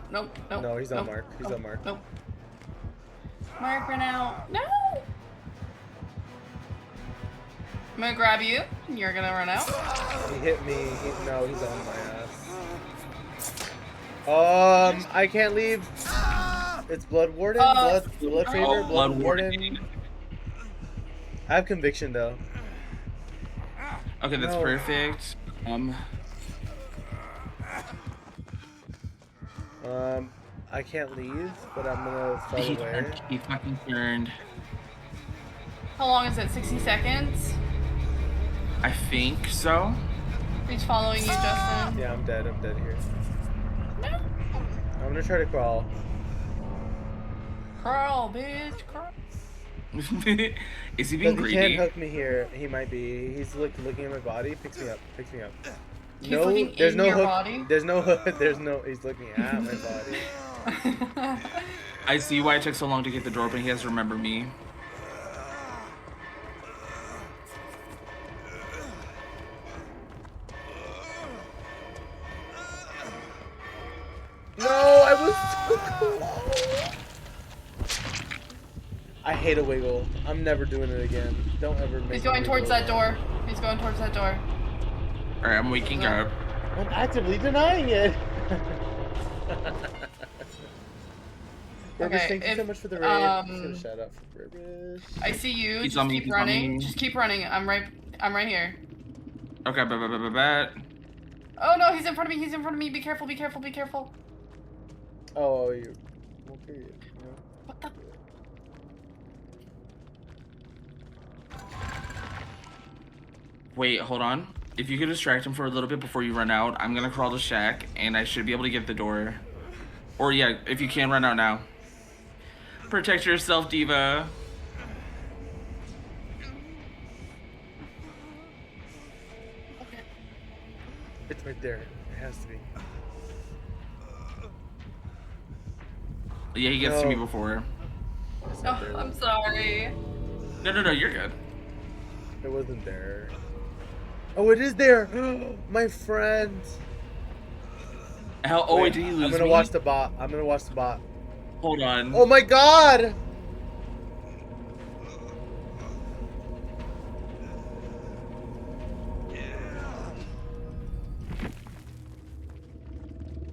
A: he's on
E: nope,
A: Mark. He's
E: nope,
A: on Mark.
E: Nope. Mark, run out. No. I'm gonna grab you. You're gonna run out.
A: He hit me. No, he's on my ass. I can't leave. It's Blood Warden. Blood Favor.
D: Oh,
A: Blood Warden. I have conviction though.
D: Okay, that's
A: No.
D: perfect.
A: I can't leave, but I'm gonna fall
D: He
A: away.
D: turned. He fucking turned.
E: How long is it? 60 seconds?
D: I think so.
E: He's following you, Justin.
A: Yeah, I'm dead. I'm dead here.
E: No.
A: I'm gonna try to crawl.
E: Crawl, bitch, crawl.
D: Is he being
A: But he can't
D: greedy?
A: hook me here. He might be. He's looking at my body. Picks me up.
E: He's
A: No,
E: looking
A: there's
E: in
A: no
E: your
A: hook.
E: body?
A: There's no hook. There's no. He's looking at my body.
D: I see why it took so long to get the door open. He has to remember me.
A: No, I was so close. hate a wiggle. I'm never doing it again. Don't ever make
E: He's
A: me
E: going
A: wiggle
E: towards that
A: again.
E: door. He's going towards that door.
D: All right, I'm waking up.
A: I'm actively denying it. Burbish,
E: Okay,
A: thank you so
E: if,
A: much for the raid. I'm just gonna shout out for Burbish.
E: I see you.
D: He's
E: Just
D: on me,
E: keep
D: he's on
E: running.
D: me.
E: Just keep running. I'm right here.
D: Okay, bet.
E: Oh no, he's in front of me. He's in front of me. Be careful. Be careful. Be careful.
A: Oh, you. Well, period. You know?
E: What the?
D: Wait, hold on. If you could distract him for a little bit before you run out, I'm gonna crawl to Shack, and I should be able to get the door. Or yeah, if you can run out now. Protect yourself, Diva.
A: It's right there. It has to be.
D: Yeah, he gets to me
A: No.
D: before.
A: It's not
E: Oh,
A: there.
E: I'm sorry.
D: No, you're good.
A: It wasn't there. Oh, it is there! My friend!
D: Hell, oh wait, did he lose
A: I'm gonna
D: me?
A: watch the bot. I'm gonna watch the bot.
D: Hold on.
A: Oh my god!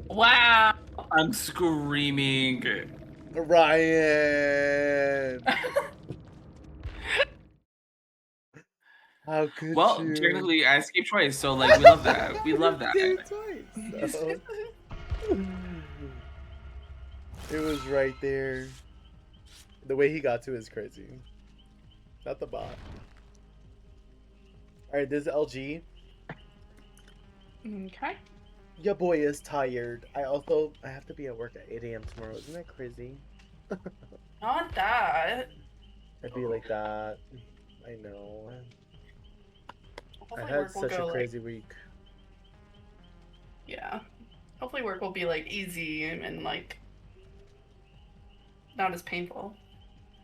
E: Wow.
D: I'm screaming.
A: Ryan! How could
D: Well,
A: you?
D: technically, I escaped twice, so like we love that. We love that.
A: Did it twice, so. It was right there. The way he got to is crazy. Not the bot. Alright, this is LG.
E: Okay.
A: Your boy is tired. I have to be at work at 8 a.m. tomorrow. Isn't that crazy?
E: Not that.
A: I'd be like that. I know. I
E: Hopefully
A: had
E: work will
A: such
E: go
A: a crazy week.
E: Yeah. Hopefully work will be like easy and like not as painful.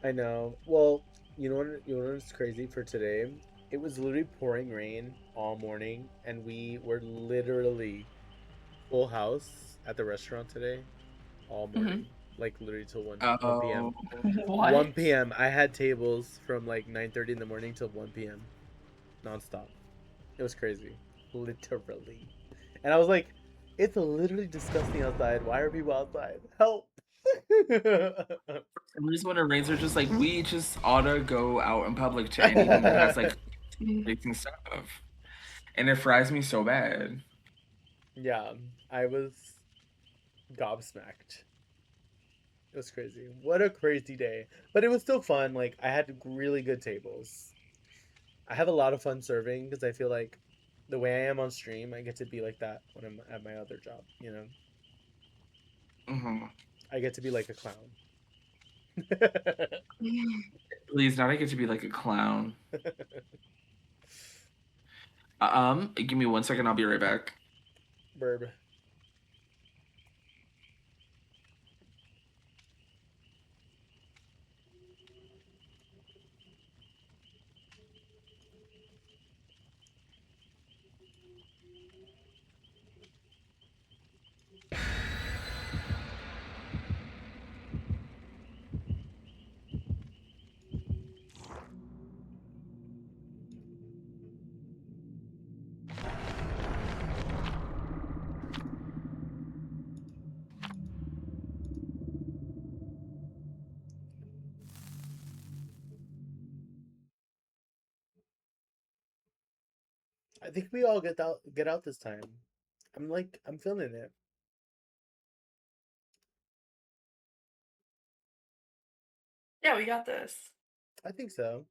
A: I know. Well, you know what's crazy for today? It was literally pouring rain all morning, and we were literally full house at the restaurant today, all morning, like literally till 1 p.m.
D: Oh.
E: What?
A: 1 p.m. I had tables from like 9:30 in the morning till 1 p.m. nonstop. It was crazy, literally. And I was like, it's literally disgusting outside. Why are people outside? Help!
D: Some reason when it rains, they're just like, we just ought to go out in public to anything that has like racing stuff. And it fries me so bad.
A: Yeah, I was gobsmacked. It was crazy. What a crazy day. But it was still fun. Like, I had really good tables. I have a lot of fun serving because I feel like the way I am on stream, I get to be like that when I'm at my other job, you know? I get to be like a clown.
D: Please, now I get to be like a clown. Give me 1 second, I'll be right back.
A: Burb. I think we all get out this time. I'm feeling it.
E: Yeah, we got this.
A: I think so.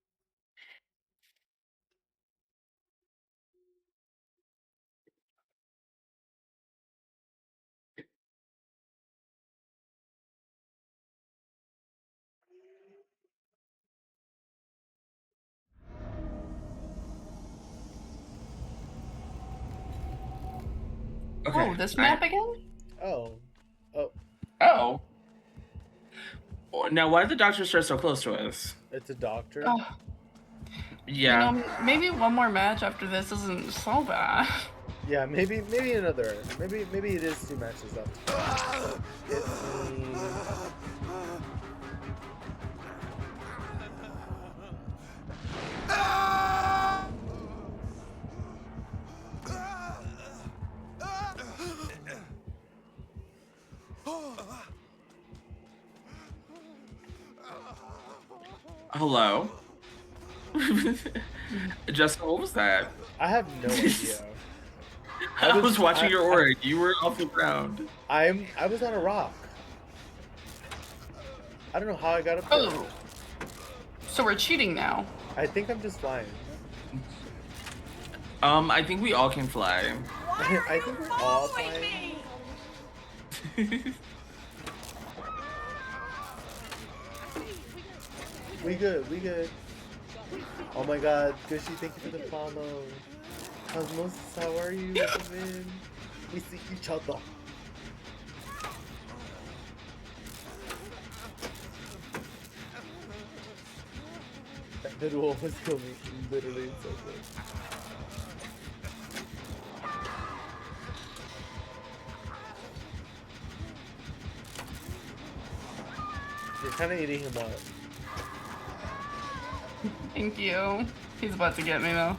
D: Okay.
E: Oh, this map again?
A: Oh.
D: Oh. Now, why did the doctor start so close to us?
A: It's a doctor.
E: Oh,
D: Yeah.
E: you know, maybe one more match after this isn't so bad.
A: Yeah, maybe another. Maybe it is 2 matches up. It's me.
D: Hello? Justin, what was that?
A: I have no idea.
D: I was watching your
A: I-
D: aura. You were off the ground.
A: I was on a rock. I don't know how I got up there.
E: Oh. So we're cheating now.
A: I think I'm just flying.
D: I think we all can fly.
C: Why are
A: I
C: you
A: think we're all
C: following
A: flying.
C: me?
A: We good, we good. Oh my god, Gushy, thank you for the follow. Cosmosis, how are you? Welcome in. We see each other. That middle one was killing me. Literally, it's so good. You're kind of eating him up.
E: Thank you. He's about to get me though.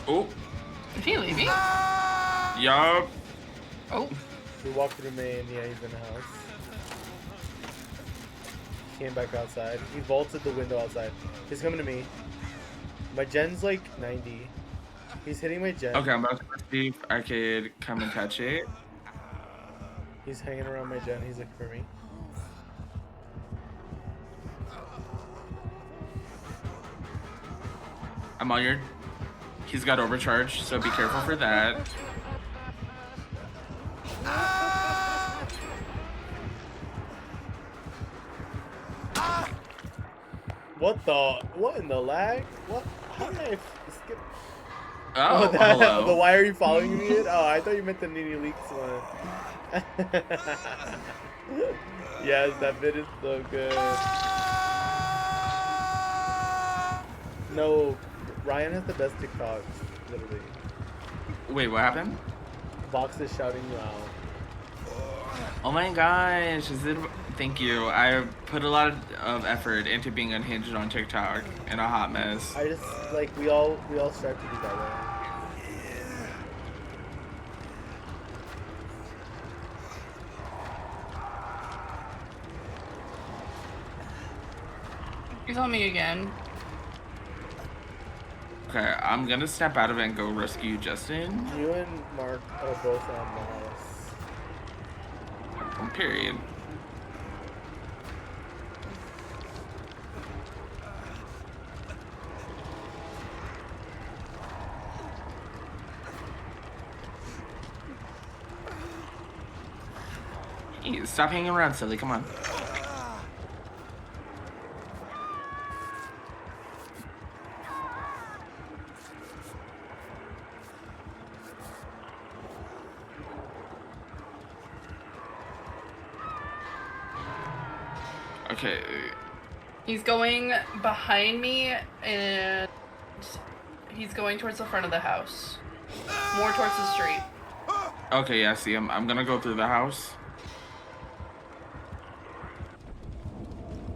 D: Oh,
E: Is he leaving?
D: yup.
E: Oh.
A: We walked through May and yeah, he's in the house. Came back outside. He vaulted the window outside. He's coming to me. My gen's like 90. He's hitting my gen.
D: Okay, I'm about to see if I could come and touch it.
A: He's hanging around my gen. He's looking for me.
D: I'm on your. He's got overcharge, so be careful for that.
A: What in the lag? What? How did I skip?
D: Oh,
A: that,
D: hello.
A: the why are you following me? Oh, I thought you meant the Nini Leaks one. Yes, that bit is so good. No, Ryan has the best TikToks, literally.
D: Wait, what happened?
A: Vox is shouting you out.
D: Oh my gosh, is it? Thank you. I put a lot of effort into being unhinged on TikTok and a hot mess.
A: I just like we all strive to be that way.
E: He's on me again.
D: Okay, I'm gonna step out of it and go rescue Justin.
A: You and Mark are both on the house.
D: Period. Hey, stop hanging around, silly. Come on. Okay.
E: He's going behind me and he's going towards the front of the house. More towards the street.
D: Okay, yeah, I see him. I'm gonna go through the house.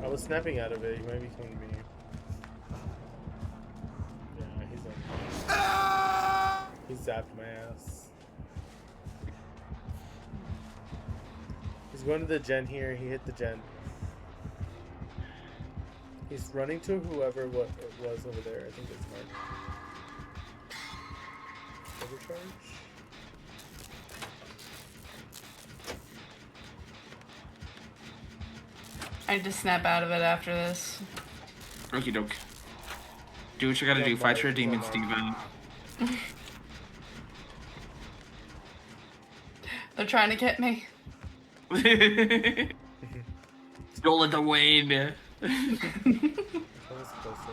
A: I was snapping out of it. He might be coming to me. Yeah, he's on. He zapped my ass. He's going to the gen here. He hit the gen. He's running to whoever what it was over there. I think it's Mark. Overcharge?
E: I need to snap out of it after this.
D: Okie doke. Do what you gotta do. Fight your demons, Steven.
E: They're trying to get me.
D: Don't let them win.
A: That was closer.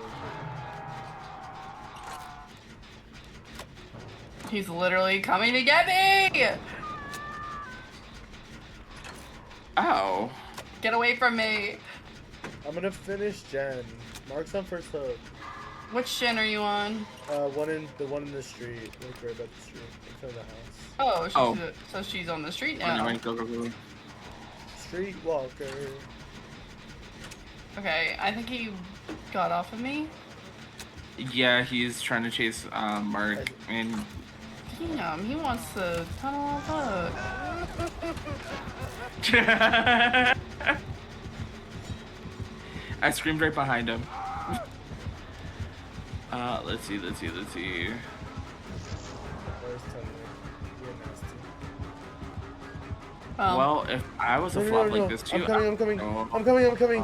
E: He's literally coming to get me!
D: Ow.
E: Get away from me.
A: I'm gonna finish gen. Mark's on first hook.
E: Which gen are you on?
A: The one in the street, like right above the street, in front of the house.
E: Oh, she's
D: Oh.
E: So she's on the street
D: Oh, never
E: now.
D: mind. Go, go, go.
A: Streetwalker.
E: Okay, I think he got off of me.
D: Yeah, he's trying to chase Mark, and
E: Damn, he wants to tunnel up.
D: I screamed right behind him. Let's see.
A: Where's Tony? You're nasty.
D: Well, if I was a flop like this too,
A: I'm coming.
D: Oh,
A: I'm coming.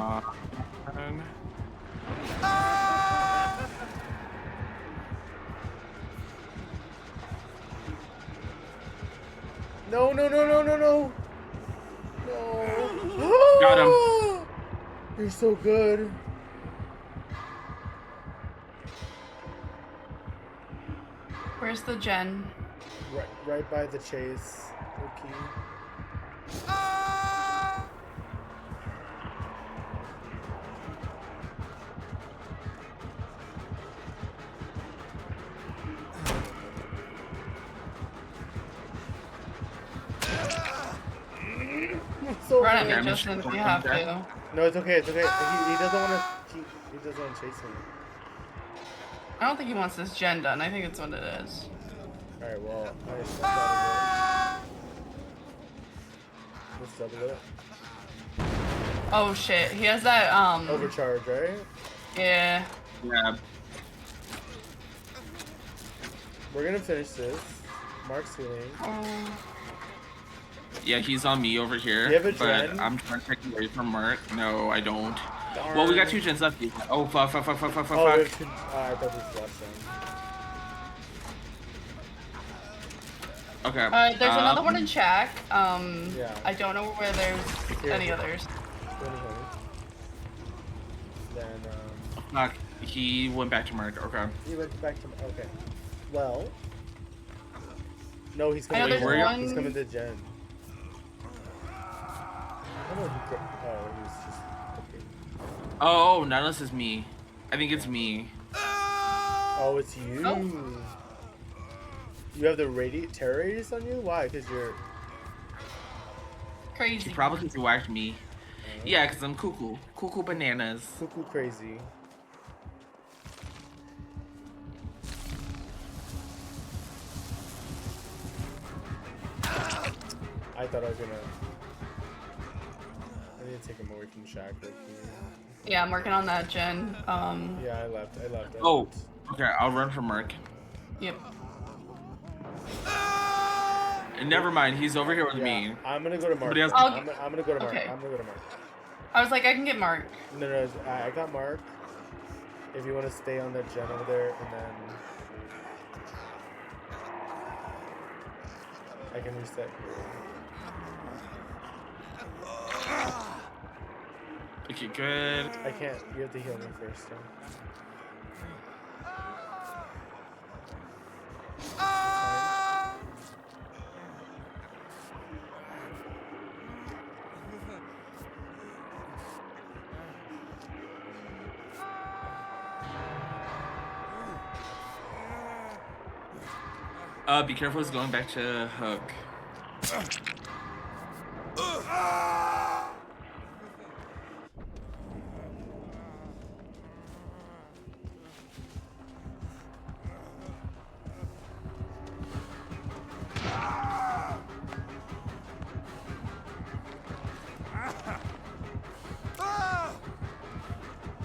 A: No. No.
D: Got him.
A: You're so good.
E: Where's the gen?
A: Right by the chase. Okay. So
E: Run at
A: good.
E: me, Justin, if you have to.
A: No, it's okay. He doesn't want to. He doesn't want to chase me.
E: I don't think he wants this gen done. I think it's what it is.
A: All right. Well, I stepped out of it. Let's double it.
E: Oh shit, he has that
A: Overcharge, right?
E: Yeah.
D: Yeah.
A: We're gonna finish this. Mark's healing.
D: Yeah, he's on me over here.
A: You have a
D: but
A: gen?
D: I'm trying to take away from Mark. No, I don't.
A: Darn.
D: Well, we got 2 gens left. Oh, fuck.
A: Oh, we have two, I thought we lost them.
D: Okay.
E: There's another one in Shack.
A: Yeah.
E: I don't know where there's
A: Here.
E: any others.
A: Then,
D: Fuck. He went back to Mark. Okay.
A: he went back to. Okay. Well. No, he's
E: I know
A: coming.
E: there's one-
A: He's coming to Jen. I don't know who. Oh, he's just. Okay.
D: Oh, not unless it's me. I think it's me.
A: Oh, it's you.
E: Oh.
A: You have the terror radius on you? Why? Because you're.
E: Crazy.
D: Probably because he whacked me. Yeah, because I'm cuckoo. Cuckoo bananas.
A: Cuckoo crazy. I thought I was gonna. I need to take him away from Shaq right here.
E: Yeah, I'm working on that gen.
A: Yeah, I left.
D: Oh, okay. I'll run for Mark.
E: Yep.
D: Never mind. He's over here with
A: Yeah,
D: me.
A: I'm gonna go to Mark.
D: Somebody else-
A: I'm gonna go to Mark.
E: Okay.
A: I'm gonna go to Mark.
E: I was like, I can get Mark.
A: No, I got Mark. If you want to stay on that gen over there, and then I can reset here.
D: Okay, good.
A: I can't. You have to heal me first. Though.
D: Be careful. It's going back to Hook.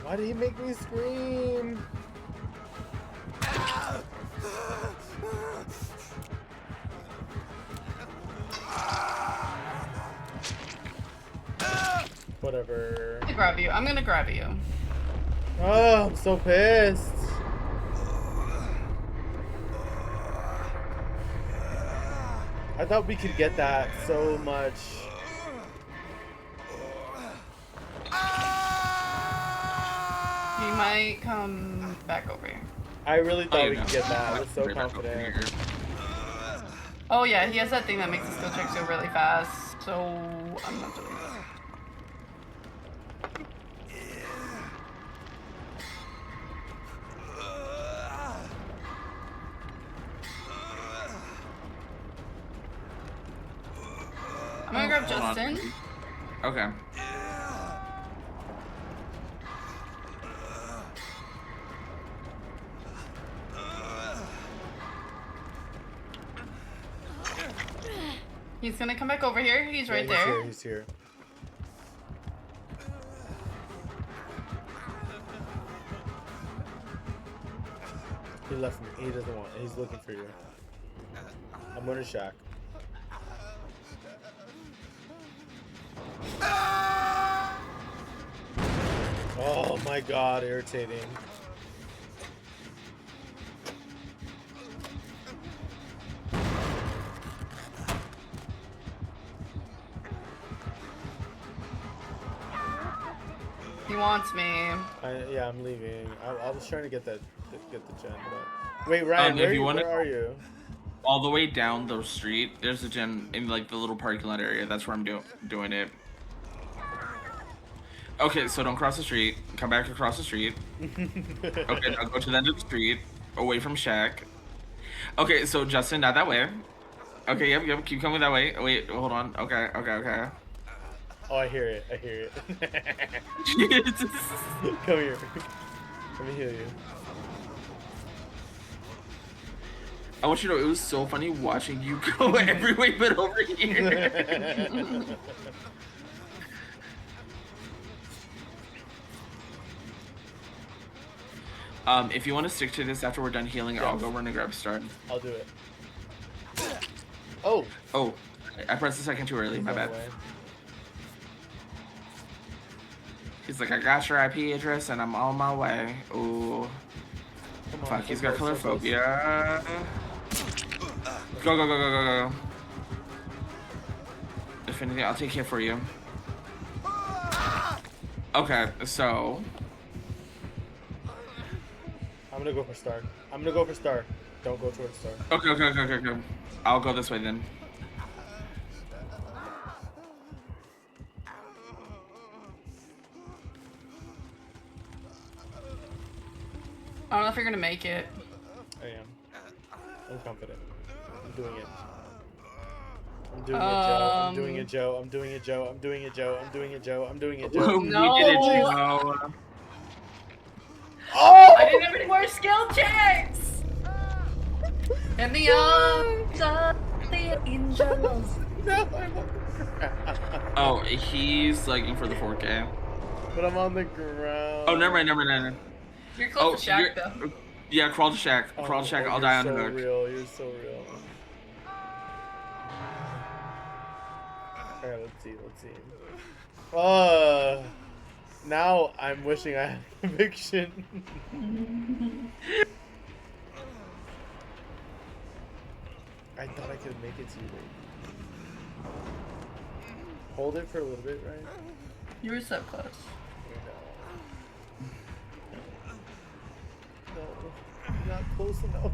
A: Why did he make me scream? Whatever.
E: I'm gonna grab you.
A: Oh, I'm so pissed. I thought we could get that so much.
E: He might come back over here.
A: I really thought
D: Oh,
A: we
D: yeah,
A: could get that. I
D: no.
A: was so
D: Right back over
A: confident.
D: here.
E: Oh yeah, he has that thing that makes the skill checks go really fast. So I'm not doing that. I'm gonna grab
D: Hold on.
E: Justin.
D: Okay.
E: He's gonna come back over here. He's right there.
A: He's here. He left me. He doesn't want. He's looking for you. I'm going to shack. Oh my god, irritating.
E: He wants me.
A: Yeah, I'm leaving. I was trying to get the gen, but wait, Ryan, where are you?
D: All the way down the street, there's a gen in like the little parking lot area. That's where I'm doing it. Okay, so don't cross the street. Come back across the street. Okay, now go to the end of the street, away from Shack. Okay, so Justin, not that way. Okay, yep, keep coming that way. Wait, hold on. Okay.
A: Oh, I hear it. Come here. Let me heal you.
D: I want you to know, it was so funny watching you go every way but over here. If you want to stick to this after we're done healing, yeah. I'll go run and grab Star.
A: I'll do it. Oh!
D: Oh, I pressed the second too early, my bad. He's like, I got your IP address and I'm on my way. Ooh. Fuck, he's got color phobia. Go. If anything, I'll take care for you. Okay, so...
A: I'm gonna go for Star. Don't go towards Star.
D: Okay. I'll go this way then.
E: I don't know if you're gonna make it.
A: I am. I'm confident. I'm doing it. I'm doing it, Joe.
E: No.
D: We
E: No.
D: did it, Joe.
A: Oh!
E: I didn't have any more skill checks! In the arms of the angels.
A: No, I'm on the ground.
D: Oh, he's lagging for the 4K.
A: But I'm on the ground.
D: Oh, never mind.
E: You're close to Shack, though.
D: Yeah, crawl to Shack. Crawl to Shack. I'll die on the hook.
A: You're so real. Alright, let's see. Now I'm wishing I had conviction. I thought I could make it to you, baby. Hold it for a little bit, right?
E: You were so close.
A: No, not close enough.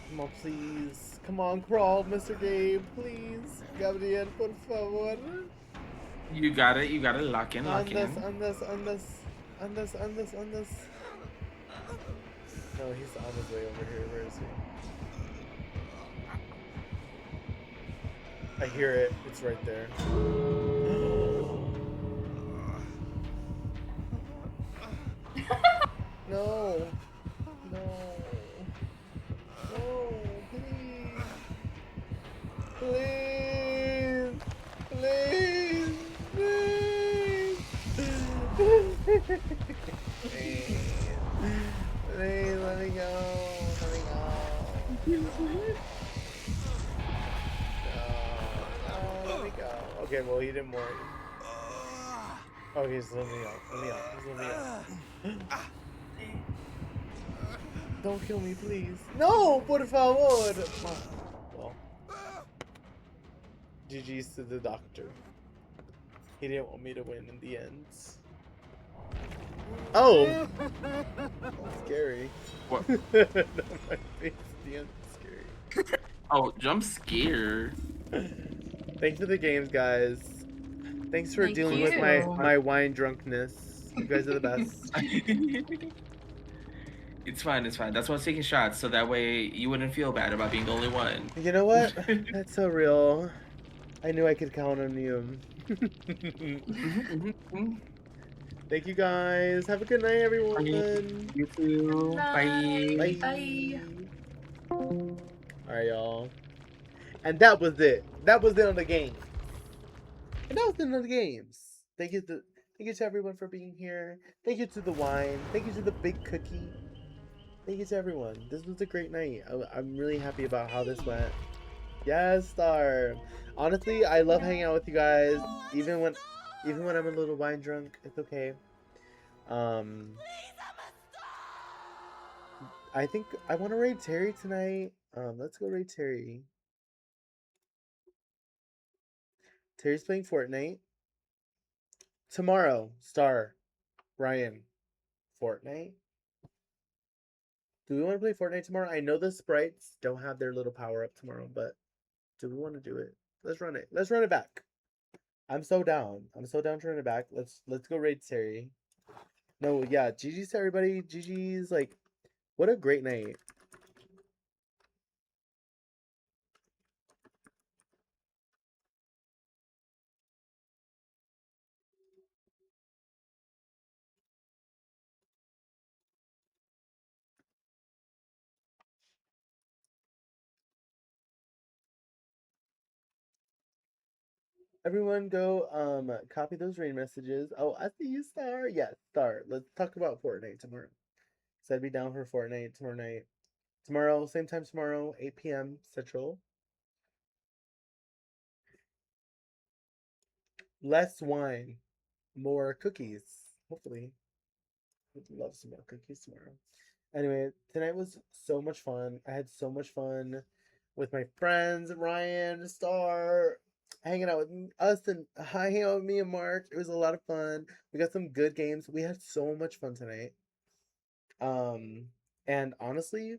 A: Come on, please. Come on, crawl, Mr. Gabe, please. Gabriel, por favor.
D: You got it. Lock in.
A: Andas. No, he's on his way over here. Where is he? I hear it. It's right there. No, please. Please, let me go. No, let me go. Okay, well, he didn't work. Oh, he's letting me out. Don't kill me, please. No, por favor. Well, GG's to the doctor. He didn't want me to win in the end. Oh! Scary.
D: What?
A: No, my face at the end is scary.
D: Oh, jump scare.
A: Thanks for the games, guys. Thanks for
E: Thank
A: dealing with
E: you.
A: my wine drunkenness. You guys are the best.
D: It's fine. It's fine. That's why I was taking shots, so that way you wouldn't feel bad about being the only one.
A: You know what? That's so real. I knew I could count on you. Thank you guys. Have a good night, everyone.
D: You too. Bye.
A: Bye.
E: Bye.
A: Alright, y'all. And that was it. That was it on the game. And that was it on the games. Thank you to everyone for being here. Thank you to the wine. Thank you to the big cookie. Thank you to everyone. This was a great night. I'm really happy about how this went. Yes, Star. Honestly, I love hanging out with you guys. Even when I'm a little wine drunk, it's okay. I think I want to raid Terry tonight. Let's go raid Terry. Terry's playing Fortnite. Tomorrow, Star, Ryan, Fortnite. Do we want to play Fortnite tomorrow? I know the sprites don't have their little power up tomorrow, but do we want to do it? Let's run it. Let's run it back. I'm so down. I'm so down to run it back. Let's go raid Terry. No, yeah, GG's to everybody. GG's, like, what a great night. Everyone go copy those raid messages. Oh, I see you, Star. Yeah, Star. Let's talk about Fortnite tomorrow. So I'd be down for Fortnite tomorrow night. Tomorrow, same time tomorrow, 8 p.m. Central. Less wine, more cookies. Hopefully. Would love some more cookies tomorrow. Anyway, tonight was so much fun. I had so much fun with my friends, Ryan, Star, hanging out with us and hanging out with me and Mark. It was a lot of fun. We got some good games. We had so much fun tonight. And honestly,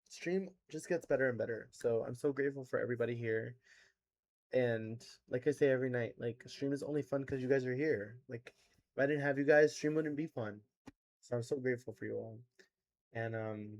A: stream just gets better and better. So I'm so grateful for everybody here. And like I say every night, like stream is only fun because you guys are here. Like if I didn't have you guys, stream wouldn't be fun. So I'm so grateful for you all. And